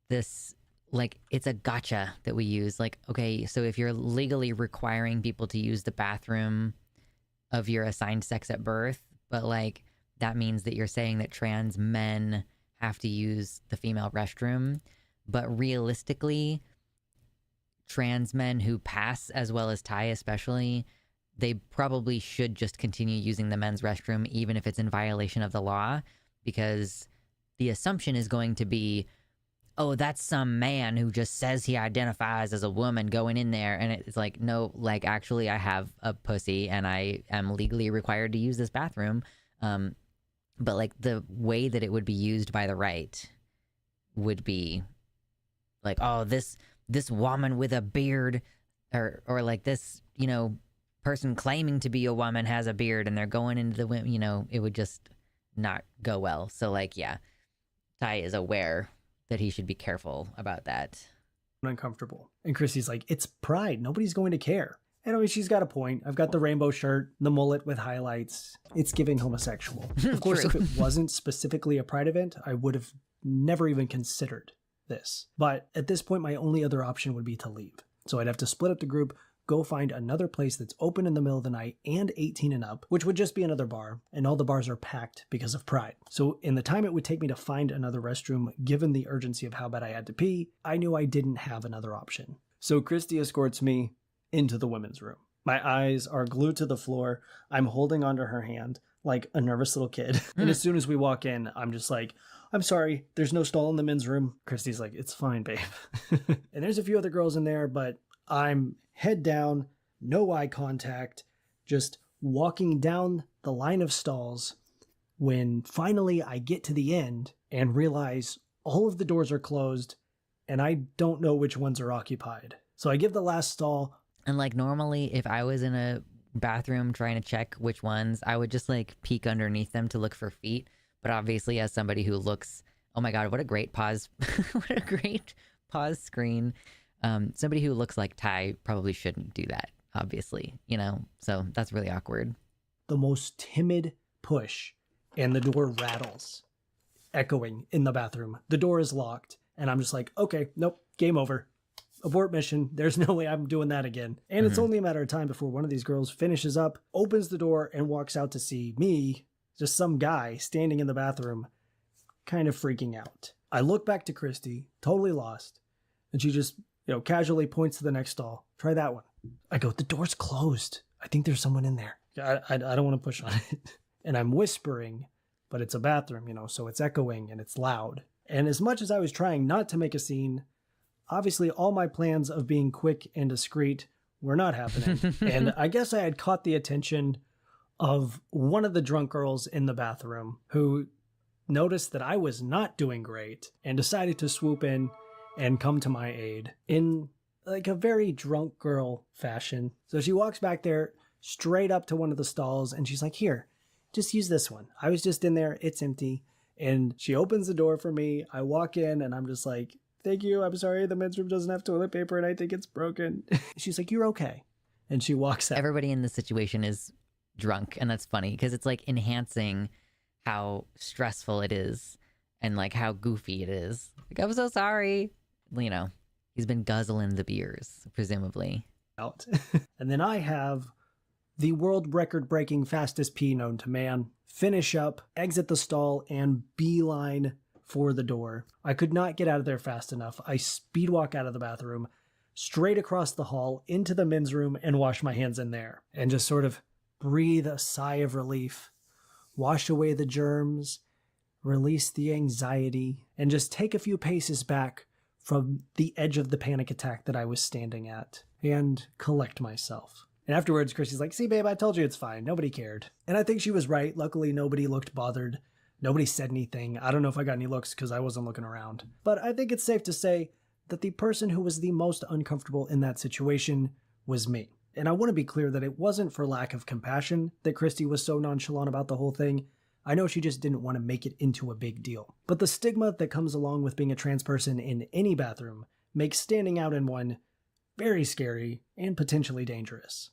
this like it's a gotcha that we use. Like, okay, so if you're legally requiring people to use the bathroom of your assigned sex at birth, but like that means that you're saying that trans men have to use the female restroom, but realistically trans men who pass as well as Ty especially, they probably should just continue using the men's restroom even if it's in violation of the law, because the assumption is going to be, oh, that's some man who just says he identifies as a woman going in there. And it's like, no, like actually I have a pussy and I am legally required to use this bathroom. But like the way that it would be used by the right would be like, oh, this woman with a beard or like this, you know, person claiming to be a woman has a beard and they're going into the women, you know, it would just not go well. So like, yeah, Ty is aware that he should be careful about that. uncomfortable. And Chrissy's like, it's pride. Nobody's going to care. And I mean, she's got a point. I've got the rainbow shirt, the mullet with highlights. It's giving homosexual. Of course, True. if it wasn't specifically a pride event, I would have never even considered this. But at this point, my only other option would be to leave. So I'd have to split up the group, go find another place that's open in the middle of the night and 18 and up, which would just be another bar, and all the bars are packed because of pride. So in the time it would take me to find another restroom, given the urgency of how bad I had to pee, I knew I didn't have another option. So Christy escorts me into the women's room. My eyes are glued to the floor. I'm holding onto her hand like a nervous little kid. And as soon as we walk in, I'm just like, I'm sorry, there's no stall in the men's room. Christy's like, it's fine, babe. And there's a few other girls in there, but I'm head down, no eye contact, just walking down the line of stalls when finally I get to the end and realize all of the doors are closed and I don't know which ones are occupied. So I give the last stall. And like normally if I was in a bathroom trying to check which ones, I would just like peek underneath them to look for feet. But obviously as somebody who looks, oh my God, what a great pause, what a great pause screen. Somebody who looks like Ty probably shouldn't do that, obviously, you know, so that's really awkward. The most timid push and the door rattles, echoing in the bathroom. The door is locked and I'm just like, okay, nope, game over. Abort mission. There's no way I'm doing that again. And it's only a matter of time before one of these girls finishes up, opens the door and walks out to see me just some guy standing in the bathroom, kind of freaking out. I look back to Christy, totally lost, and she just, casually points to the next stall. Try that one. I go, the door's closed. I think there's someone in there. I don't want to push on it. And I'm whispering, but it's a bathroom, so it's echoing and it's loud. And as much as I was trying not to make a scene, obviously all my plans of being quick and discreet were not happening. And I guess I had caught the attention of one of the drunk girls in the bathroom who noticed that I was not doing great and decided to swoop in and come to my aid in like a very drunk girl fashion. So she walks back there straight up to one of the stalls and she's like, here, just use this one. I was just in there. It's empty. And she opens the door for me. I walk in and I'm just like, thank you. I'm sorry. The men's room doesn't have toilet paper and I think it's broken. She's like, you're okay. And she walks out. Everybody in this situation is drunk. And that's funny because it's like enhancing how stressful it is and like how goofy it is. Like, I'm so sorry. He's been guzzling the beers, presumably. Out. And then I have the world record breaking fastest pee known to man, finish up, exit the stall, and beeline for the door. I could not get out of there fast enough. I speed walk out of the bathroom, straight across the hall, into the men's room, and wash my hands in there. And just sort of breathe a sigh of relief, wash away the germs, release the anxiety, and just take a few paces back from the edge of the panic attack that I was standing at, and collect myself. And afterwards, Chrissy's like, see, babe, I told you it's fine. Nobody cared. And I think she was right. Luckily, nobody looked bothered. Nobody said anything. I don't know if I got any looks because I wasn't looking around. But I think it's safe to say that the person who was the most uncomfortable in that situation was me. And I want to be clear that it wasn't for lack of compassion that Christy was so nonchalant about the whole thing. I know she just didn't want to make it into a big deal. But the stigma that comes along with being a trans person in any bathroom makes standing out in one very scary and potentially dangerous.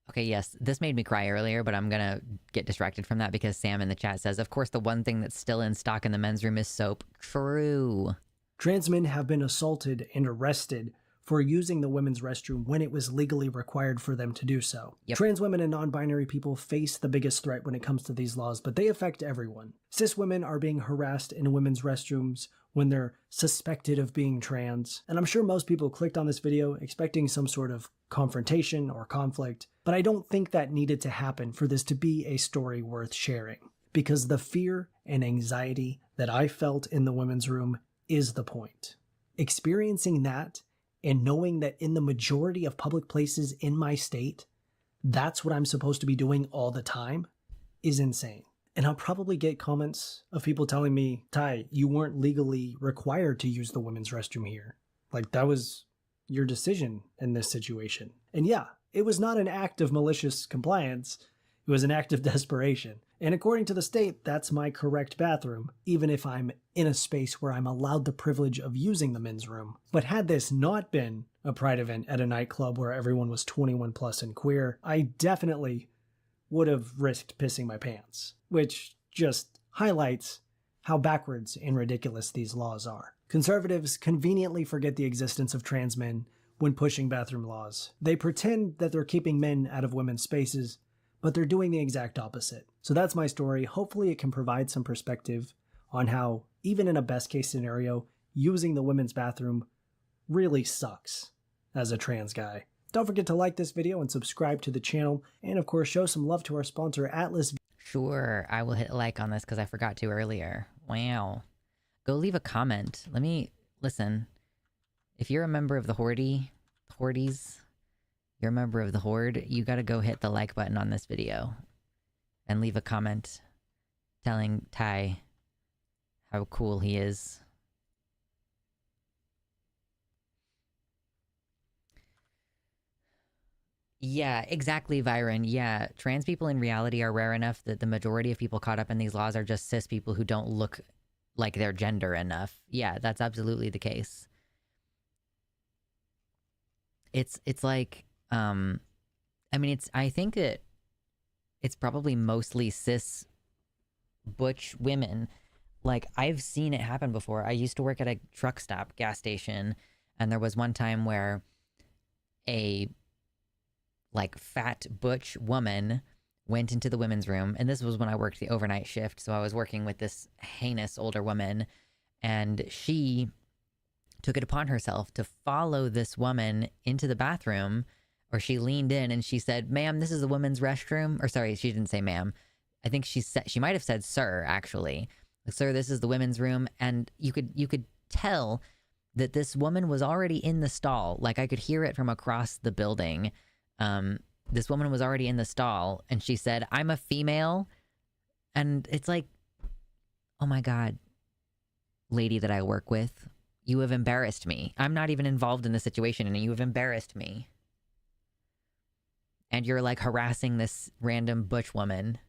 Okay, yes, this made me cry earlier, but I'm gonna get distracted from that because Sam in the chat says, of course, the one thing that's still in stock in the men's room is soap. True. Trans men have been assaulted and arrested for using the women's restroom when it was legally required for them to do so. Yep. Trans women and non-binary people face the biggest threat when it comes to these laws, but they affect everyone. Cis women are being harassed in women's restrooms when they're suspected of being trans. And I'm sure most people clicked on this video expecting some sort of confrontation or conflict, but I don't think that needed to happen for this to be a story worth sharing. Because the fear and anxiety that I felt in the women's room is the point. Experiencing that and knowing that in the majority of public places in my state, that's what I'm supposed to be doing all the time is insane. And I'll probably get comments of people telling me, Ty, you weren't legally required to use the women's restroom here. Like, that was your decision in this situation. And yeah, it was not an act of malicious compliance. It was an act of desperation. And according to the state, that's my correct bathroom, even if I'm in a space where I'm allowed the privilege of using the men's room. But had this not been a pride event at a nightclub where everyone was 21 plus and queer, I definitely would have risked pissing my pants, which just highlights how backwards and ridiculous these laws are. Conservatives conveniently forget the existence of trans men when pushing bathroom laws. They pretend that they're keeping men out of women's spaces, but they're doing the exact opposite. So that's my story. Hopefully it can provide some perspective on how, even in a best case scenario, using the women's bathroom really sucks as a trans guy. Don't forget to like this video and subscribe to the channel, and of course show some love to our sponsor Atlas. Sure, I will hit like on this because I forgot to earlier. Wow. Go leave a comment. Listen, if you're a member of the Hordies, you're a member of the Horde, you gotta go hit the like button on this video and leave a comment telling Ty how cool he is. Yeah, exactly, Viren. Yeah, trans people in reality are rare enough that the majority of people caught up in these laws are just cis people who don't look like their gender enough. Yeah, that's absolutely the case. It's like, I think that it's probably mostly cis butch women. Like, I've seen it happen before. I used to work at a truck stop gas station, and there was one time where a, like, fat butch woman went into the women's room, and this was when I worked the overnight shift, so I was working with this heinous older woman, and she took it upon herself to follow this woman into the bathroom, or she leaned in and she said, "Ma'am, this is the women's restroom." Or sorry, she didn't say ma'am. I think she might have said sir, actually. Like, "Sir, this is the women's room." And you could tell that this woman was already in the stall. Like, I could hear it from across the building. This woman was already in the stall, and she said, "I'm a female." And it's like, oh my God, lady that I work with, you have embarrassed me. I'm not even involved in the situation, and you have embarrassed me. And you're like harassing this random butch woman.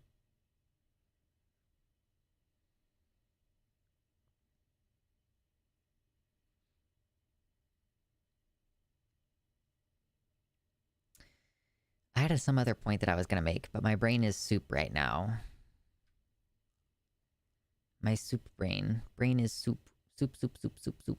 I had some other point that I was going to make, but my brain is soup right now. My soup brain. Brain is soup. Soup, soup, soup, soup, soup.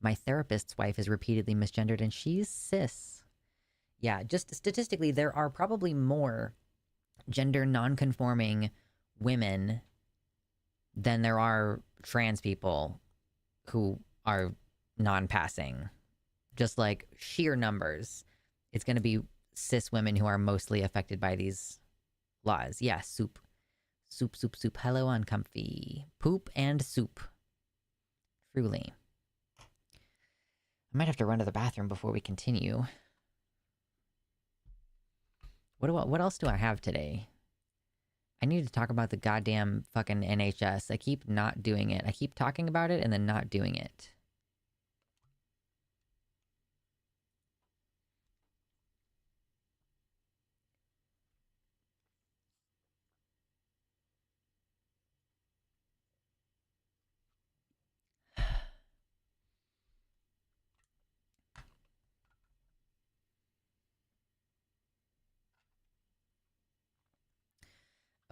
My therapist's wife is repeatedly misgendered, and she's cis. Yeah, just statistically, there are probably more gender non-conforming women than there are trans people who are non-passing. Just like sheer numbers, it's going to be cis women who are mostly affected by these laws. Yeah, soup. Soup, soup, soup. Hello, uncomfy. Poop and soup. Truly. I might have to run to the bathroom before we continue. What else do I have today? I need to talk about the goddamn fucking NHS. I keep not doing it. I keep talking about it and then not doing it.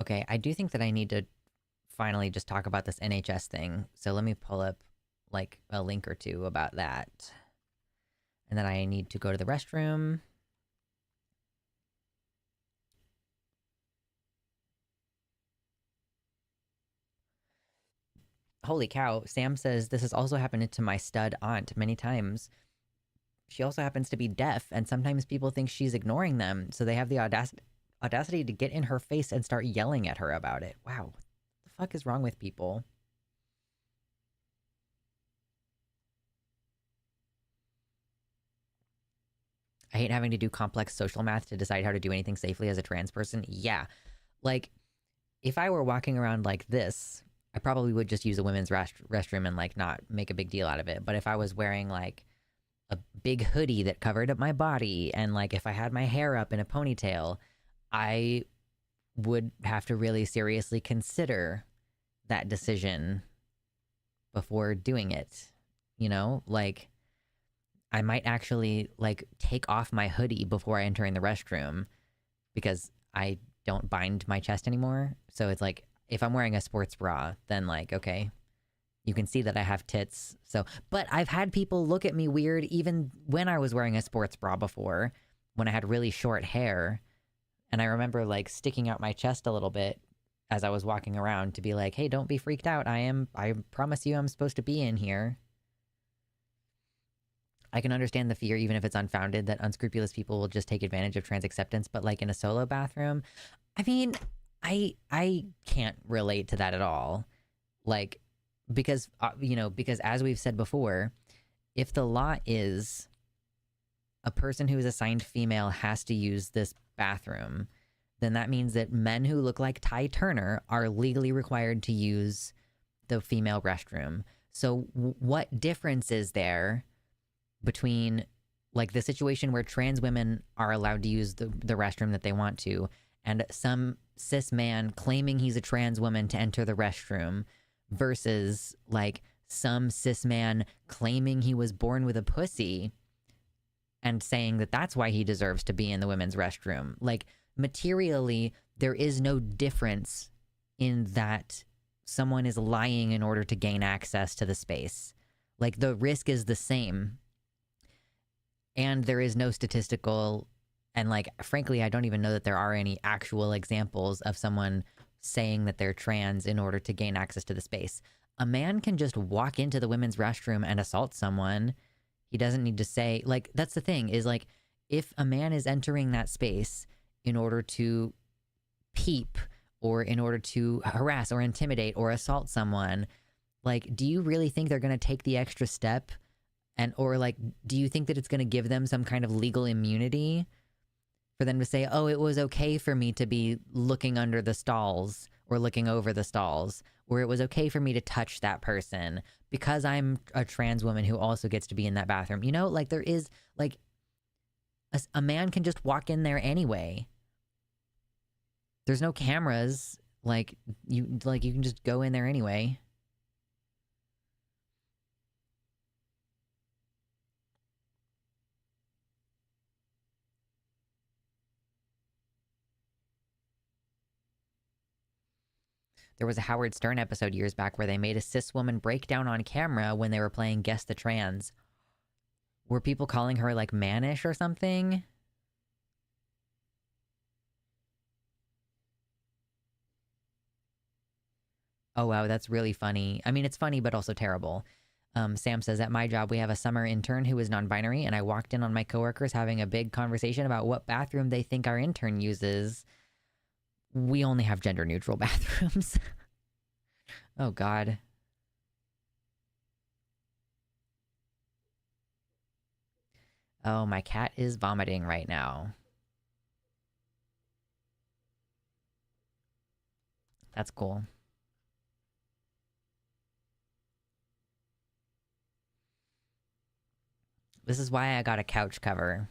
Okay, I do think that I need to finally just talk about this NHS thing. So let me pull up like a link or two about that. And then I need to go to the restroom. Holy cow, Sam says this has also happened to my stud aunt many times. She also happens to be deaf, and sometimes people think she's ignoring them, so they have the audacity to get in her face and start yelling at her about it. Wow, what the fuck is wrong with people? I hate having to do complex social math to decide how to do anything safely as a trans person. Yeah, like, if I were walking around like this, I probably would just use a women's restroom and like not make a big deal out of it. But if I was wearing like a big hoodie that covered up my body, and like if I had my hair up in a ponytail, I would have to really seriously consider that decision before doing it. You know, like I might actually like take off my hoodie before entering the restroom because I don't bind my chest anymore. So it's like, if I'm wearing a sports bra, then like, okay, you can see that I have tits. So, but I've had people look at me weird even when I was wearing a sports bra before, when I had really short hair. And I remember like sticking out my chest a little bit as I was walking around to be like, hey, don't be freaked out. I promise you I'm supposed to be in here. I can understand the fear, even if it's unfounded, that unscrupulous people will just take advantage of trans acceptance. But like in a solo bathroom, I mean, I can't relate to that at all. Like, because, because as we've said before, if the law is a person who is assigned female has to use this bathroom, then that means that men who look like Ty Turner are legally required to use the female restroom. So what difference is there between like the situation where trans women are allowed to use the restroom that they want to, and some cis man claiming he's a trans woman to enter the restroom, versus like some cis man claiming he was born with a pussy and saying that that's why he deserves to be in the women's restroom? Like, materially, there is no difference in that someone is lying in order to gain access to the space. Like, the risk is the same. And there is no statistical, and like, frankly, I don't even know that there are any actual examples of someone saying that they're trans in order to gain access to the space. A man can just walk into the women's restroom and assault someone. He doesn't need to say, like, that's the thing, is like, if a man is entering that space in order to peep or in order to harass or intimidate or assault someone, like, do you really think they're going to take the extra step? And, or like, do you think that it's going to give them some kind of legal immunity for them to say, oh, it was okay for me to be looking under the stalls or looking over the stalls, or it was okay for me to touch that person because I'm a trans woman who also gets to be in that bathroom? You know, like, there is, like, a man can just walk in there anyway. There's no cameras. Like, you can just go in there anyway. There was a Howard Stern episode years back where they made a cis woman break down on camera when they were playing Guess the Trans. Were people calling her, like, mannish or something? Oh, wow, that's really funny. I mean, it's funny, but also terrible. Sam says, at my job, we have a summer intern who is non-binary, and I walked in on my coworkers having a big conversation about what bathroom they think our intern uses. We only have gender-neutral bathrooms. Oh, God. Oh, my cat is vomiting right now. That's cool. This is why I got a couch cover.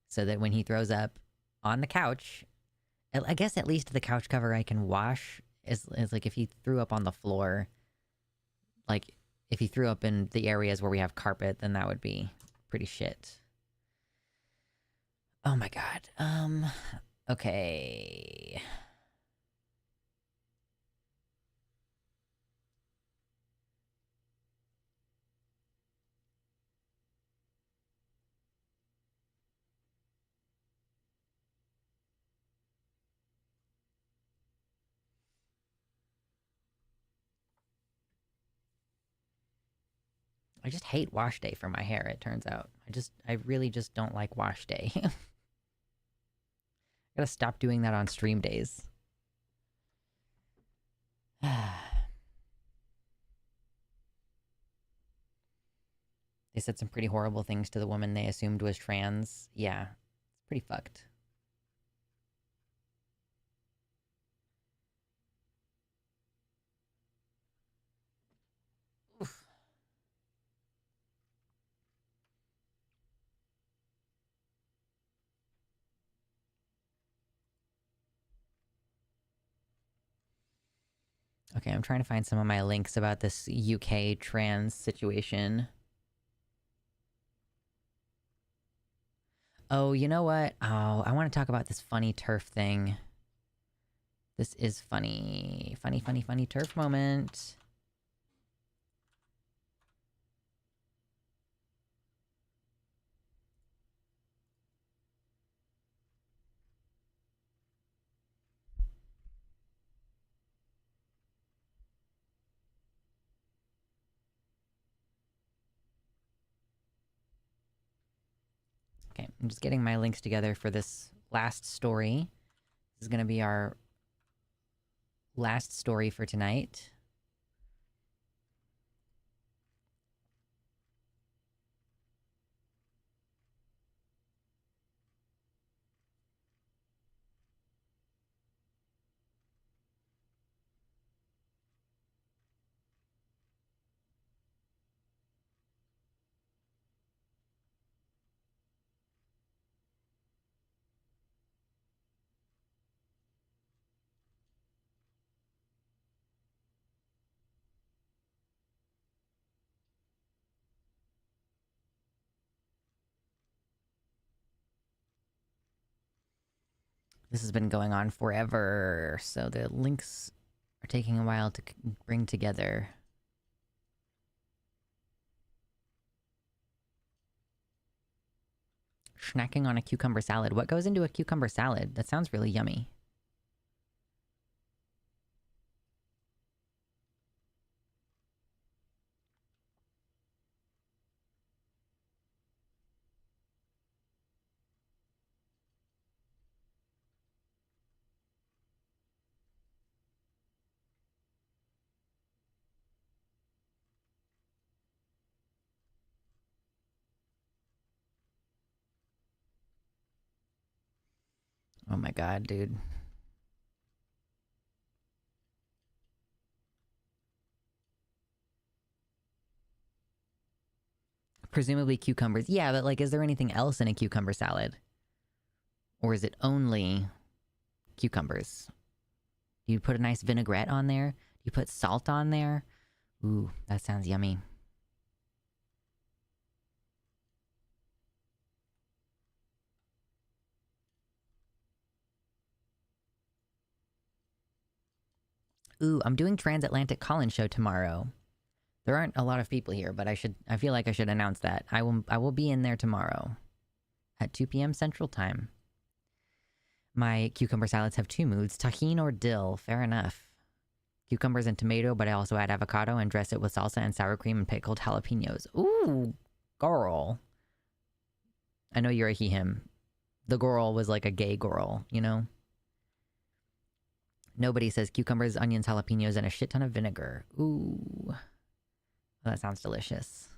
So that when he throws up on the couch, I guess at least the couch cover I can wash is like if he threw up on the floor. Like, if he threw up in the areas where we have carpet, then that would be pretty shit. Oh my god. Okay. I just hate wash day for my hair, it turns out. I really just don't like wash day. I gotta stop doing that on stream days. They said some pretty horrible things to the woman they assumed was trans. Yeah, it's pretty fucked. Oof. Okay, I'm trying to find some of my links about this UK trans situation. Oh, you know what? Oh, I want to talk about this funny turf thing. This is funny. Funny, funny, funny turf moment. Okay, I'm just getting my links together for this last story. This is going to be our last story for tonight. This has been going on forever, so the links are taking a while to bring together. Snacking on a cucumber salad. What goes into a cucumber salad? That sounds really yummy. Oh my god, dude. Presumably cucumbers. Yeah, but like, is there anything else in a cucumber salad? Or is it only cucumbers? Do you put a nice vinaigrette on there? Do you put salt on there? Ooh, that sounds yummy. Ooh, I'm doing Transatlantic Call-In Show tomorrow. There aren't a lot of people here, but I feel like I should announce that. I will be in there tomorrow at 2 p.m. Central Time. My cucumber salads have 2 moods, tahini or dill. Fair enough. Cucumbers and tomato, but I also add avocado and dress it with salsa and sour cream and pickled jalapenos. Ooh, girl. I know you're a he/him. The girl was like a gay girl, you know? Nobody says cucumbers, onions, jalapenos, and a shit ton of vinegar. Ooh. Well, that sounds delicious.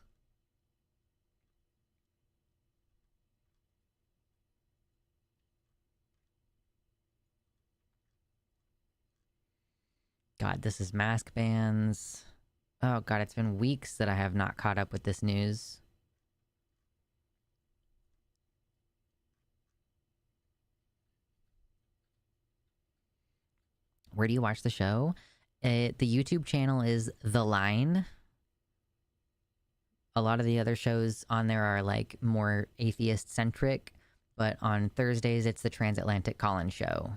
God, this is mask bans. Oh god, it's been weeks that I have not caught up with this news. Where do you watch the show? The YouTube channel is The Line. A lot of the other shows on there are like more atheist-centric, but on Thursdays it's the Transatlantic Call-In Show.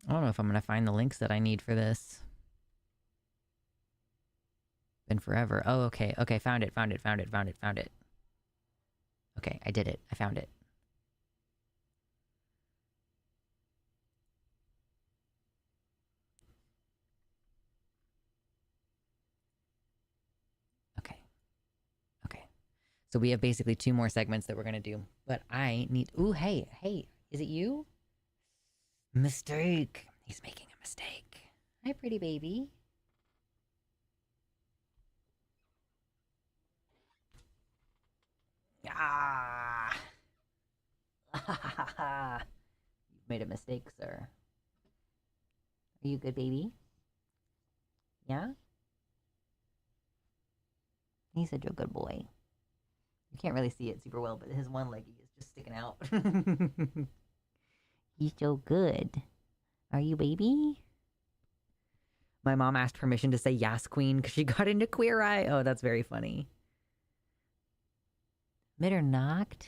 I don't know if I'm gonna find the links that I need for this. Been forever. Oh, okay. Okay, found it. Okay, I did it. I found it. Okay. Okay. So we have basically 2 more segments that we're gonna do. But I need... Ooh, hey. Is it you? Mistake. He's making a mistake. Hi, pretty baby. Ah. You've made a mistake, sir. Are you a good baby? Yeah? He's such a good boy. You can't really see it super well, but his one leggy is just sticking out. He's so good. Are you baby? My mom asked permission to say yes, queen, because she got into Queer Eye. Oh, that's very funny. Mitternacht?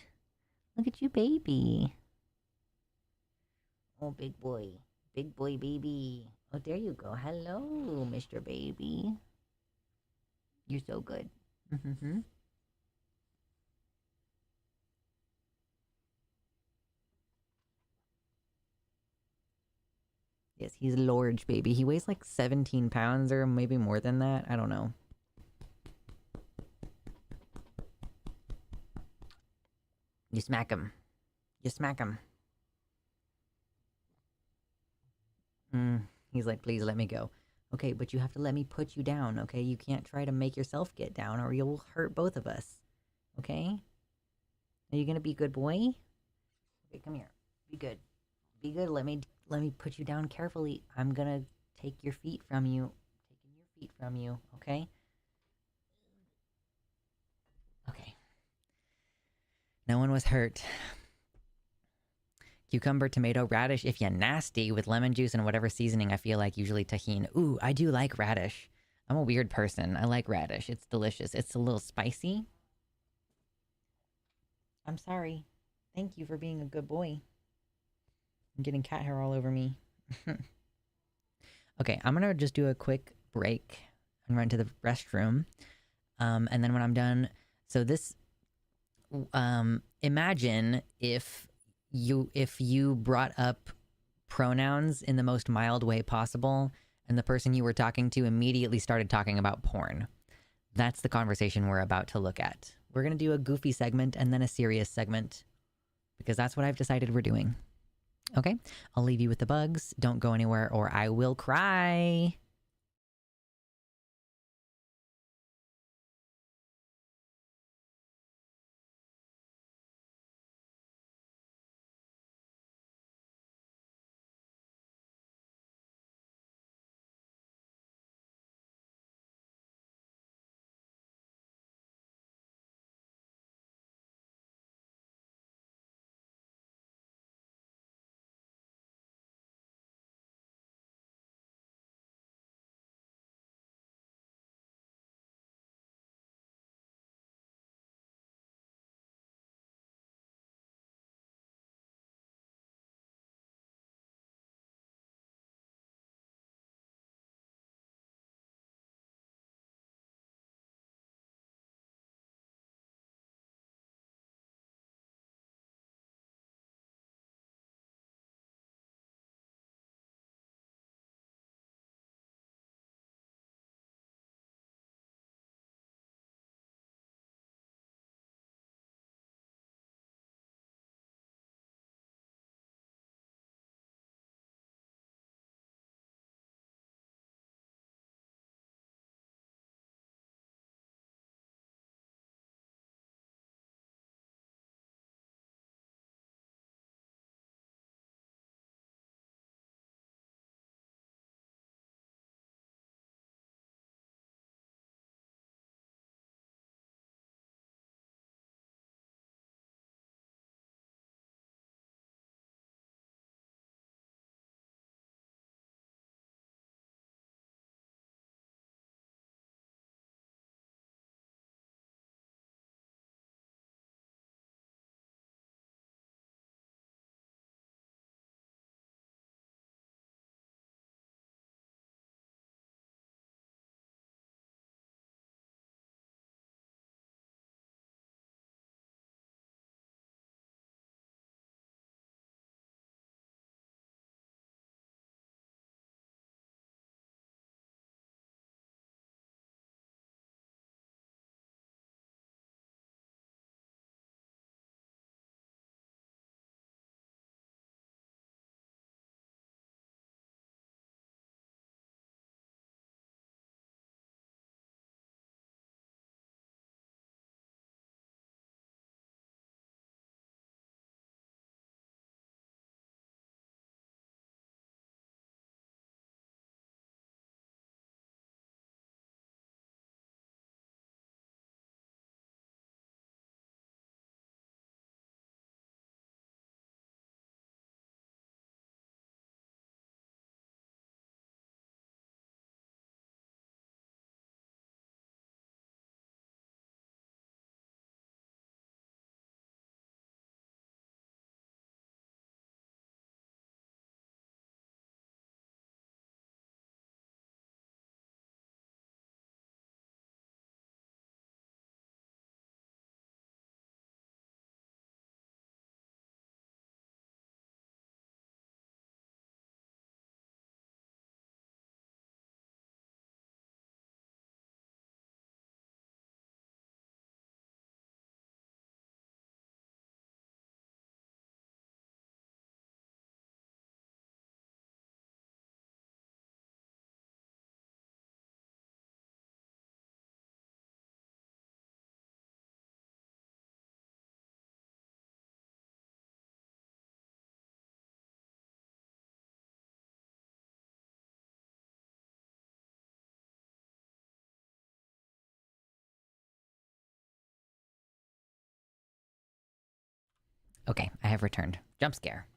Look at you, baby. Oh, big boy. Big boy, baby. Oh, there you go. Hello, Mr. Baby. You're so good. Mm-hmm. Yes, he's a large baby. He weighs like 17 pounds or maybe more than that. I don't know. You smack him. You smack him. He's like, please let me go. Okay, but you have to let me put you down, okay? You can't try to make yourself get down or you'll hurt both of us. Okay? Are you gonna be a good boy? Okay, come here. Be good. Be good. Let me put you down carefully. I'm gonna take your feet from you. Taking your feet from you, okay? Okay. No one was hurt. Cucumber, tomato, radish, if you're nasty, with lemon juice and whatever seasoning I feel like, usually tahini. Ooh, I do like radish. I'm a weird person. I like radish. It's delicious. It's a little spicy. I'm sorry. Thank you for being a good boy. I'm getting cat hair all over me. Okay, I'm gonna just do a quick break and run to the restroom. And then when I'm done, so this, imagine if you brought up pronouns in the most mild way possible, and the person you were talking to immediately started talking about porn. That's the conversation we're about to look at. We're gonna do a goofy segment and then a serious segment, because that's what I've decided we're doing. Okay, I'll leave you with the bugs. Don't go anywhere or I will cry. Okay, I have returned. Jump scare.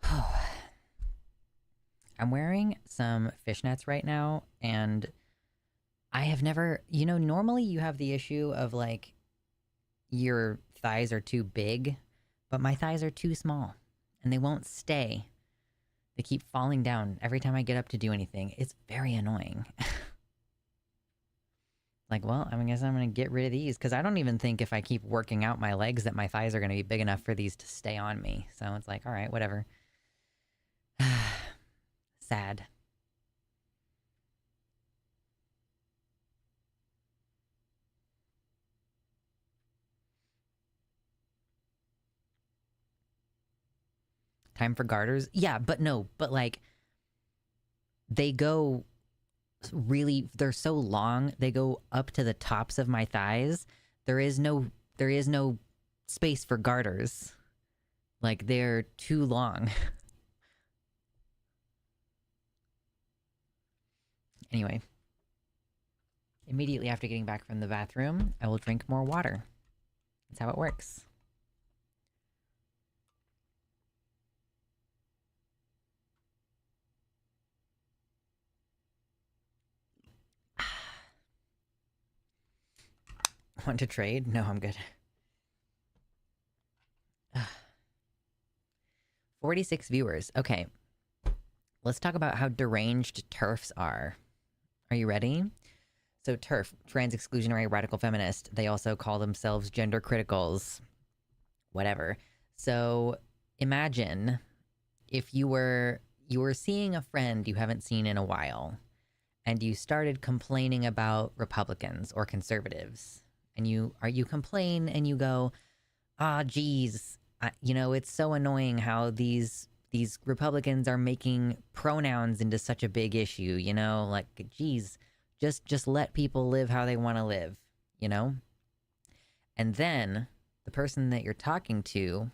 I I'm wearing some fishnets right now, and I have never, normally you have the issue of like your thighs are too big, but my thighs are too small and they won't stay. They keep falling down every time I get up to do anything. It's very annoying. Like, well, I guess I'm going to get rid of these because I don't even think if I keep working out my legs that my thighs are going to be big enough for these to stay on me. So it's like, all right, whatever. Sad. Time for garters? Yeah, but no, but like they go really, they're so long, they go up to the tops of my thighs. There is no space for garters. Like they're too long. Anyway, immediately after getting back from the bathroom, I will drink more water. That's how it works. Want to trade? No, I'm good. 46 viewers. Okay. Let's talk about how deranged TERFs are. Are you ready? So TERF, trans exclusionary radical feminist, they also call themselves gender criticals. Whatever. So imagine if you were seeing a friend you haven't seen in a while, and you started complaining about Republicans or conservatives, and you complain and you go, geez, it's so annoying how these Republicans are making pronouns into such a big issue, like, geez, just let people live how they want to live, And then the person that you're talking to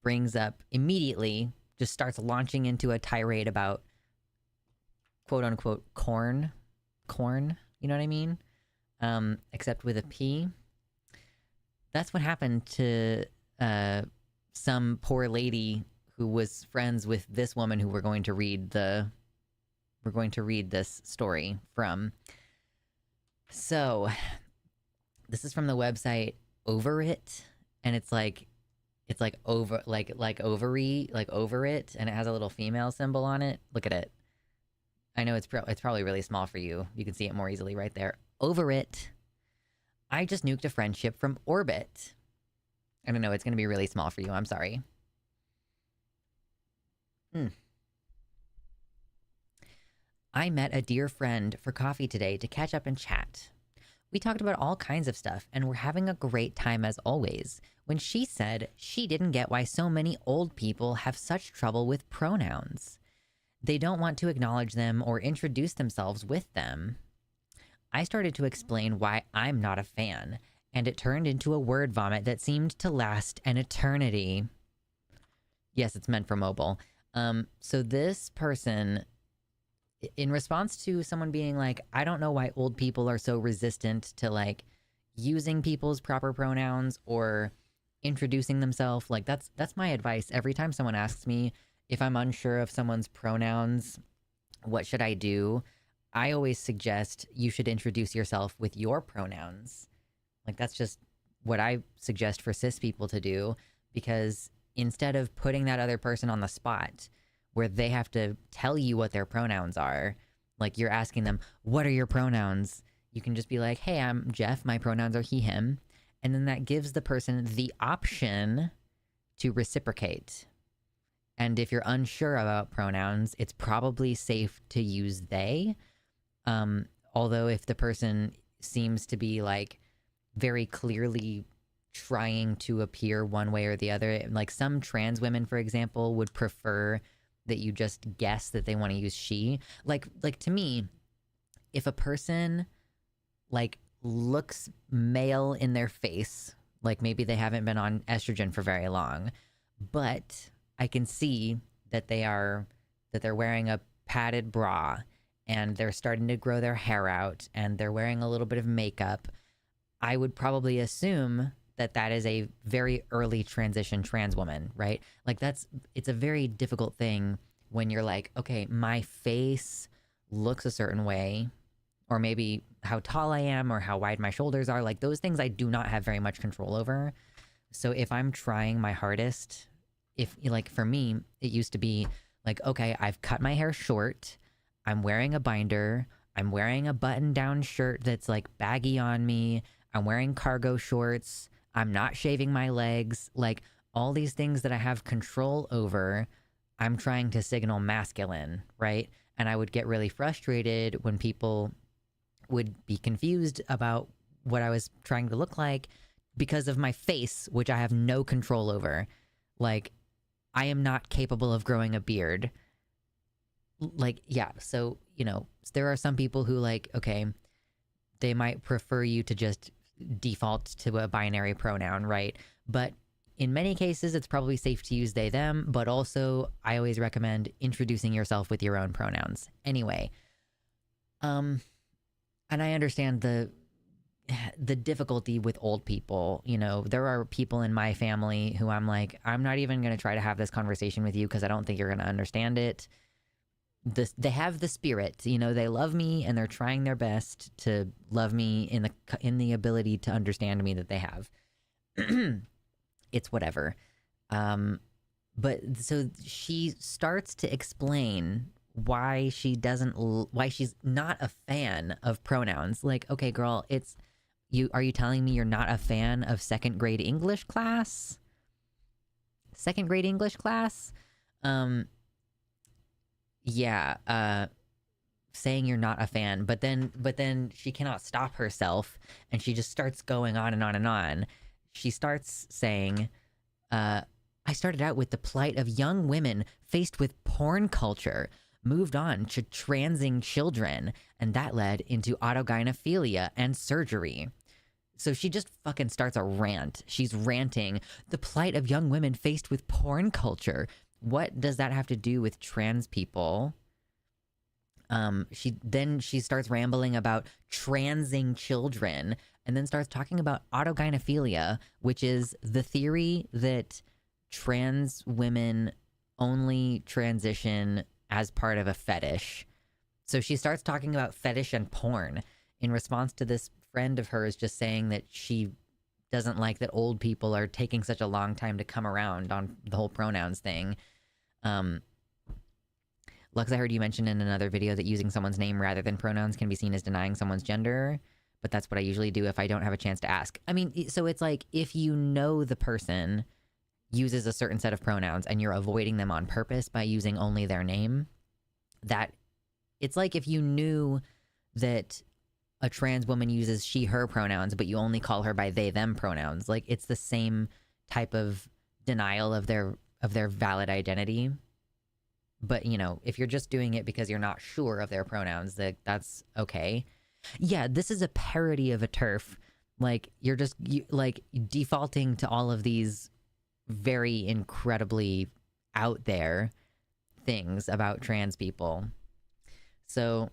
brings up immediately, just starts launching into a tirade about quote unquote corn, you know what I mean? Except with a P. That's what happened to some poor lady who was friends with this woman who we're going to read this story from. So this is from the website Over It, and it's like over like ovary, like over it, and it has a little female symbol on it. Look at it. I know it's probably really small for you. You can see it more easily right there. Over it. I just nuked a friendship from orbit. I don't know, it's going to be really small for you. I'm sorry. I met a dear friend for coffee today to catch up and chat. We talked about all kinds of stuff and were having a great time as always, when she said she didn't get why so many old people have such trouble with pronouns. They don't want to acknowledge them or introduce themselves with them. I started to explain why I'm not a fan, and it turned into a word vomit that seemed to last an eternity. Yes, it's meant for mobile. So this person, in response to someone being like, I don't know why old people are so resistant to like using people's proper pronouns or introducing themselves, like that's my advice. Every time someone asks me if I'm unsure of someone's pronouns, what should I do? I always suggest you should introduce yourself with your pronouns. Like that's just what I suggest for cis people to do, because instead of putting that other person on the spot where they have to tell you what their pronouns are, like you're asking them, what are your pronouns? You can just be like, hey, I'm Jeff. My pronouns are he, him. And then that gives the person the option to reciprocate. And if you're unsure about pronouns, it's probably safe to use they. Although if the person seems to be like very clearly trying to appear one way or the other, like some trans women, for example, would prefer that you just guess that they want to use she. Like to me, if a person like looks male in their face, like maybe they haven't been on estrogen for very long, but I can see that they're wearing a padded bra and they're starting to grow their hair out and they're wearing a little bit of makeup, I would probably assume that is a very early transition trans woman, right? Like it's a very difficult thing when you're like, okay, my face looks a certain way, or maybe how tall I am or how wide my shoulders are, like those things I do not have very much control over. So if I'm trying my hardest, if like for me, it used to be like, okay, I've cut my hair short, I'm wearing a binder, I'm wearing a button-down shirt that's like baggy on me, I'm wearing cargo shorts, I'm not shaving my legs, like all these things that I have control over, I'm trying to signal masculine, right? And I would get really frustrated when people would be confused about what I was trying to look like because of my face, which I have no control over. Like, I am not capable of growing a beard. Like, yeah, so, you know, there are some people who, like, okay, they might prefer you to just default to a binary pronoun, right? But in many cases, it's probably safe to use they, them, but also I always recommend introducing yourself with your own pronouns. Anyway, and I understand the difficulty with old people. You know, there are people in my family who I'm like, I'm not even going to try to have this conversation with you because I don't think you're going to understand it. They have the spirit, you know, they love me and they're trying their best to love me in the ability to understand me that they have. It's whatever. But so she starts to explain why why she's not a fan of pronouns. Like, okay, girl, are you telling me you're not a fan of second grade English class? Second grade English class? Yeah, saying you're not a fan, but then she cannot stop herself and she just starts going on and on and on. She starts saying, I started out with the plight of young women faced with porn culture, moved on to transing children, and that led into autogynephilia and surgery. So she just fucking starts a rant. She's ranting, the plight of young women faced with porn culture. What does that have to do with trans people? She starts rambling about transing children and then starts talking about autogynephilia, which is the theory that trans women only transition as part of a fetish. So she starts talking about fetish and porn in response to this friend of hers just saying that she doesn't like that old people are taking such a long time to come around on the whole pronouns thing. Lux, I heard you mention in another video that using someone's name rather than pronouns can be seen as denying someone's gender, but that's what I usually do if I don't have a chance to ask. I mean, so it's like if you know the person uses a certain set of pronouns and you're avoiding them on purpose by using only their name, that it's like if you knew that a trans woman uses she, her pronouns, but you only call her by they, them pronouns. Like it's the same type of denial of their valid identity. But, you know, if you're just doing it because you're not sure of their pronouns, that's okay. Yeah, this is a parody of a TERF. Like, you're just, like, defaulting to all of these very incredibly out there things about trans people. So,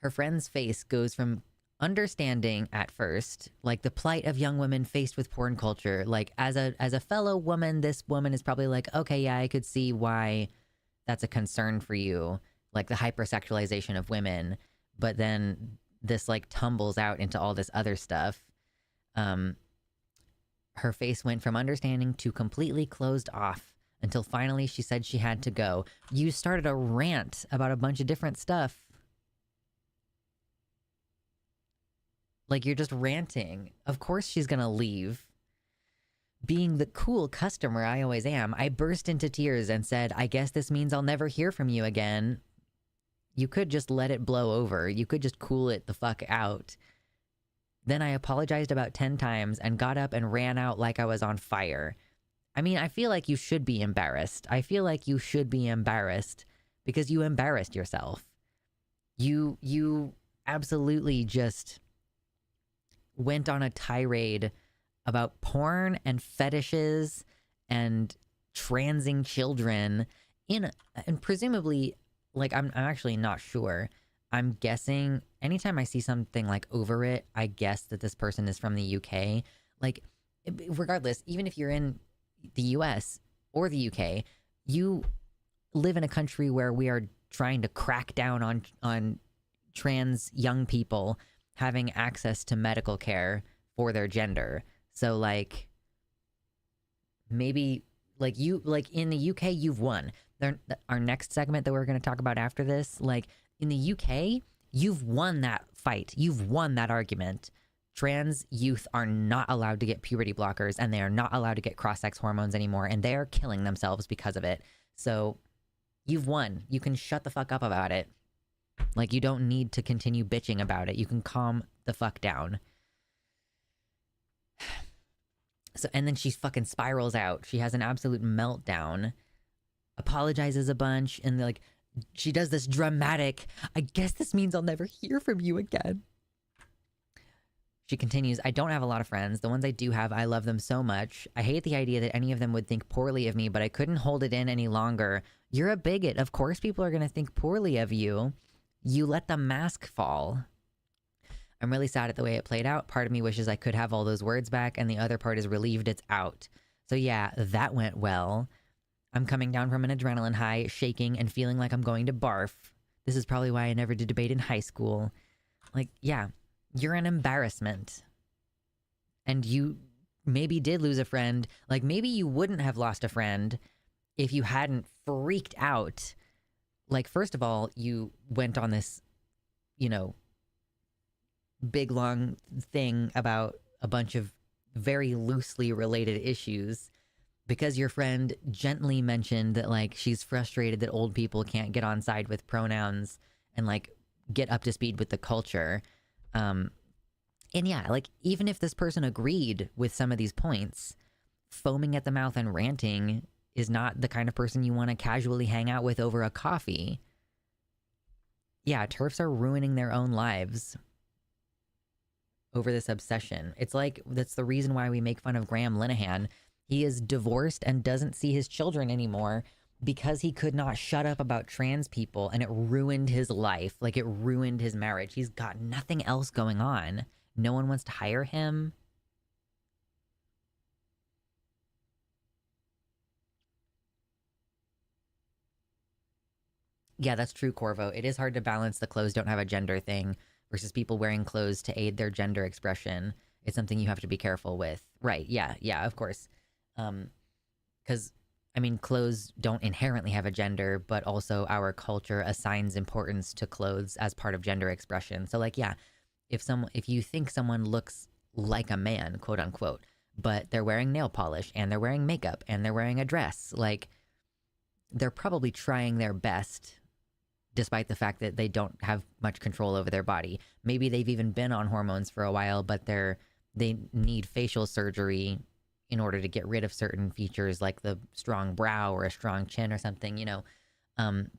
her friend's face goes from understanding at first, like, the plight of young women faced with porn culture. Like, as a fellow woman, this woman is probably like, okay, yeah, I could see why that's a concern for you, like the hypersexualization of women. But then this like tumbles out into all this other stuff. Her face went from understanding to completely closed off until finally she said she had to go. You started a rant about a bunch of different stuff. Like, you're just ranting. Of course she's gonna leave. Being the cool customer I always am, I burst into tears and said, I guess this means I'll never hear from you again. You could just let it blow over. You could just cool it the fuck out. Then I apologized about 10 times and got up and ran out like I was on fire. I mean, I feel like you should be embarrassed. I feel like you should be embarrassed because you embarrassed yourself. You absolutely just went on a tirade about porn and fetishes and transing children and presumably, like, I'm actually not sure. I'm guessing anytime I see something like over it, I guess that this person is from the UK. Like, regardless, even if you're in the US or the UK, you live in a country where we are trying to crack down on trans young people having access to medical care for their gender. So like maybe like you like in the UK you've won. Our next segment that we're going to talk about after this, like in the UK, you've won that fight. You've won that argument. Trans youth are not allowed to get puberty blockers and they are not allowed to get cross-sex hormones anymore, and they are killing themselves because of it. So you've won. You can shut the fuck up about it. Like, you don't need to continue bitching about it. You can calm the fuck down. So, and then she fucking spirals out. She has an absolute meltdown, apologizes a bunch, and like, she does this dramatic, I guess this means I'll never hear from you again. She continues, I don't have a lot of friends. The ones I do have, I love them so much. I hate the idea that any of them would think poorly of me, but I couldn't hold it in any longer. You're a bigot. Of course people are going to think poorly of you. You let the mask fall. I'm really sad at the way it played out. Part of me wishes I could have all those words back, and the other part is relieved it's out. So yeah, that went well. I'm coming down from an adrenaline high, shaking and feeling like I'm going to barf. This is probably why I never did debate in high school. Like, yeah. You're an embarrassment. And you maybe did lose a friend. Like, maybe you wouldn't have lost a friend if you hadn't freaked out. Like, first of all, you went on this, you know, big, long thing about a bunch of very loosely related issues because your friend gently mentioned that, like, she's frustrated that old people can't get on side with pronouns and, like, get up to speed with the culture. And yeah, like, even if this person agreed with some of these points, foaming at the mouth and ranting is not the kind of person you want to casually hang out with over a coffee. Yeah, TERFs are ruining their own lives over this obsession. It's like, that's the reason why we make fun of Graham Linehan. He is divorced and doesn't see his children anymore because he could not shut up about trans people, and it ruined his life. Like, it ruined his marriage. He's got nothing else going on. No one wants to hire him. Yeah, that's true, Corvo. It is hard to balance the clothes don't have a gender thing versus people wearing clothes to aid their gender expression. It's something you have to be careful with. Right, yeah, of course. Because, I mean, clothes don't inherently have a gender, but also our culture assigns importance to clothes as part of gender expression. So, like, yeah, if you think someone looks like a man, quote unquote, but they're wearing nail polish and they're wearing makeup and they're wearing a dress, like, they're probably trying their best despite the fact that they don't have much control over their body. Maybe they've even been on hormones for a while, but they need facial surgery in order to get rid of certain features like the strong brow or a strong chin or something, you know. And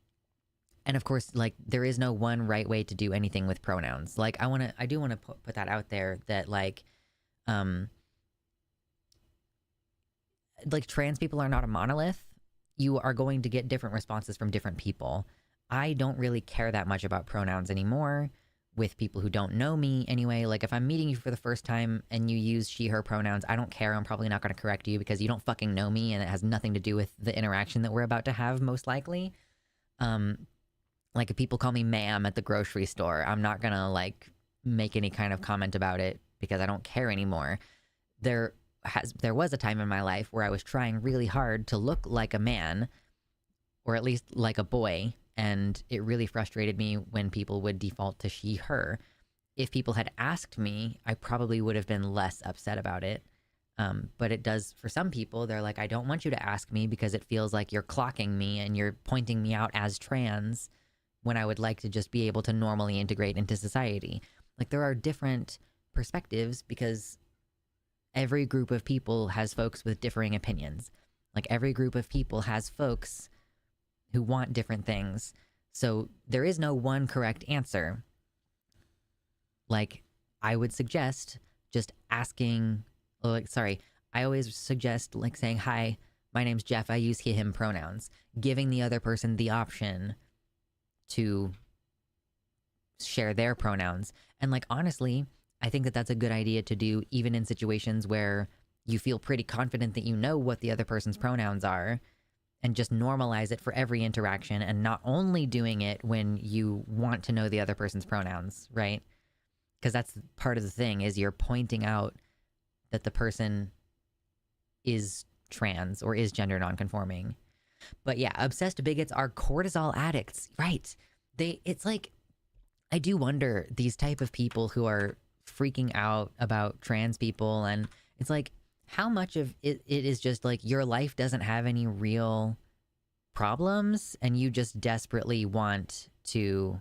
of course, like, there is no one right way to do anything with pronouns. Like, I do want to put that out there that, like trans people are not a monolith. You are going to get different responses from different people. I don't really care that much about pronouns anymore with people who don't know me anyway. Like, if I'm meeting you for the first time and you use she, her pronouns, I don't care. I'm probably not going to correct you because you don't fucking know me and it has nothing to do with the interaction that we're about to have, most likely. Like, if people call me ma'am at the grocery store, I'm not going to, like, make any kind of comment about it because I don't care anymore. There was a time in my life where I was trying really hard to look like a man, or at least like a boy, and it really frustrated me when people would default to she, her. If people had asked me, I probably would have been less upset about it. But it does, for some people, they're like, I don't want you to ask me because it feels like you're clocking me and you're pointing me out as trans when I would like to just be able to normally integrate into society. Like, there are different perspectives because every group of people has folks with differing opinions. Like, every group of people has folks who want different things. So there is no one correct answer. Like, I would suggest just asking, I always suggest, like, saying, hi, my name's Jeff, I use he, him pronouns. Giving the other person the option to share their pronouns. And, like, honestly, I think that that's a good idea to do even in situations where you feel pretty confident that you know what the other person's pronouns are. and just normalize it for every interaction, and not only doing it when you want to know the other person's pronouns, right? Because that's part of the thing, is you're pointing out that the person is trans or is gender nonconforming. But yeah, obsessed bigots are cortisol addicts, right? It's like, I do wonder, these type of people who are freaking out about trans people, and it's like, how much of it is just like your life doesn't have any real problems and you just desperately want to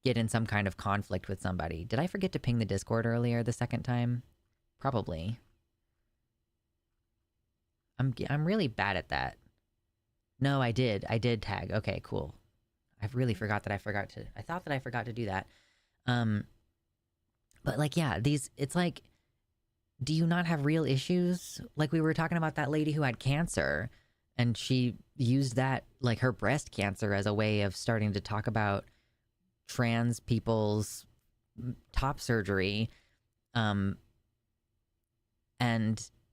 get in some kind of conflict with somebody. Did I forget to ping the Discord earlier the second time? Probably. I'm really bad at that. No, I did tag. Okay, cool. I really forgot that I thought that I forgot to do that. But like, yeah, it's like, do you not have real issues? Like, we were talking about that lady who had cancer, and she used that, like her breast cancer, as a way of starting to talk about trans people's top surgery. And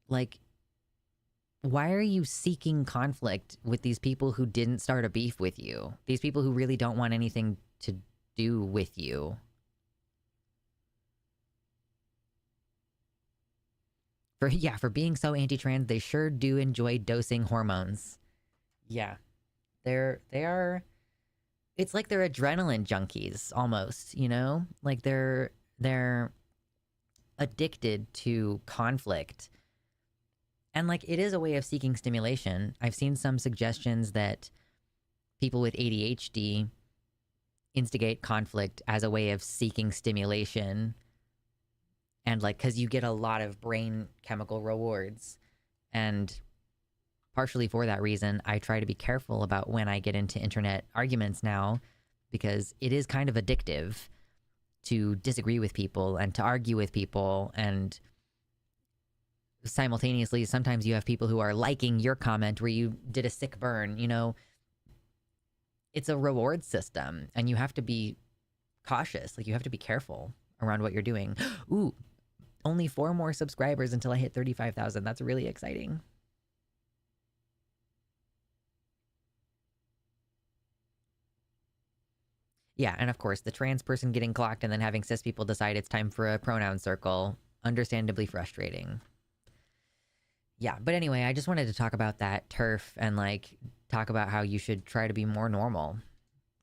like, why are you seeking conflict with these people who didn't start a beef with you? These people who really don't want anything to do with you. For being so anti-trans, they sure do enjoy dosing hormones. Yeah. They are, it's like they're adrenaline junkies almost, you know? Like they're addicted to conflict. And like, it is a way of seeking stimulation. I've seen some suggestions that people with ADHD instigate conflict as a way of seeking stimulation. And like, because you get a lot of brain chemical rewards. And partially for that reason, I try to be careful about when I get into internet arguments now, because it is kind of addictive to disagree with people and to argue with people. And simultaneously, sometimes you have people who are liking your comment where you did a sick burn, you know. It's a reward system, and you have to be cautious. Like, you have to be careful around what you're doing. Ooh, only 4 more subscribers until I hit 35,000. That's really exciting. Yeah, and of course, the trans person getting clocked and then having cis people decide it's time for a pronoun circle. Understandably frustrating. Yeah, but anyway, I just wanted to talk about that turf and like talk about how you should try to be more normal.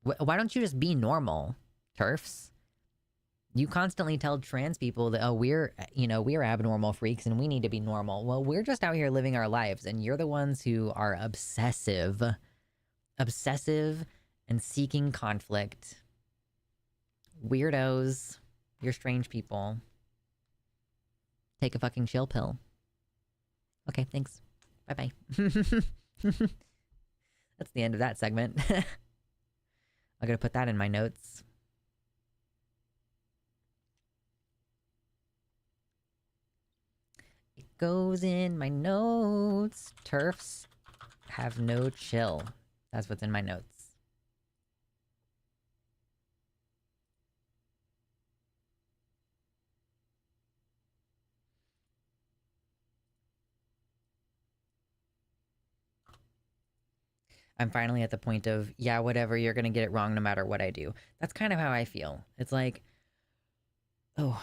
Why don't you just be normal, turfs? You constantly tell trans people that, oh, we're abnormal freaks and we need to be normal. Well, we're just out here living our lives, and you're the ones who are obsessive and seeking conflict. Weirdos. You're strange people. Take a fucking chill pill. Okay, thanks. Bye-bye. That's the end of that segment. I'm gonna put that in my notes. It goes in my notes. Turfs have no chill. That's what's in my notes. I'm finally at the point of, yeah, whatever, you're gonna get it wrong no matter what I do. That's kind of how I feel. It's like, oh,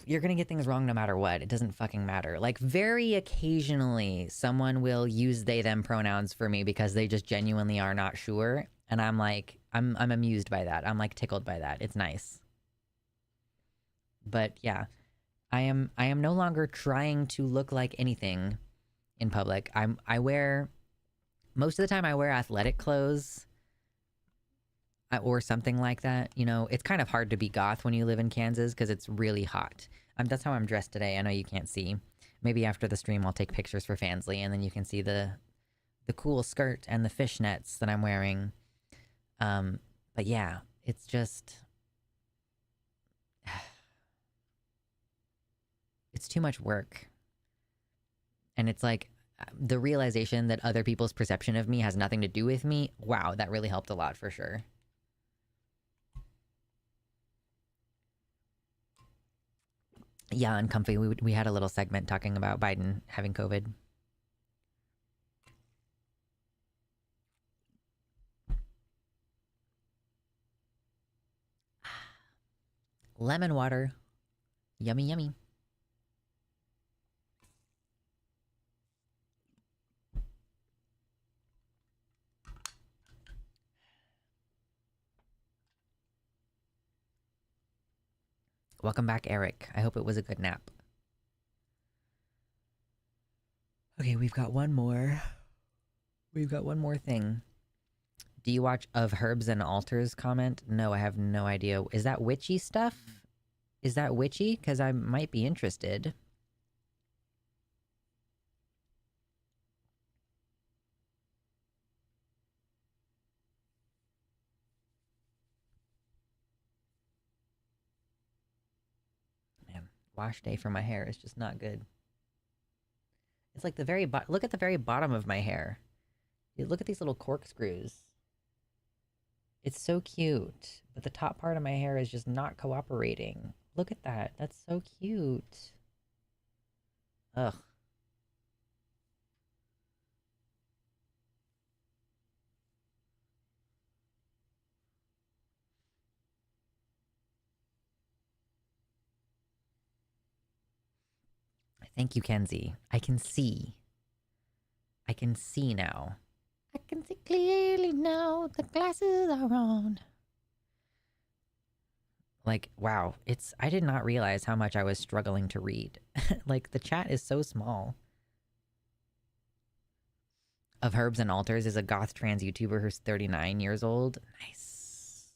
you're gonna get things wrong no matter what. It doesn't fucking matter. Like, very occasionally, someone will use they, them pronouns for me because they just genuinely are not sure. And I'm like, I'm amused by that. I'm like tickled by that. It's nice. But yeah, I am no longer trying to look like anything in public. Most of the time I wear athletic clothes or something like that. You know, it's kind of hard to be goth when you live in Kansas because it's really hot. That's how I'm dressed today. I know you can't see. Maybe after the stream I'll take pictures for Fansly, and then you can see the cool skirt and the fishnets that I'm wearing. But yeah, it's just... it's too much work. And it's like, the realization that other people's perception of me has nothing to do with me, wow, that really helped a lot for sure. Yeah, Uncomfy, we had a little segment talking about Biden having COVID. lemon water. Yummy, yummy. Welcome back, Eric. I hope it was a good nap. Okay, we've got one more. We've got one more thing. Do you watch Of Herbs and Altars comment? No, I have no idea. Is that witchy stuff? Is that witchy? Because I might be interested. Man, wash day for my hair is just not good. It's like the very look at the very bottom of my hair. You look at these little corkscrews. It's so cute, but the top part of my hair is just not cooperating. Look at that. That's so cute. Ugh. Thank you, Kenzie. I can see. I can see now. I can see clearly now. The glasses are on. Like, wow. I did not realize how much I was struggling to read. Like, the chat is so small. Of Herbs and Altars is a goth trans YouTuber who's 39 years old. Nice.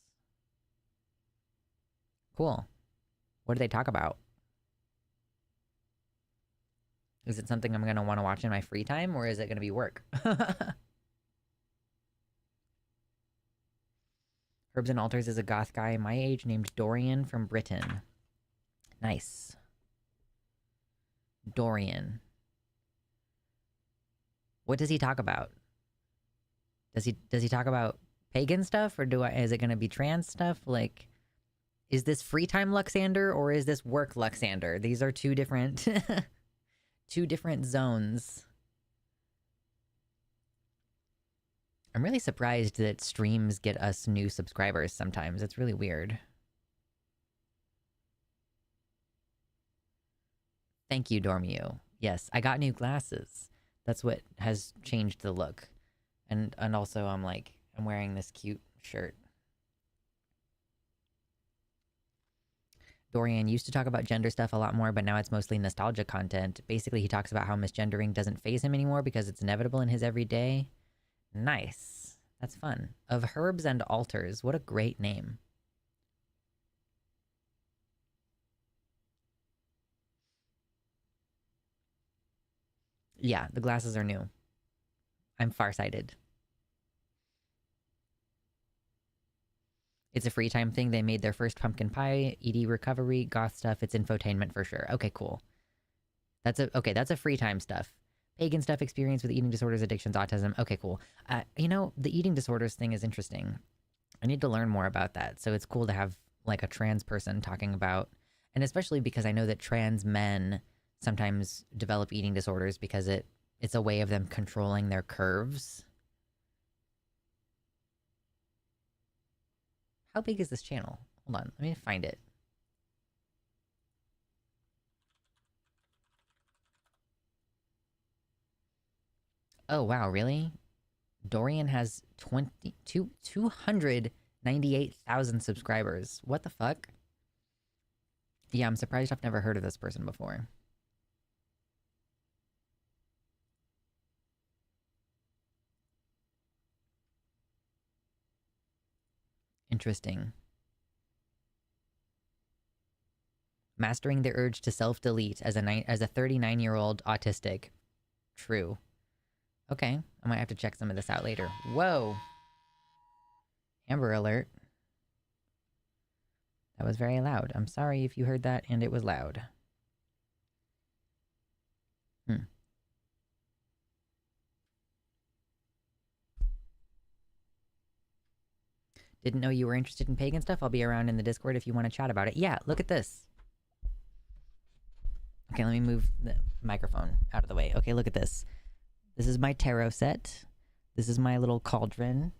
Cool. What do they talk about? Is it something I'm going to want to watch in my free time, or is it going to be work? Herbs and Altars is a goth guy my age named Dorian from Britain. Nice. Dorian. What does he talk about? Does he talk about pagan stuff, or is it going to be trans stuff? Like, is this free time Luxander, or is this work Luxander? These are two different... two different zones. I'm really surprised that streams get us new subscribers sometimes. It's really weird. Thank you, Dormio. Yes, I got new glasses. That's what has changed the look. And also I'm wearing this cute shirt. Dorian used to talk about gender stuff a lot more, but now it's mostly nostalgia content. Basically, he talks about how misgendering doesn't faze him anymore because it's inevitable in his everyday. Nice. That's fun. Of Herbs and Altars. What a great name. Yeah, the glasses are new. I'm farsighted. It's a free time thing. They made their first pumpkin pie, ED recovery, goth stuff. It's infotainment for sure. Okay, cool. That's a free time stuff. Pagan stuff, experience with eating disorders, addictions, autism. Okay, cool. You know, the eating disorders thing is interesting. I need to learn more about that. So it's cool to have like a trans person talking about, and especially because I know that trans men sometimes develop eating disorders because it's a way of them controlling their curves. How big is this channel? Hold on, let me find it. Oh, wow, really? Dorian has 298,000 subscribers. What the fuck? Yeah, I'm surprised I've never heard of this person before. Interesting. Mastering the urge to self-delete as a 39-year-old autistic. True. Okay, I might have to check some of this out later. Whoa! Amber alert. That was very loud. I'm sorry if you heard that and it was loud. Didn't know you were interested in pagan stuff. I'll be around in the Discord if you want to chat about it. Yeah, look at this. Okay, let me move the microphone out of the way. Okay, look at this. This is my tarot set. This is my little cauldron.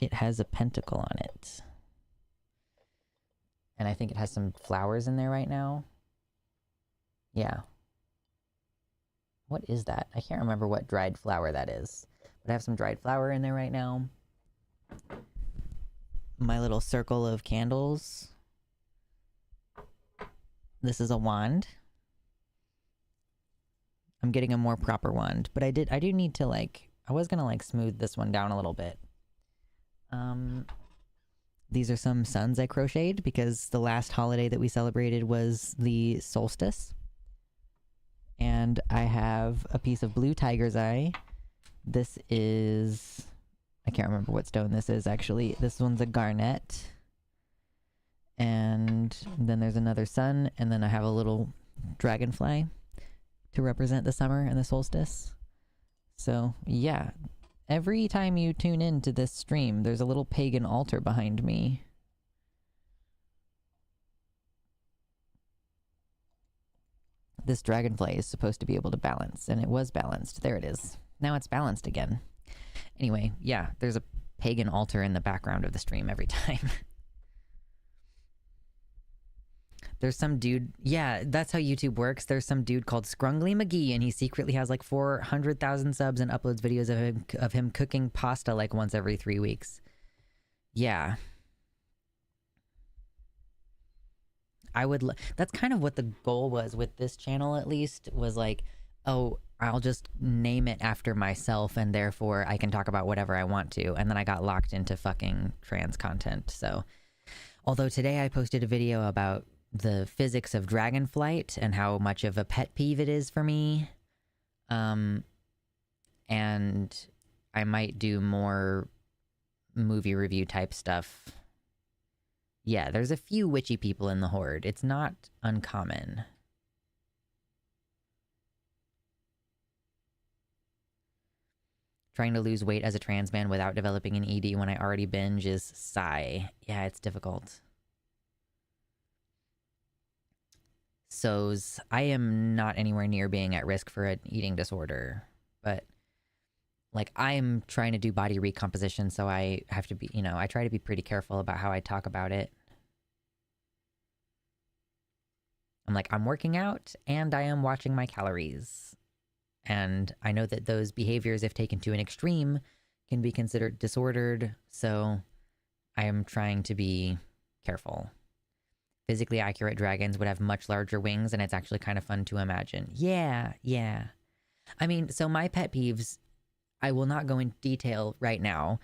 It has a pentacle on it. And I think it has some flowers in there right now. Yeah. What is that? I can't remember what dried flower that is. But I have some dried flower in there right now. My little circle of candles. This is a wand. I'm getting a more proper wand, but I do need to like, I was gonna like smooth this one down a little bit. These are some suns I crocheted because the last holiday that we celebrated was the solstice. And I have a piece of blue tiger's eye. This is, I can't remember what stone this is actually. This one's a garnet. And then there's another sun, and then I have a little dragonfly to represent the summer and the solstice. So, yeah. Every time you tune in to this stream, there's a little pagan altar behind me. This dragonfly is supposed to be able to balance, and it was balanced. There it is. Now it's balanced again. Anyway, yeah, there's a pagan altar in the background of the stream every time. There's some dude, yeah, that's how YouTube works. There's some dude called Scrungly McGee, and he secretly has like 400,000 subs and uploads videos of him cooking pasta like once every 3 weeks. Yeah. That's kind of what the goal was with this channel, at least, was like, oh, I'll just name it after myself, and therefore I can talk about whatever I want to. And then I got locked into fucking trans content. So, although today I posted a video about the physics of dragon flight and how much of a pet peeve it is for me. And I might do more movie review type stuff. Yeah, there's a few witchy people in the Horde. It's not uncommon. Trying to lose weight as a trans man without developing an ED when I already binge is sigh. Yeah, it's difficult. So's I am not anywhere near being at risk for an eating disorder, but like I'm trying to do body recomposition, so I have to be, you know, I try to be pretty careful about how I talk about it. I'm like, I'm working out and I am watching my calories. And I know that those behaviors, if taken to an extreme, can be considered disordered, so I am trying to be careful. Physically accurate dragons would have much larger wings, and it's actually kind of fun to imagine. Yeah, yeah. I mean, so my pet peeves, I will not go into detail right now.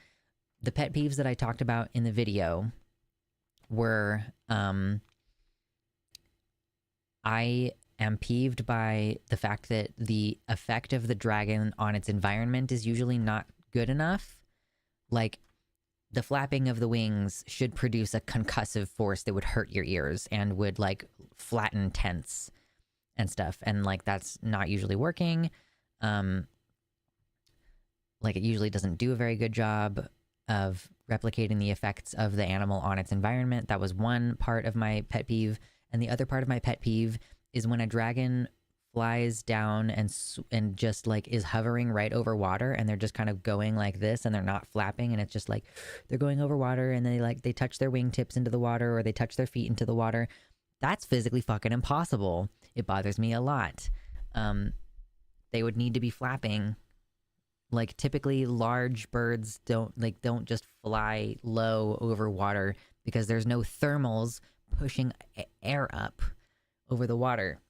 The pet peeves that I talked about in the video were, I am peeved by the fact that the effect of the dragon on its environment is usually not good enough. Like, the flapping of the wings should produce a concussive force that would hurt your ears and would, like, flatten tents and stuff. And, like, that's not usually working. Like, it usually doesn't do a very good job of replicating the effects of the animal on its environment. That was one part of my pet peeve. And the other part of my pet peeve is when a dragon flies down and just like is hovering right over water, and they're just kind of going like this, and they're not flapping, and it's just like they're going over water, and they touch their wingtips into the water, or they touch their feet into the water. That's physically fucking impossible. It bothers me a lot. They would need to be flapping. Like, typically large birds don't just fly low over water because there's no thermals pushing air up over the water.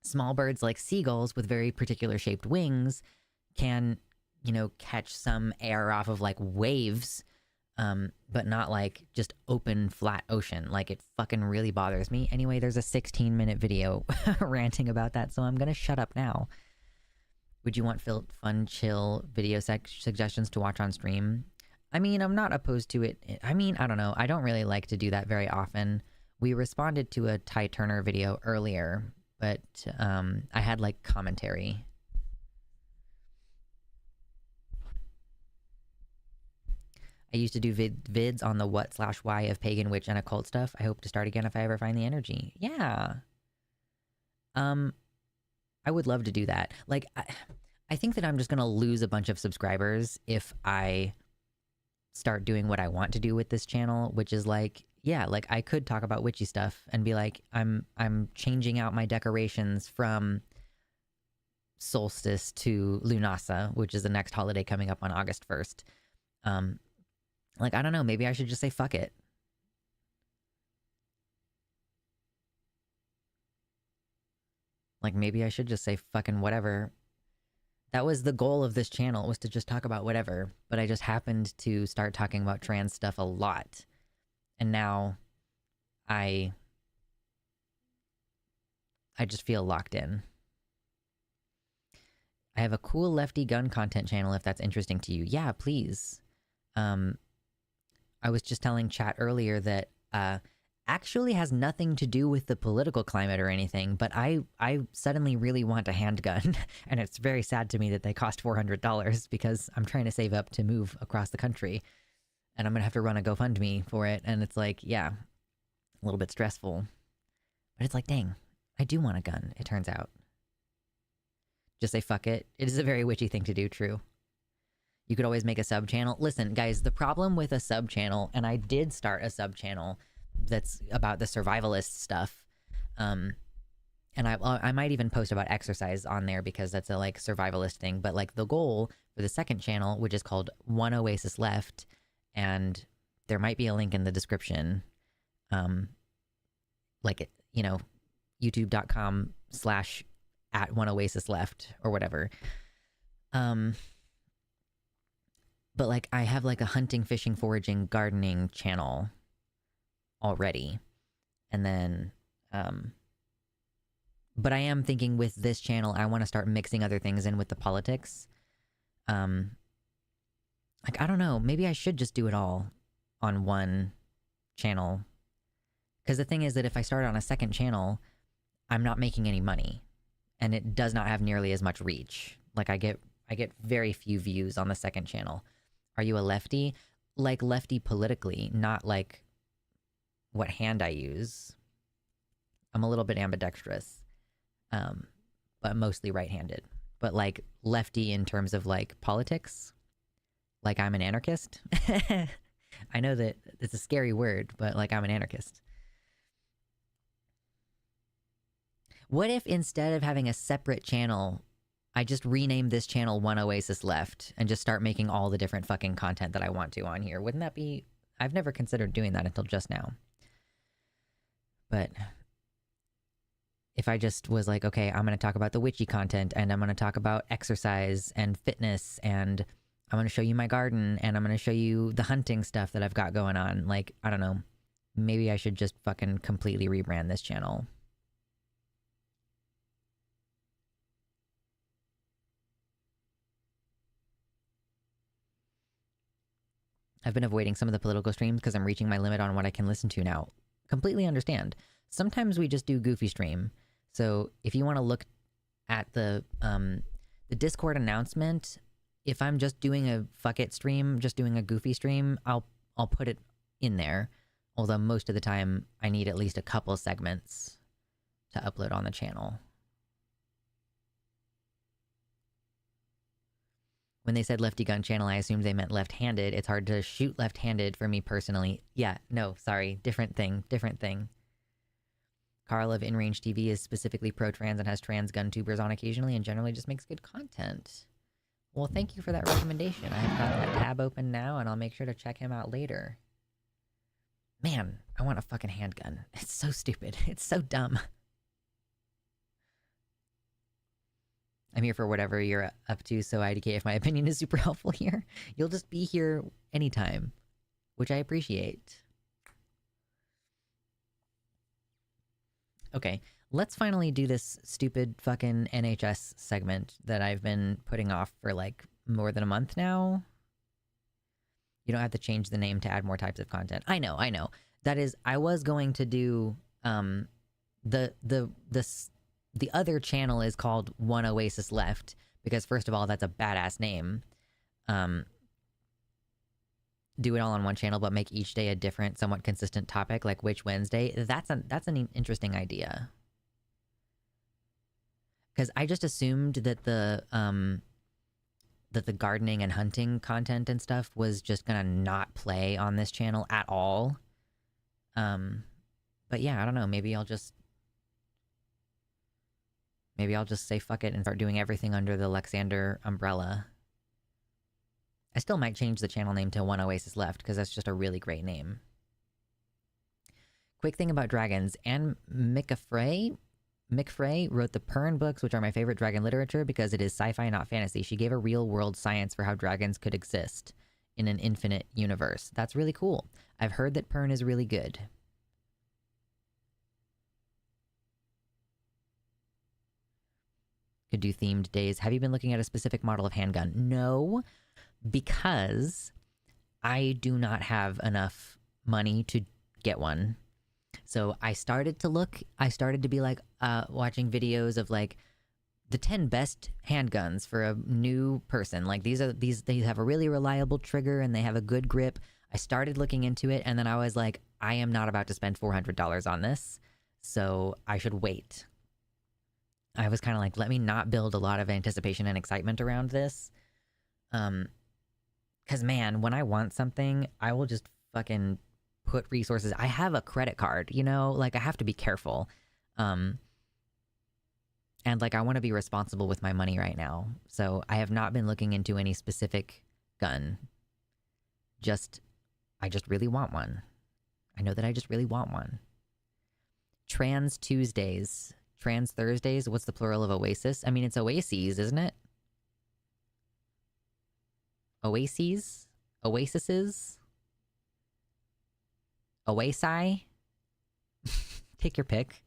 Small birds like seagulls with very particular shaped wings can, you know, catch some air off of like waves, but not like just open flat ocean. Like, it fucking really bothers me. Anyway, there's a 16-minute video ranting about that, so I'm gonna shut up now. Would you want fun, chill video suggestions to watch on stream? I mean, I'm not opposed to it. I mean, I don't know. I don't really like to do that very often. We responded to a Ty Turner video earlier, but I had like commentary. I used to do vids on the what/why of pagan witch and occult stuff. I hope to start again if I ever find the energy. Yeah. I would love to do that. Like, I think that I'm just gonna lose a bunch of subscribers if I start doing what I want to do with this channel, which is like, yeah, like I could talk about witchy stuff and be like, I'm changing out my decorations from solstice to Lunasa, which is the next holiday coming up on August 1st. Like, I don't know, maybe I should just say fuck it. Like, maybe I should just say fucking whatever. That was the goal of this channel, was to just talk about whatever, but I just happened to start talking about trans stuff a lot. And now I just feel locked in. I have a cool lefty gun content channel if that's interesting to you. Yeah, please. I was just telling chat earlier that actually has nothing to do with the political climate or anything, but I suddenly really want a handgun, and it's very sad to me that they cost $400 because I'm trying to save up to move across the country, and I'm gonna have to run a GoFundMe for it, and it's like, yeah, a little bit stressful. But it's like, dang, I do want a gun, it turns out. Just say fuck it. It is a very witchy thing to do, true. You could always make a sub-channel. Listen, guys, the problem with a sub-channel, and I did start a sub-channel that's about the survivalist stuff, and I might even post about exercise on there because that's a like survivalist thing, but like the goal for the second channel, which is called One Oasis Left, and there might be a link in the description, like, you know, youtube.com/@OneOasisLeft or whatever. But like I have like a hunting, fishing, foraging, gardening channel already. And then, but I am thinking with this channel, I want to start mixing other things in with the politics. Like, I don't know, maybe I should just do it all on one channel. Because the thing is that if I start on a second channel, I'm not making any money. And it does not have nearly as much reach. Like I get very few views on the second channel. Are you a lefty? Like lefty politically, not like what hand I use. I'm a little bit ambidextrous, but mostly right-handed. But like lefty in terms of like politics, like I'm an anarchist. I know that it's a scary word, but like I'm an anarchist. What if instead of having a separate channel, I just rename this channel One Oasis Left and just start making all the different fucking content that I want to on here? Wouldn't that be... I've never considered doing that until just now. But if I just was like, okay, I'm going to talk about the witchy content, and I'm going to talk about exercise and fitness, and I'm going to show you my garden, and I'm going to show you the hunting stuff that I've got going on. Like, I don't know. Maybe I should just fucking completely rebrand this channel. I've been avoiding some of the political streams because I'm reaching my limit on what I can listen to now. Completely understand. Sometimes we just do goofy stream. So if you want to look at the Discord announcement, if I'm just doing a fuck it stream, just doing a goofy stream, I'll put it in there. Although most of the time I need at least a couple segments to upload on the channel. When they said lefty gun channel, I assumed they meant left-handed. It's hard to shoot left-handed for me personally. Yeah, no, sorry. Different thing. Different thing. Carl of InRange TV is specifically pro-trans and has trans gun tubers on occasionally and generally just makes good content. Well, thank you for that recommendation. I've got that tab open now, and I'll make sure to check him out later. Man, I want a fucking handgun. It's so stupid. It's so dumb. I'm here for whatever you're up to, so IDK, if my opinion is super helpful here, you'll just be here anytime, which I appreciate. Okay, let's finally do this stupid fucking NHS segment that I've been putting off for like more than a month now. You don't have to change the name to add more types of content. I know. That is, I was going to do, the other channel is called One Oasis Left, because first of all, that's a badass name. Do it all on one channel, but make each day a different, somewhat consistent topic, like Witch Wednesday. That's an interesting idea. Because I just assumed that the that the gardening and hunting content and stuff was just gonna not play on this channel at all. But yeah, I don't know, maybe I'll just say fuck it and start doing everything under the Luxander umbrella. I still might change the channel name to One Oasis Left, because that's just a really great name. Quick thing about dragons. Anne McFrey wrote the Pern books, which are my favorite dragon literature because it is sci-fi, not fantasy. She gave a real-world science for how dragons could exist in an infinite universe. That's really cool. I've heard that Pern is really good. Could do themed days. Have you been looking at a specific model of handgun? No, because I do not have enough money to get one. So I started to be like watching videos of like the 10 best handguns for a new person. Like these they have a really reliable trigger and they have a good grip. I started looking into it and then I was like, I am not about to spend $400 on this, so I should wait. I was kind of like, let me not build a lot of anticipation and excitement around this. Because man, when I want something, I will just fucking put resources. I have a credit card, you know, like I have to be careful. And like I want to be responsible with my money right now. So I have not been looking into any specific gun. I just really want one. I know that I just really want one. Trans Tuesdays. Trans Thursdays, what's the plural of Oasis? I mean, it's Oases, isn't it? Oases? Oasises? Oasi? Take your pick.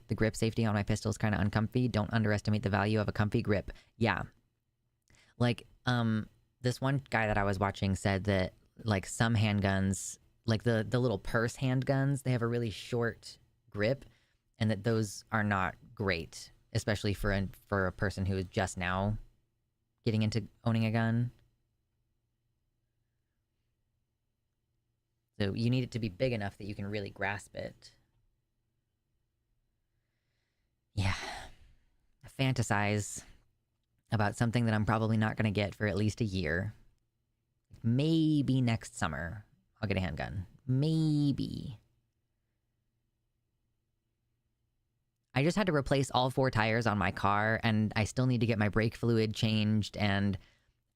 The grip safety on my pistol is kind of uncomfy. Don't underestimate the value of a comfy grip. Yeah. Like, this one guy that I was watching said that, like, some handguns, like the little purse handguns, they have a really short grip, and that those are not great, especially for a person who is just now getting into owning a gun. So you need it to be big enough that you can really grasp it. Yeah. I fantasize about something that I'm probably not going to get for at least a year. Maybe next summer I'll get a handgun. Maybe. I just had to replace all 4 tires on my car, and I still need to get my brake fluid changed, and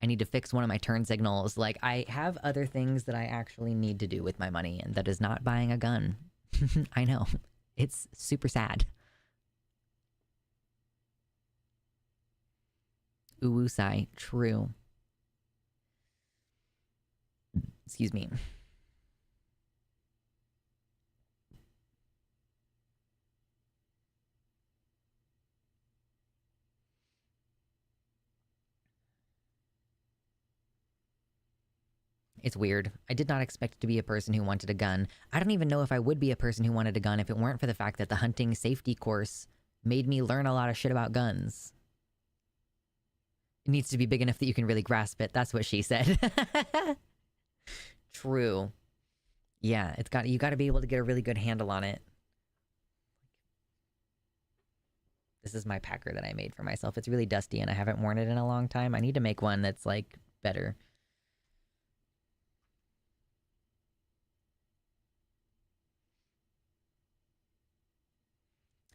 I need to fix one of my turn signals. Like, I have other things that I actually need to do with my money, and that is not buying a gun. I know. It's super sad. Uwusai, true. Excuse me. It's weird. I did not expect to be a person who wanted a gun. I don't even know if I would be a person who wanted a gun if it weren't for the fact that the hunting safety course made me learn a lot of shit about guns. It needs to be big enough that you can really grasp it. That's what she said. True. Yeah, you got to be able to get a really good handle on it. This is my packer that I made for myself. It's really dusty and I haven't worn it in a long time. I need to make one that's like better.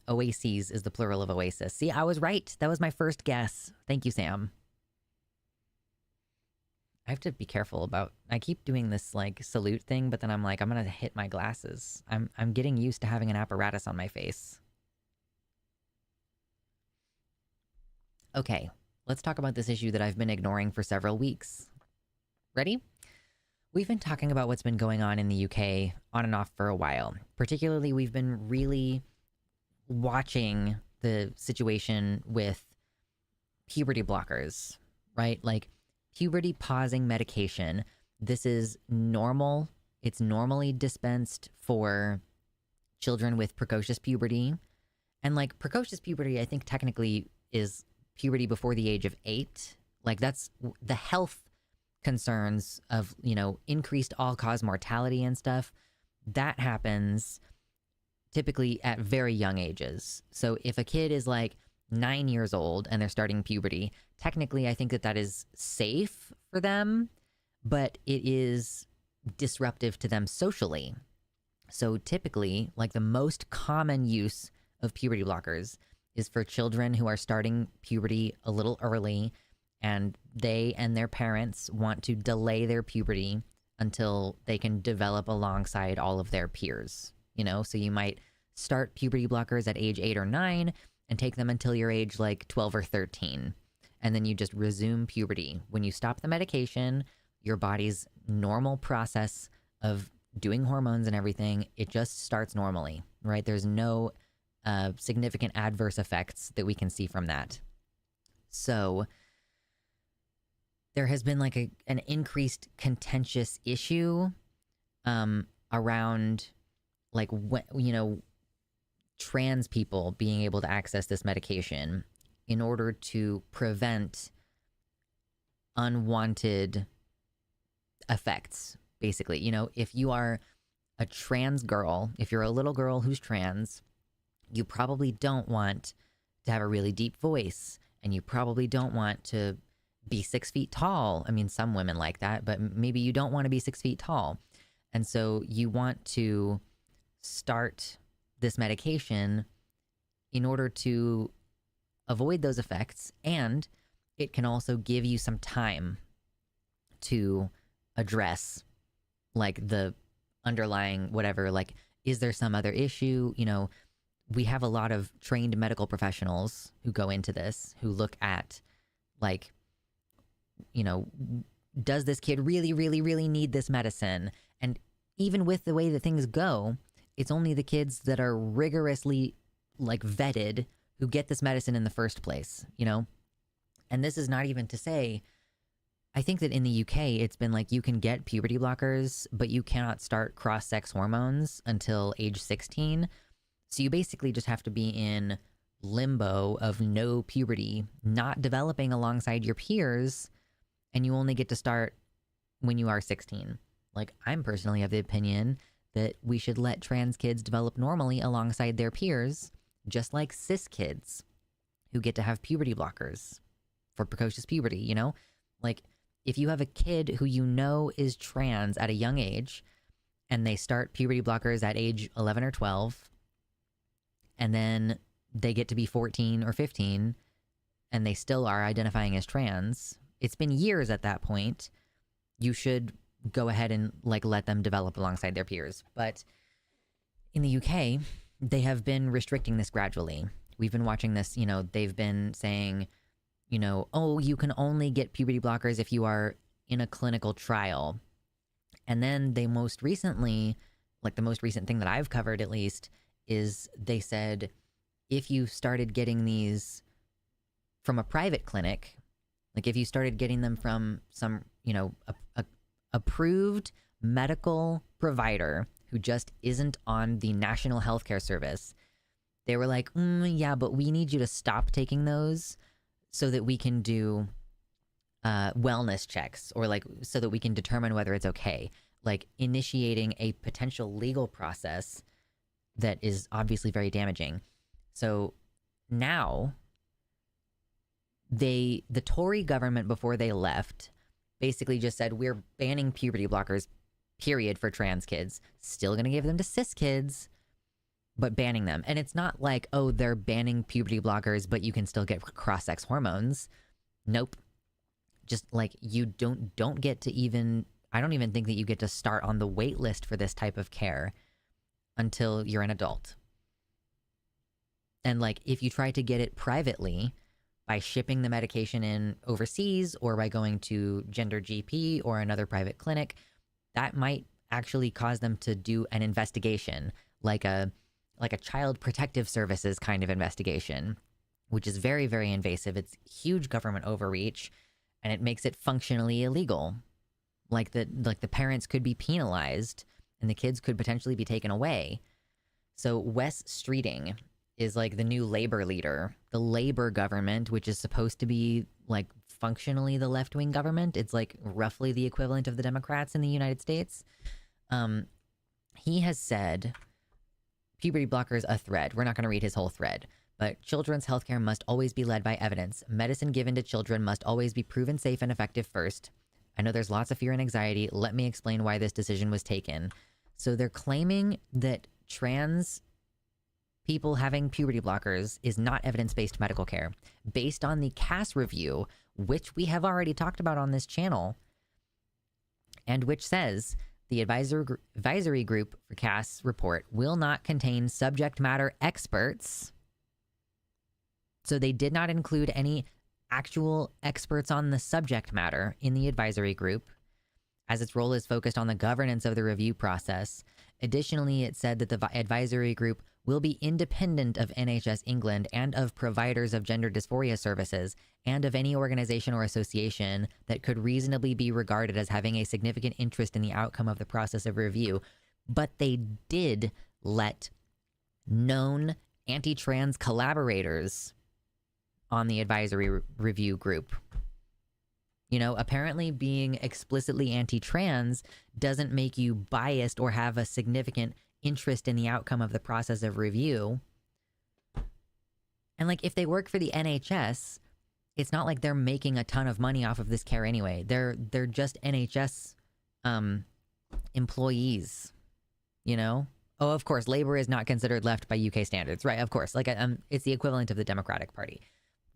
Oases is the plural of oasis. See, I was right. That was my first guess. Thank you, Sam. I have to be careful about... I keep doing this, like, salute thing, but then I'm like, I'm gonna hit my glasses. I'm getting used to having an apparatus on my face. Okay, let's talk about this issue that I've been ignoring for several weeks. Ready? We've been talking about what's been going on in the UK on and off for a while. Particularly, we've been really watching the situation with puberty blockers, right? Like, puberty pausing medication. This is normal. It's normally dispensed for children with precocious puberty. And, like, precocious puberty, I think technically is puberty before the age of 8. Like, that's the health concerns of, increased all-cause mortality and stuff, that happens typically at very young ages. So if a kid is like 9 years old and they're starting puberty, technically I think that is safe for them, but it is disruptive to them socially. So typically, like, the most common use of puberty blockers is for children who are starting puberty a little early, and they and their parents want to delay their puberty until they can develop alongside all of their peers. So you might start puberty blockers at age 8 or 9 and take them until you're age like 12 or 13. And then you just resume puberty. When you stop the medication, your body's normal process of doing hormones and everything, it just starts normally, right? There's no significant adverse effects that we can see from that. So there has been like an increased contentious issue around like trans people being able to access this medication in order to prevent unwanted effects, basically. If you are a trans girl, if you're a little girl who's trans, you probably don't want to have a really deep voice, and you probably don't want to be 6 feet tall. I mean, some women like that, but maybe you don't want to be 6 feet tall. And so you want to start this medication in order to avoid those effects, and it can also give you some time to address like the underlying whatever, like, is there some other issue? We have a lot of trained medical professionals who go into this, who look at like, does this kid really, really, really need this medicine? And even with the way that things go, it's only the kids that are rigorously like vetted who get this medicine in the first place, And this is not even to say, I think that in the UK, it's been like you can get puberty blockers, but you cannot start cross-sex hormones until age 16. So you basically just have to be in limbo of no puberty, not developing alongside your peers, and you only get to start when you are 16. Like, I'm personally of the opinion that we should let trans kids develop normally alongside their peers, just like cis kids who get to have puberty blockers for precocious puberty, Like, if you have a kid who is trans at a young age, and they start puberty blockers at age 11 or 12, and then they get to be 14 or 15, and they still are identifying as trans, it's been years at that point, you should go ahead and like let them develop alongside their peers. But in the UK, they have been restricting this gradually. We've been watching this, they've been saying, oh, you can only get puberty blockers if you are in a clinical trial. And then they most recently, like the most recent thing that I've covered at least, is they said if you started getting these from a private clinic, like if you started getting them from some, a approved medical provider who just isn't on the National Healthcare Service, they were like, yeah, but we need you to stop taking those so that we can do wellness checks, or like so that we can determine whether it's okay. Like initiating a potential legal process that is obviously very damaging. So now the Tory government, before they left, basically just said, we're banning puberty blockers, period, for trans kids. Still going to give them to cis kids, but banning them. And it's not like, oh, they're banning puberty blockers, but you can still get cross-sex hormones. Nope. Just like you don't get to even, I don't even think that you get to start on the wait list for this type of care until you're an adult. And like if you try to get it privately by shipping the medication in overseas or by going to Gender GP or another private clinic, that might actually cause them to do an investigation, like a child protective services kind of investigation, which is very, very invasive. It's huge government overreach, and it makes it functionally illegal. Like the parents could be penalized and the kids could potentially be taken away. So Wes Streeting is like the new labor leader. The labor government, which is supposed to be like functionally the left-wing government. It's like roughly the equivalent of the Democrats in the United States. He has said puberty blockers a thread. We're not going to read his whole thread. But children's healthcare must always be led by evidence. Medicine given to children must always be proven safe and effective first. I know there's lots of fear and anxiety. Let me explain why this decision was taken. So they're claiming that trans people having puberty blockers is not evidence-based medical care. Based on the CAS review, which we have already talked about on this channel, and which says the advisory group for CAS report will not contain subject matter experts. So they did not include any actual experts on the subject matter in the advisory group, as its role is focused on the governance of the review process. Additionally, it said that the advisory group will be independent of NHS England and of providers of gender dysphoria services and of any organization or association that could reasonably be regarded as having a significant interest in the outcome of the process of review. But they did let known anti-trans collaborators on the advisory review group. You know, apparently being explicitly anti-trans doesn't make you biased or have a significant interest in the outcome of the process of review. And like, if they work for the NHS, it's not like they're making a ton of money off of this care anyway. They're just NHS employees, you know? Oh, of course, Labour is not considered left by UK standards, right? Of course, like it's the equivalent of the Democratic Party.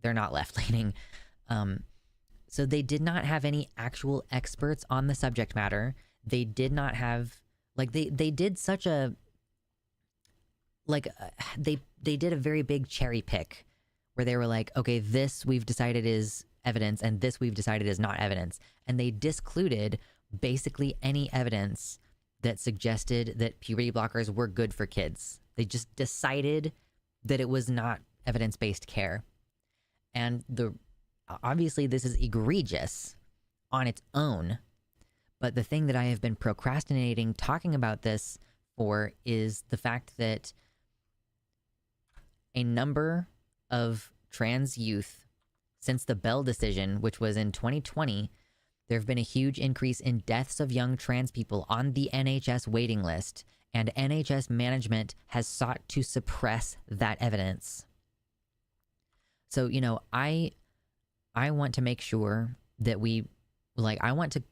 They're not left-leaning. So they did not have any actual experts on the subject matter. They did not have, like, they did such a, like, they did a very big cherry pick where they were like, okay, this we've decided is evidence and this we've decided is not evidence. And they discluded basically any evidence that suggested that puberty blockers were good for kids. They just decided that it was not evidence-based care. And obviously this is egregious on its own, but the thing that I have been procrastinating talking about this for is the fact that a number of trans youth, since the Bell decision, which was in 2020, there have been a huge increase in deaths of young trans people on the NHS waiting list, and NHS management has sought to suppress that evidence. So, you know, I want to make sure that I want to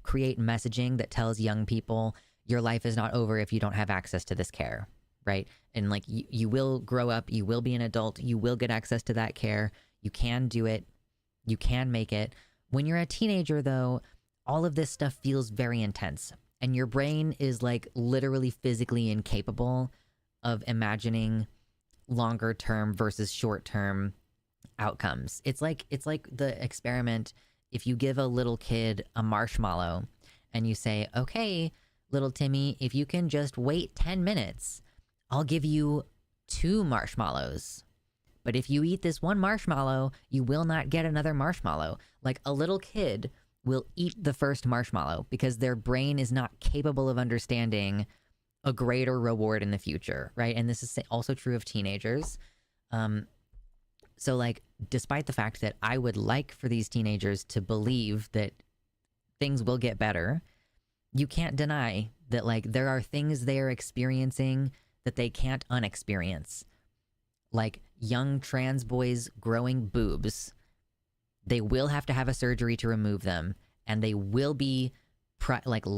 create messaging that tells young people your life is not over if you don't have access to this care, right? And like, you will grow up, you will be an adult, you will get access to that care, you can do it, you can make it. When you're a teenager, though, all of this stuff feels very intense, and your brain is like literally physically incapable of imagining longer term versus short term outcomes. It's like the experiment. If you give a little kid a marshmallow and you say, okay, little Timmy, if you can just wait 10 minutes, I'll give you 2 marshmallows. But if you eat this one marshmallow, you will not get another marshmallow. Like, a little kid will eat the first marshmallow because their brain is not capable of understanding a greater reward in the future, right? And this is also true of teenagers. So, like, despite the fact that I would like for these teenagers to believe that things will get better, you can't deny that, like, there are things they're experiencing that they can't unexperience. Like, young trans boys growing boobs. They will have to have a surgery to remove them, and they will be,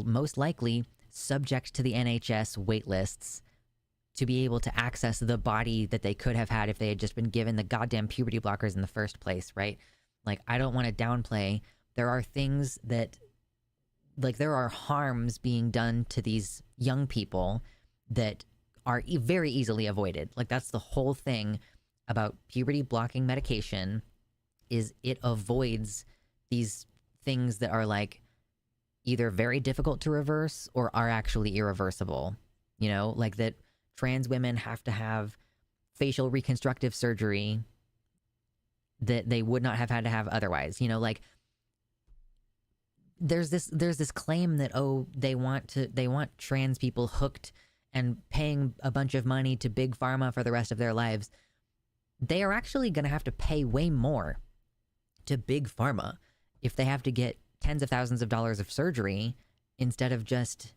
most likely, subject to the NHS wait lists to be able to access the body that they could have had if they had just been given the goddamn puberty blockers in the first place, right? Like, I don't want to downplay. There are things that, like, there are harms being done to these young people that are very easily avoided. Like, that's the whole thing about puberty blocking medication, is it avoids these things that are, like, either very difficult to reverse or are actually irreversible. You know, like that trans women have to have facial reconstructive surgery that they would not have had to have otherwise. You know, like, there's this claim that, oh, they want trans people hooked and paying a bunch of money to big pharma for the rest of their lives. They are actually going to have to pay way more to big pharma if they have to get tens of thousands of dollars of surgery instead of just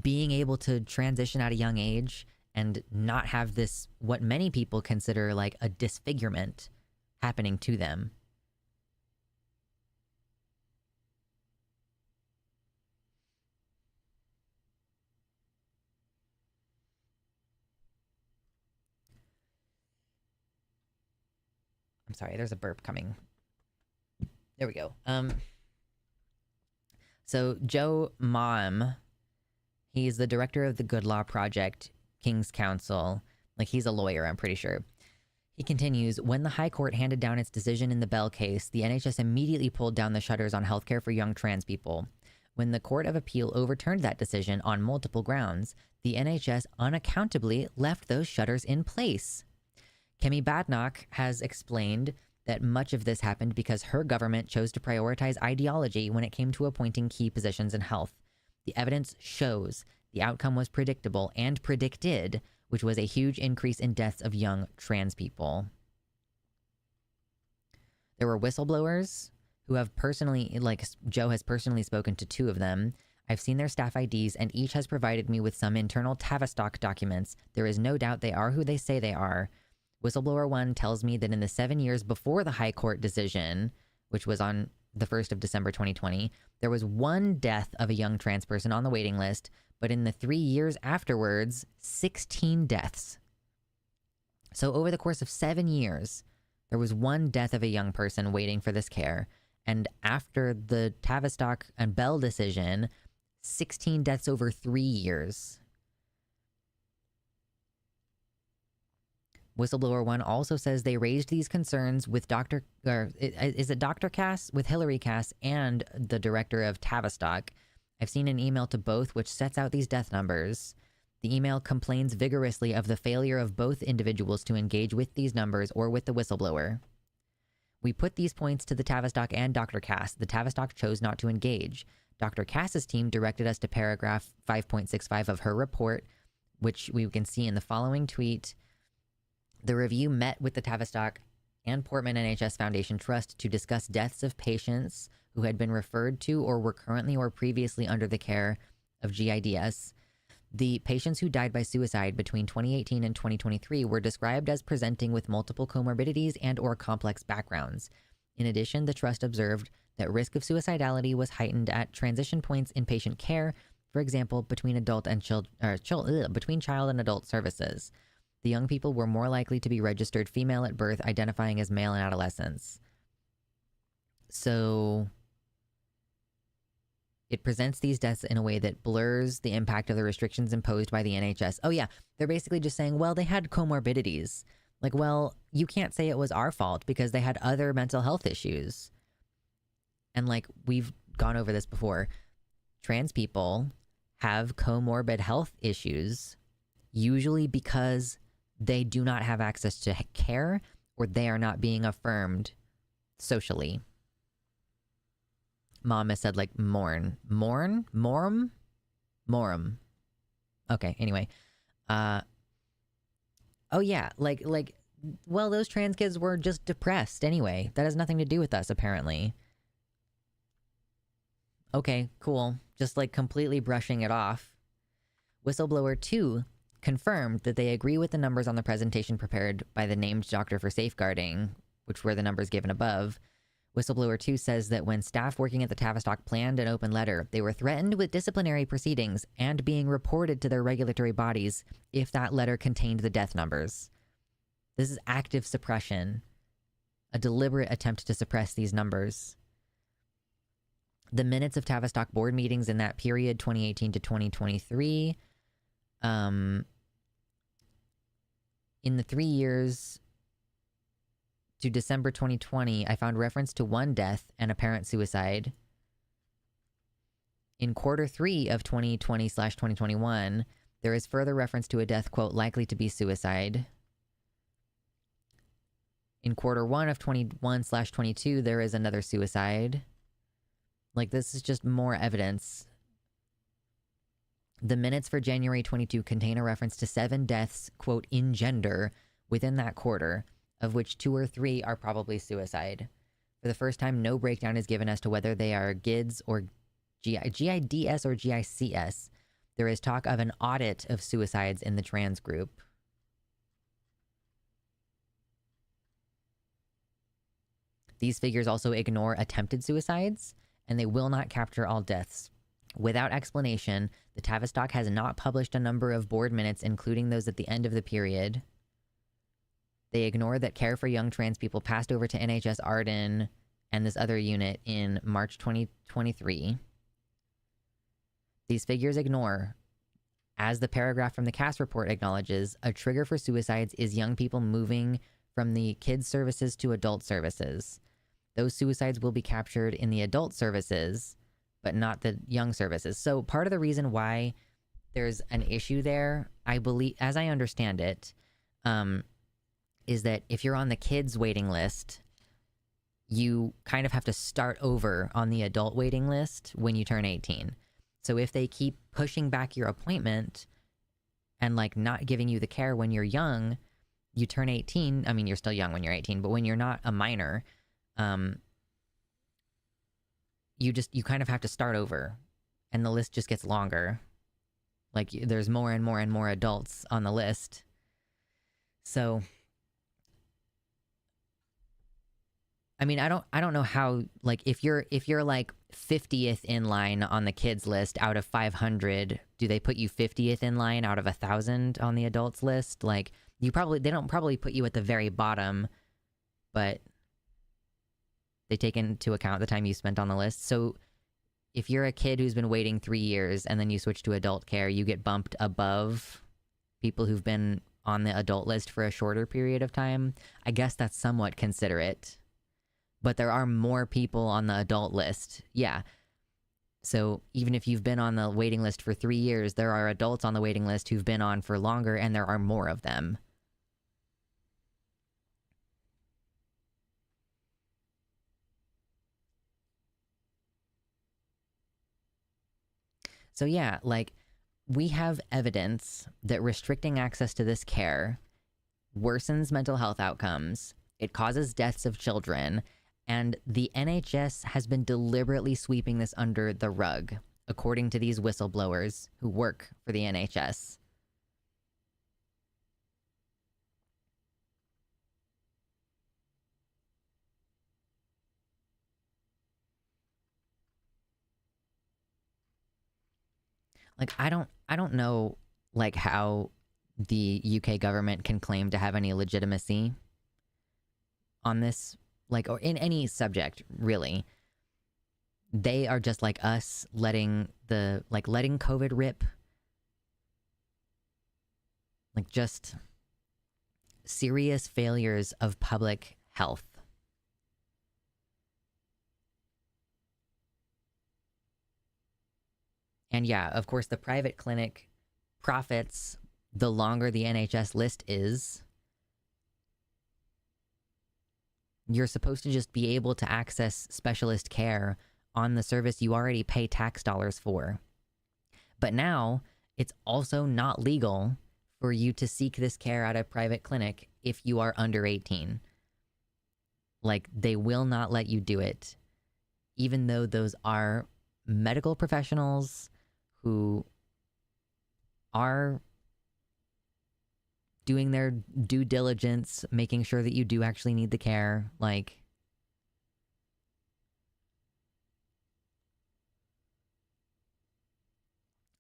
being able to transition at a young age and not have this, what many people consider like a disfigurement happening to them. I'm sorry, there's a burp coming. There we go. So Joe Mom, he's the director of the Good Law Project, King's Counsel. Like, he's a lawyer, I'm pretty sure. He continues, when the High Court handed down its decision in the Bell case, the NHS immediately pulled down the shutters on healthcare for young trans people. When the Court of Appeal overturned that decision on multiple grounds, the NHS unaccountably left those shutters in place. Kemi Badnock has explained that much of this happened because her government chose to prioritize ideology when it came to appointing key positions in health. The evidence shows the outcome was predictable and predicted, which was a huge increase in deaths of young trans people. There were whistleblowers who have personally, like Joe has personally spoken to 2 of them. I've seen their staff IDs and each has provided me with some internal Tavistock documents. There is no doubt they are who they say they are. Whistleblower 1 tells me that in the 7 years before the High Court decision, which was on the 1st of December 2020, there was 1 death of a young trans person on the waiting list, but in the 3 years afterwards, 16 deaths. So over the course of 7 years, there was 1 death of a young person waiting for this care. And after the Tavistock and Bell decision, 16 deaths over 3 years. Whistleblower 1 also says they raised these concerns with Dr. Cass? With Hillary Cass and the director of Tavistock. I've seen an email to both which sets out these death numbers. The email complains vigorously of the failure of both individuals to engage with these numbers or with the whistleblower. We put these points to the Tavistock and Dr. Cass. The Tavistock chose not to engage. Dr. Cass's team directed us to paragraph 5.65 of her report, which we can see in the following tweet. The review met with the Tavistock and Portman NHS Foundation Trust to discuss deaths of patients who had been referred to or were currently or previously under the care of GIDS. The patients who died by suicide between 2018 and 2023 were described as presenting with multiple comorbidities and or complex backgrounds. In addition, the Trust observed that risk of suicidality was heightened at transition points in patient care, for example, between between child and adult services. The young people were more likely to be registered female at birth, identifying as male in adolescence. So it presents these deaths in a way that blurs the impact of the restrictions imposed by the NHS. Oh yeah, they're basically just saying, well, they had comorbidities. Like, well, you can't say it was our fault because they had other mental health issues. And like, we've gone over this before. Trans people have comorbid health issues, usually because they do not have access to care or they are not being affirmed socially. Mom has said like mourn. Okay, anyway. Oh yeah, like, well, those trans kids were just depressed anyway. That has nothing to do with us, apparently. Okay, cool. Just like completely brushing it off. Whistleblower 2 confirmed that they agree with the numbers on the presentation prepared by the named doctor for safeguarding, which were the numbers given above. Whistleblower 2 says that when staff working at the Tavistock planned an open letter, they were threatened with disciplinary proceedings and being reported to their regulatory bodies if that letter contained the death numbers. This is active suppression, a deliberate attempt to suppress these numbers. The minutes of Tavistock board meetings in that period, 2018 to 2023, in the 3 years to December 2020, I found reference to 1 death and apparent suicide. In quarter 3 of 2020/2021, there is further reference to a death, quote, likely to be suicide. In quarter 1 of 21/22, there is another suicide. Like, this is just more evidence. The minutes for January 22 contain a reference to 7 deaths, quote, in gender within that quarter, of which 2 or 3 are probably suicide. For the first time, no breakdown is given as to whether they are GIDS or GIDS or GICS. There is talk of an audit of suicides in the trans group. These figures also ignore attempted suicides, and they will not capture all deaths. Without explanation, the Tavistock has not published a number of board minutes, including those at the end of the period. They ignore that care for young trans people passed over to NHS Arden and this other unit in March 2023. These figures ignore, as the paragraph from the CAS report acknowledges, a trigger for suicides is young people moving from the kids services to adult services. Those suicides will be captured in the adult services, but not the young services. So part of the reason why there's an issue there, I believe, as I understand it, is that if you're on the kids waiting list, you kind of have to start over on the adult waiting list when you turn 18. So if they keep pushing back your appointment and like not giving you the care when you're young, you turn 18. I mean, you're still young when you're 18, but when you're not a minor, you kind of have to start over, and the list just gets longer. Like there's more and more and more adults on the list. So I mean, I don't know how, like, if you're like 50th in line on the kids list out of 500, do they put you 50th in line out of 1,000 on the adults list? Like, they don't probably put you at the very bottom, but they take into account the time you spent on the list. So if you're a kid who's been waiting 3 years and then you switch to adult care, you get bumped above people who've been on the adult list for a shorter period of time. I guess that's somewhat considerate. But there are more people on the adult list. Yeah. So even if you've been on the waiting list for 3 years, there are adults on the waiting list who've been on for longer, and there are more of them. So yeah, like, we have evidence that restricting access to this care worsens mental health outcomes, it causes deaths of children, and the NHS has been deliberately sweeping this under the rug, according to these whistleblowers who work for the NHS. Like, I don't know, like, how the UK government can claim to have any legitimacy on this, like, or in any subject, really. They are just like us, letting COVID rip. Like, just serious failures of public health. And yeah, of course, the private clinic profits the longer the NHS list is. You're supposed to just be able to access specialist care on the service you already pay tax dollars for. But now, it's also not legal for you to seek this care at a private clinic if you are under 18. Like, they will not let you do it, even though those are medical professionals who are doing their due diligence, making sure that you do actually need the care. Like,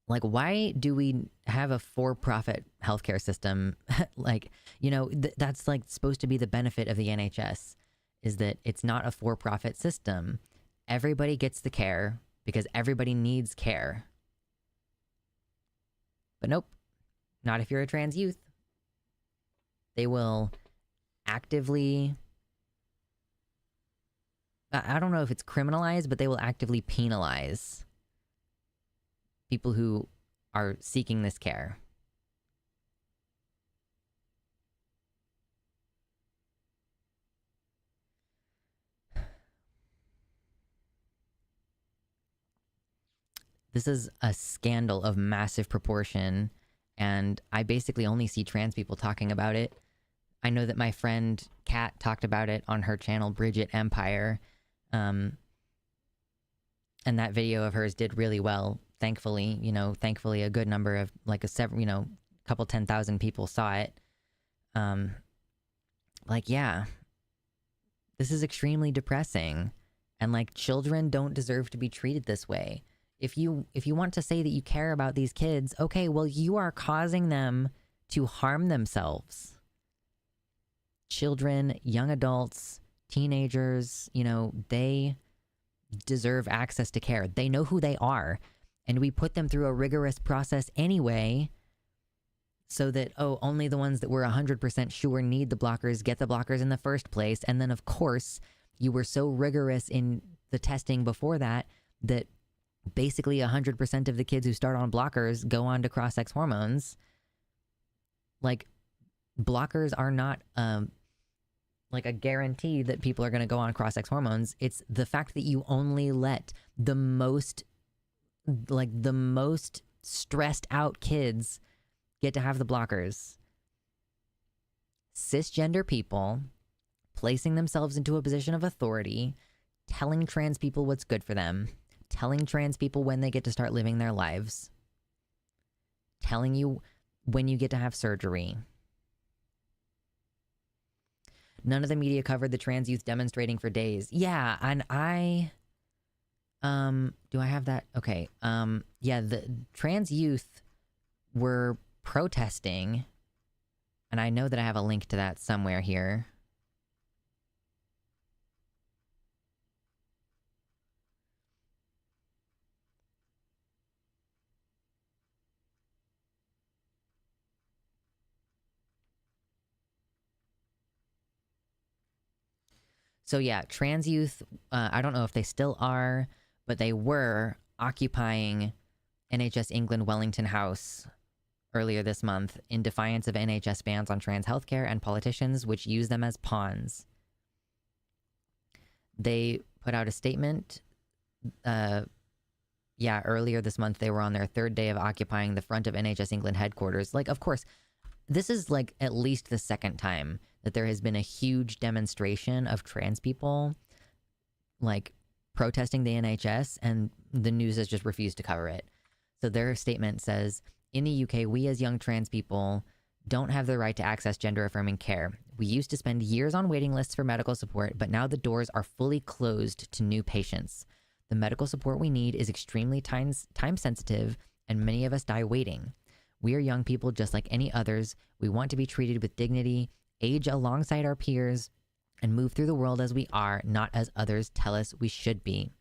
why do we have a for-profit healthcare system? Like, you know, that's like supposed to be the benefit of the NHS, is that it's not a for-profit system. Everybody gets the care because everybody needs care. But nope, not if you're a trans youth. They will actively, I don't know if it's criminalized, but they will actively penalize people who are seeking this care. This is a scandal of massive proportion, and I basically only see trans people talking about it. I know that my friend Kat talked about it on her channel, Bridget Empire, And that video of hers did really well. Thankfully, thankfully a good number of like couple 10,000 people saw it. Yeah, this is extremely depressing. And like, children don't deserve to be treated this way. If you want to say that you care about these kids, okay, well, you are causing them to harm themselves. Children, young adults, teenagers, they deserve access to care. They know who they are, and we put them through a rigorous process anyway, so that, only the ones that we're 100% sure need the blockers get the blockers in the first place. And then, of course, you were so rigorous in the testing before that basically 100% of the kids who start on blockers go on to cross-sex hormones. Like, blockers are not like a guarantee that people are going to go on cross-sex hormones. It's the fact that you only let the most stressed out kids get to have the blockers. Cisgender people placing themselves into a position of authority, telling trans people what's good for them, telling trans people when they get to start living their lives, telling you when you get to have surgery. None of the media covered the trans youth demonstrating for days. Yeah, and do I have that? Okay. Yeah, the trans youth were protesting, and I know that I have a link to that somewhere here. So yeah, trans youth, I don't know if they still are, but they were occupying NHS England Wellington House earlier this month in defiance of NHS bans on trans healthcare and politicians which use them as pawns. They put out a statement. Earlier this month, they were on their third day of occupying the front of NHS England headquarters. Like, of course, this is like at least the second time that there has been a huge demonstration of trans people like protesting the NHS, and the news has just refused to cover it. So their statement says, in the UK, we as young trans people don't have the right to access gender-affirming care. We used to spend years on waiting lists for medical support, but now the doors are fully closed to new patients. The medical support we need is extremely time-sensitive, and many of us die waiting. We are young people just like any others. We want to be treated with dignity, age alongside our peers, and move through the world as we are, not as others tell us we should be.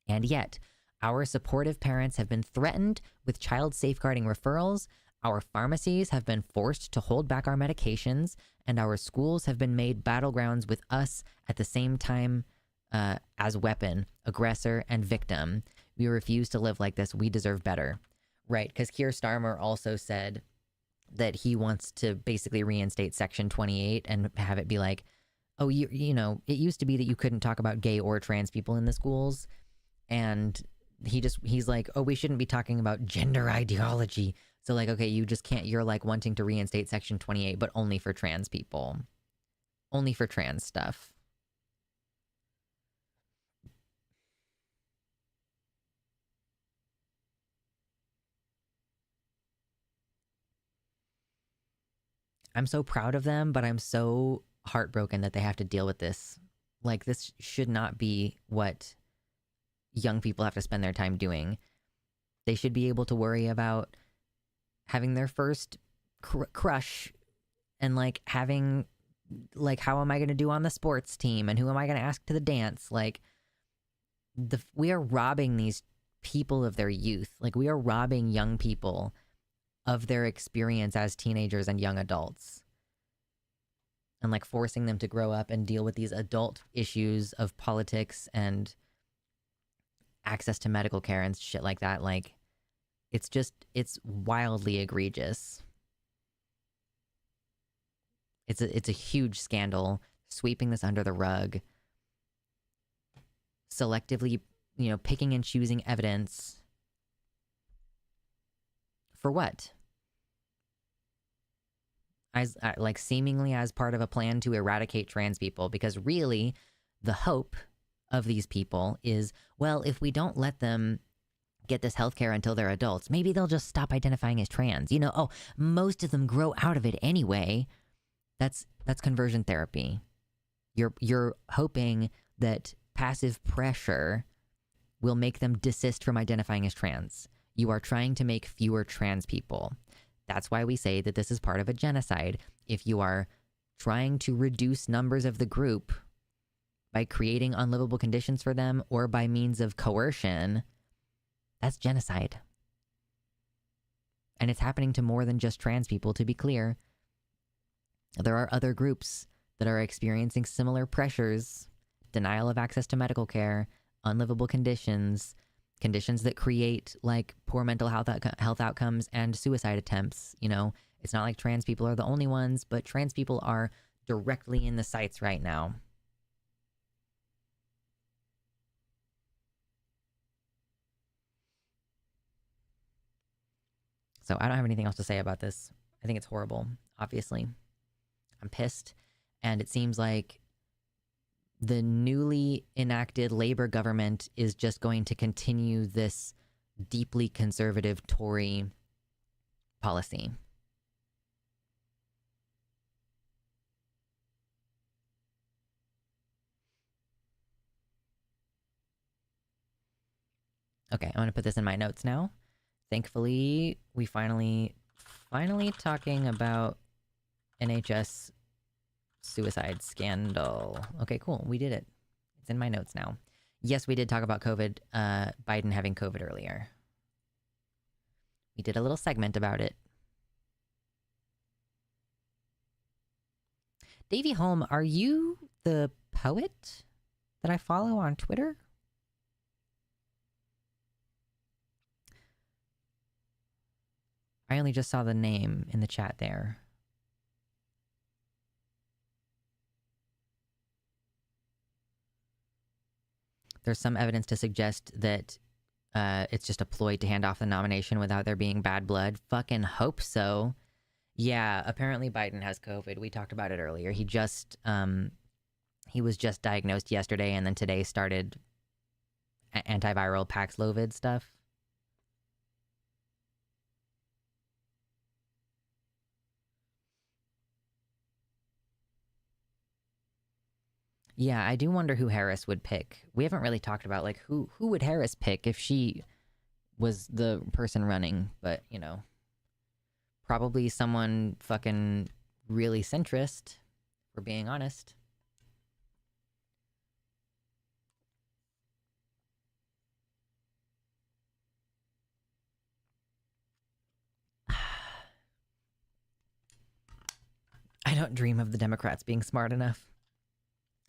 And yet, our supportive parents have been threatened with child safeguarding referrals, our pharmacies have been forced to hold back our medications, and our schools have been made battlegrounds with us at the same time as weapon, aggressor, and victim. We refuse to live like this. We deserve better. Right, because Keir Starmer also said that he wants to basically reinstate Section 28 and have it be like, oh, you know, it used to be that you couldn't talk about gay or trans people in the schools. And he's like, oh, we shouldn't be talking about gender ideology. So like, okay, you just can't, you're like wanting to reinstate Section 28, but only for trans people. Only for trans stuff. I'm so proud of them, but I'm so heartbroken that they have to deal with this. Like, this should not be what young people have to spend their time doing. They should be able to worry about having their first crush and like having, like, how am I going to do on the sports team and who am I going to ask to the dance? Like, we are robbing these people of their youth. Like, we are robbing young people of their experience as teenagers and young adults, and like forcing them to grow up and deal with these adult issues of politics and access to medical care and shit like that. Like, it's wildly egregious. It's a huge scandal, sweeping this under the rug, selectively, you know, picking and choosing evidence. For what? Like seemingly as part of a plan to eradicate trans people, because really the hope of these people is, well, if we don't let them get this healthcare until they're adults, maybe they'll just stop identifying as trans. You know, oh, most of them grow out of it anyway. That's conversion therapy. You're hoping that passive pressure will make them desist from identifying as trans. You are trying to make fewer trans people. That's why we say that this is part of a genocide. If you are trying to reduce numbers of the group by creating unlivable conditions for them or by means of coercion, that's genocide. And it's happening to more than just trans people, to be clear. There are other groups that are experiencing similar pressures: denial of access to medical care, unlivable conditions, conditions that create like poor mental health outcomes and suicide attempts. You know, it's not like trans people are the only ones, but trans people are directly in the sights right now. So I don't have anything else to say about this. I think it's horrible, obviously. I'm pissed. And it seems like the newly enacted Labor government is just going to continue this deeply conservative Tory policy. Okay, I'm going to put this in my notes now. Thankfully, we finally talking about NHS suicide scandal. Okay, cool. We did it. It's in my notes now. Yes, we did talk about COVID, Biden having COVID earlier. We did a little segment about it. Davey Holm, are you the poet that I follow on Twitter? I only just saw the name in the chat there. There's some evidence to suggest that it's just a ploy to hand off the nomination without there being bad blood. Fucking hope so. Yeah, apparently Biden has COVID. We talked about it earlier. He was just diagnosed yesterday and then today started antiviral Paxlovid stuff. Yeah, I do wonder who Harris would pick. We haven't really talked about, like, who would Harris pick if she was the person running, but, you know, probably someone fucking really centrist, if we're being honest. I don't dream of the Democrats being smart enough.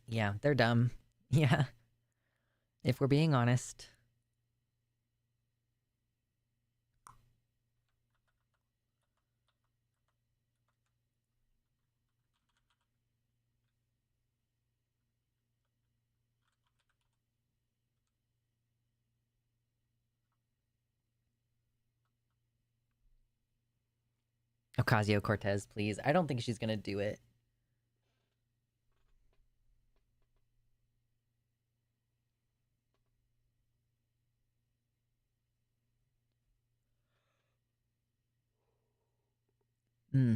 Yeah, they're dumb. Yeah. If we're being honest. Ocasio-Cortez, please. I don't think she's gonna do it. Hmm.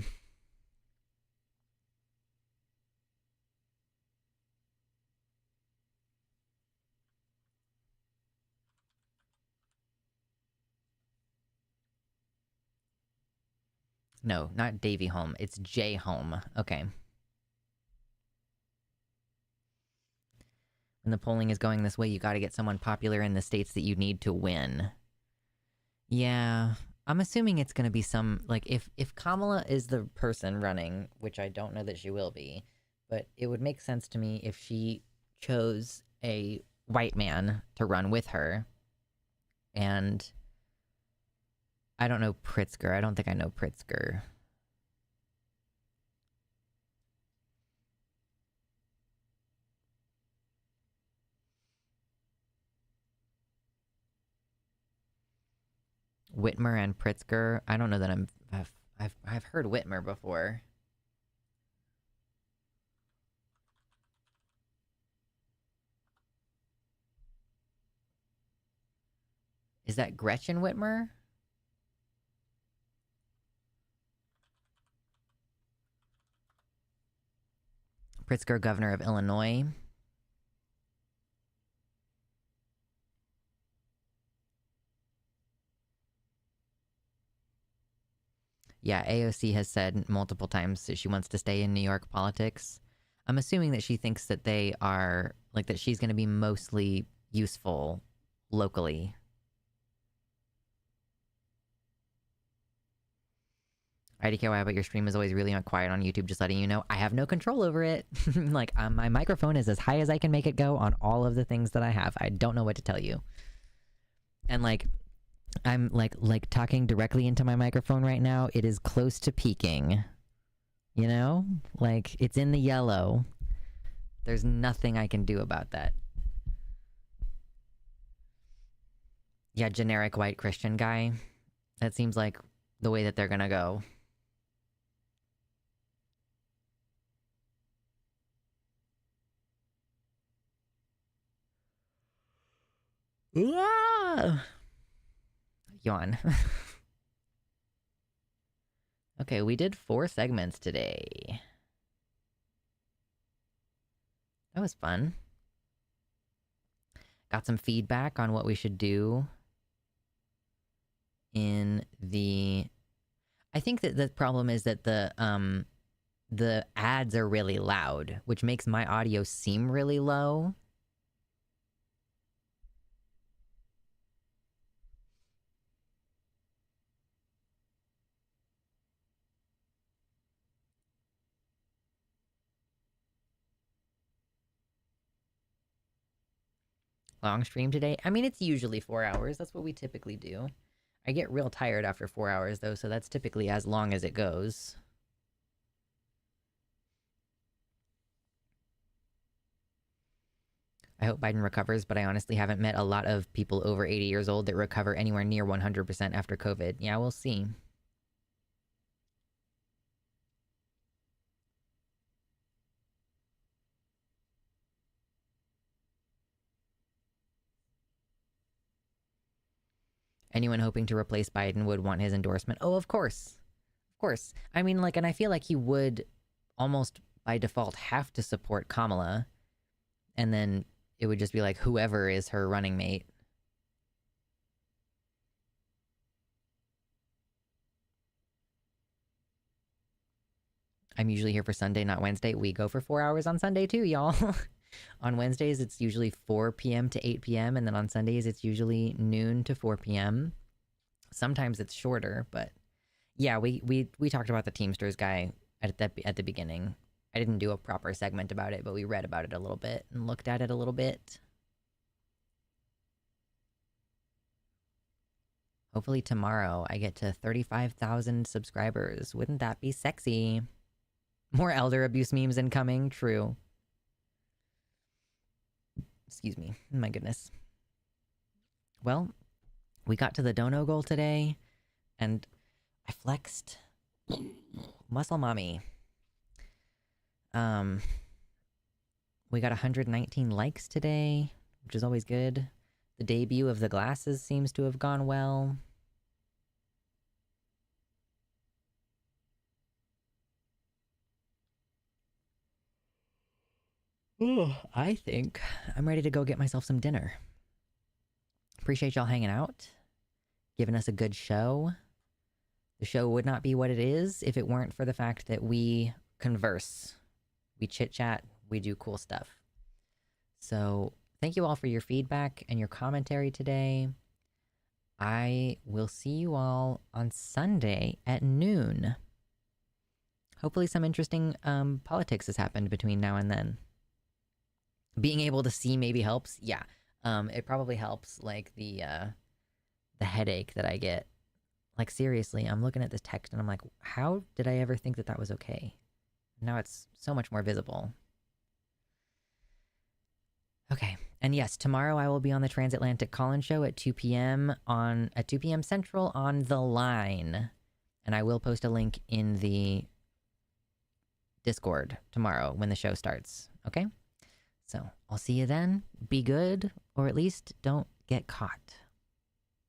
No, not Davy Holm. It's J Holm. Okay. When the polling is going this way, you gotta get someone popular in the states that you need to win. Yeah. I'm assuming it's gonna be some, like, if Kamala is the person running, which I don't know that she will be, but it would make sense to me if she chose a white man to run with her. And I don't know Pritzker. I don't think I know Pritzker. Whitmer and Pritzker. I don't know that I've heard Whitmer before. Is that Gretchen Whitmer? Pritzker, governor of Illinois. Yeah, AOC has said multiple times that she wants to stay in New York politics. I'm assuming that she thinks that they are, like, that she's going to be mostly useful locally. IDKY, but your stream is always really quiet on YouTube, just letting you know. I have no control over it. Like, my microphone is as high as I can make it go on all of the things that I have. I don't know what to tell you. And, like, I'm, like talking directly into my microphone right now. It is close to peaking. You know? Like, it's in the yellow. There's nothing I can do about that. Yeah, generic white Christian guy. That seems like the way that they're gonna go. Ah! Yawn. Okay, we did 4 segments today. That was fun. Got some feedback on what we should do in the... I think that the problem is that the ads are really loud, which makes my audio seem really low. Long stream today? I mean, it's usually 4 hours. That's what we typically do. I get real tired after 4 hours, though, so that's typically as long as it goes. I hope Biden recovers, but I honestly haven't met a lot of people over 80 years old that recover anywhere near 100% after COVID. Yeah, we'll see. Anyone hoping to replace Biden would want his endorsement. Oh, of course. Of course. I mean, like, and I feel like he would almost by default have to support Kamala. And then it would just be like whoever is her running mate. I'm usually here for Sunday, not Wednesday. We go for 4 hours on Sunday too, y'all. On Wednesdays, it's usually 4 p.m. to 8 p.m. And then on Sundays, it's usually noon to 4 p.m. Sometimes it's shorter, but yeah, we talked about the Teamsters guy at the beginning. I didn't do a proper segment about it, but we read about it a little bit and looked at it a little bit. Hopefully tomorrow I get to 35,000 subscribers. Wouldn't that be sexy? More elder abuse memes incoming. True. Excuse me. My goodness. Well, we got to the dono goal today, and I flexed. Muscle mommy. We got 119 likes today, which is always good. The debut of the glasses seems to have gone well. Ooh, I think I'm ready to go get myself some dinner. Appreciate y'all hanging out, giving us a good show. The show would not be what it is if it weren't for the fact that we converse. We chit-chat, we do cool stuff. So thank you all for your feedback and your commentary today. I will see you all on Sunday at noon. Hopefully some interesting politics has happened between now and then. Being able to see maybe helps. Yeah, it probably helps, like, the headache that I get. Like, seriously, I'm looking at this text and I'm like, how did I ever think that that was okay? Now it's so much more visible. Okay, and yes, tomorrow I will be on the Transatlantic Call-In Show at 2 p.m. at 2 p.m. Central on The Line. And I will post a link in the Discord tomorrow when the show starts, okay? So, I'll see you then. Be good, or at least don't get caught.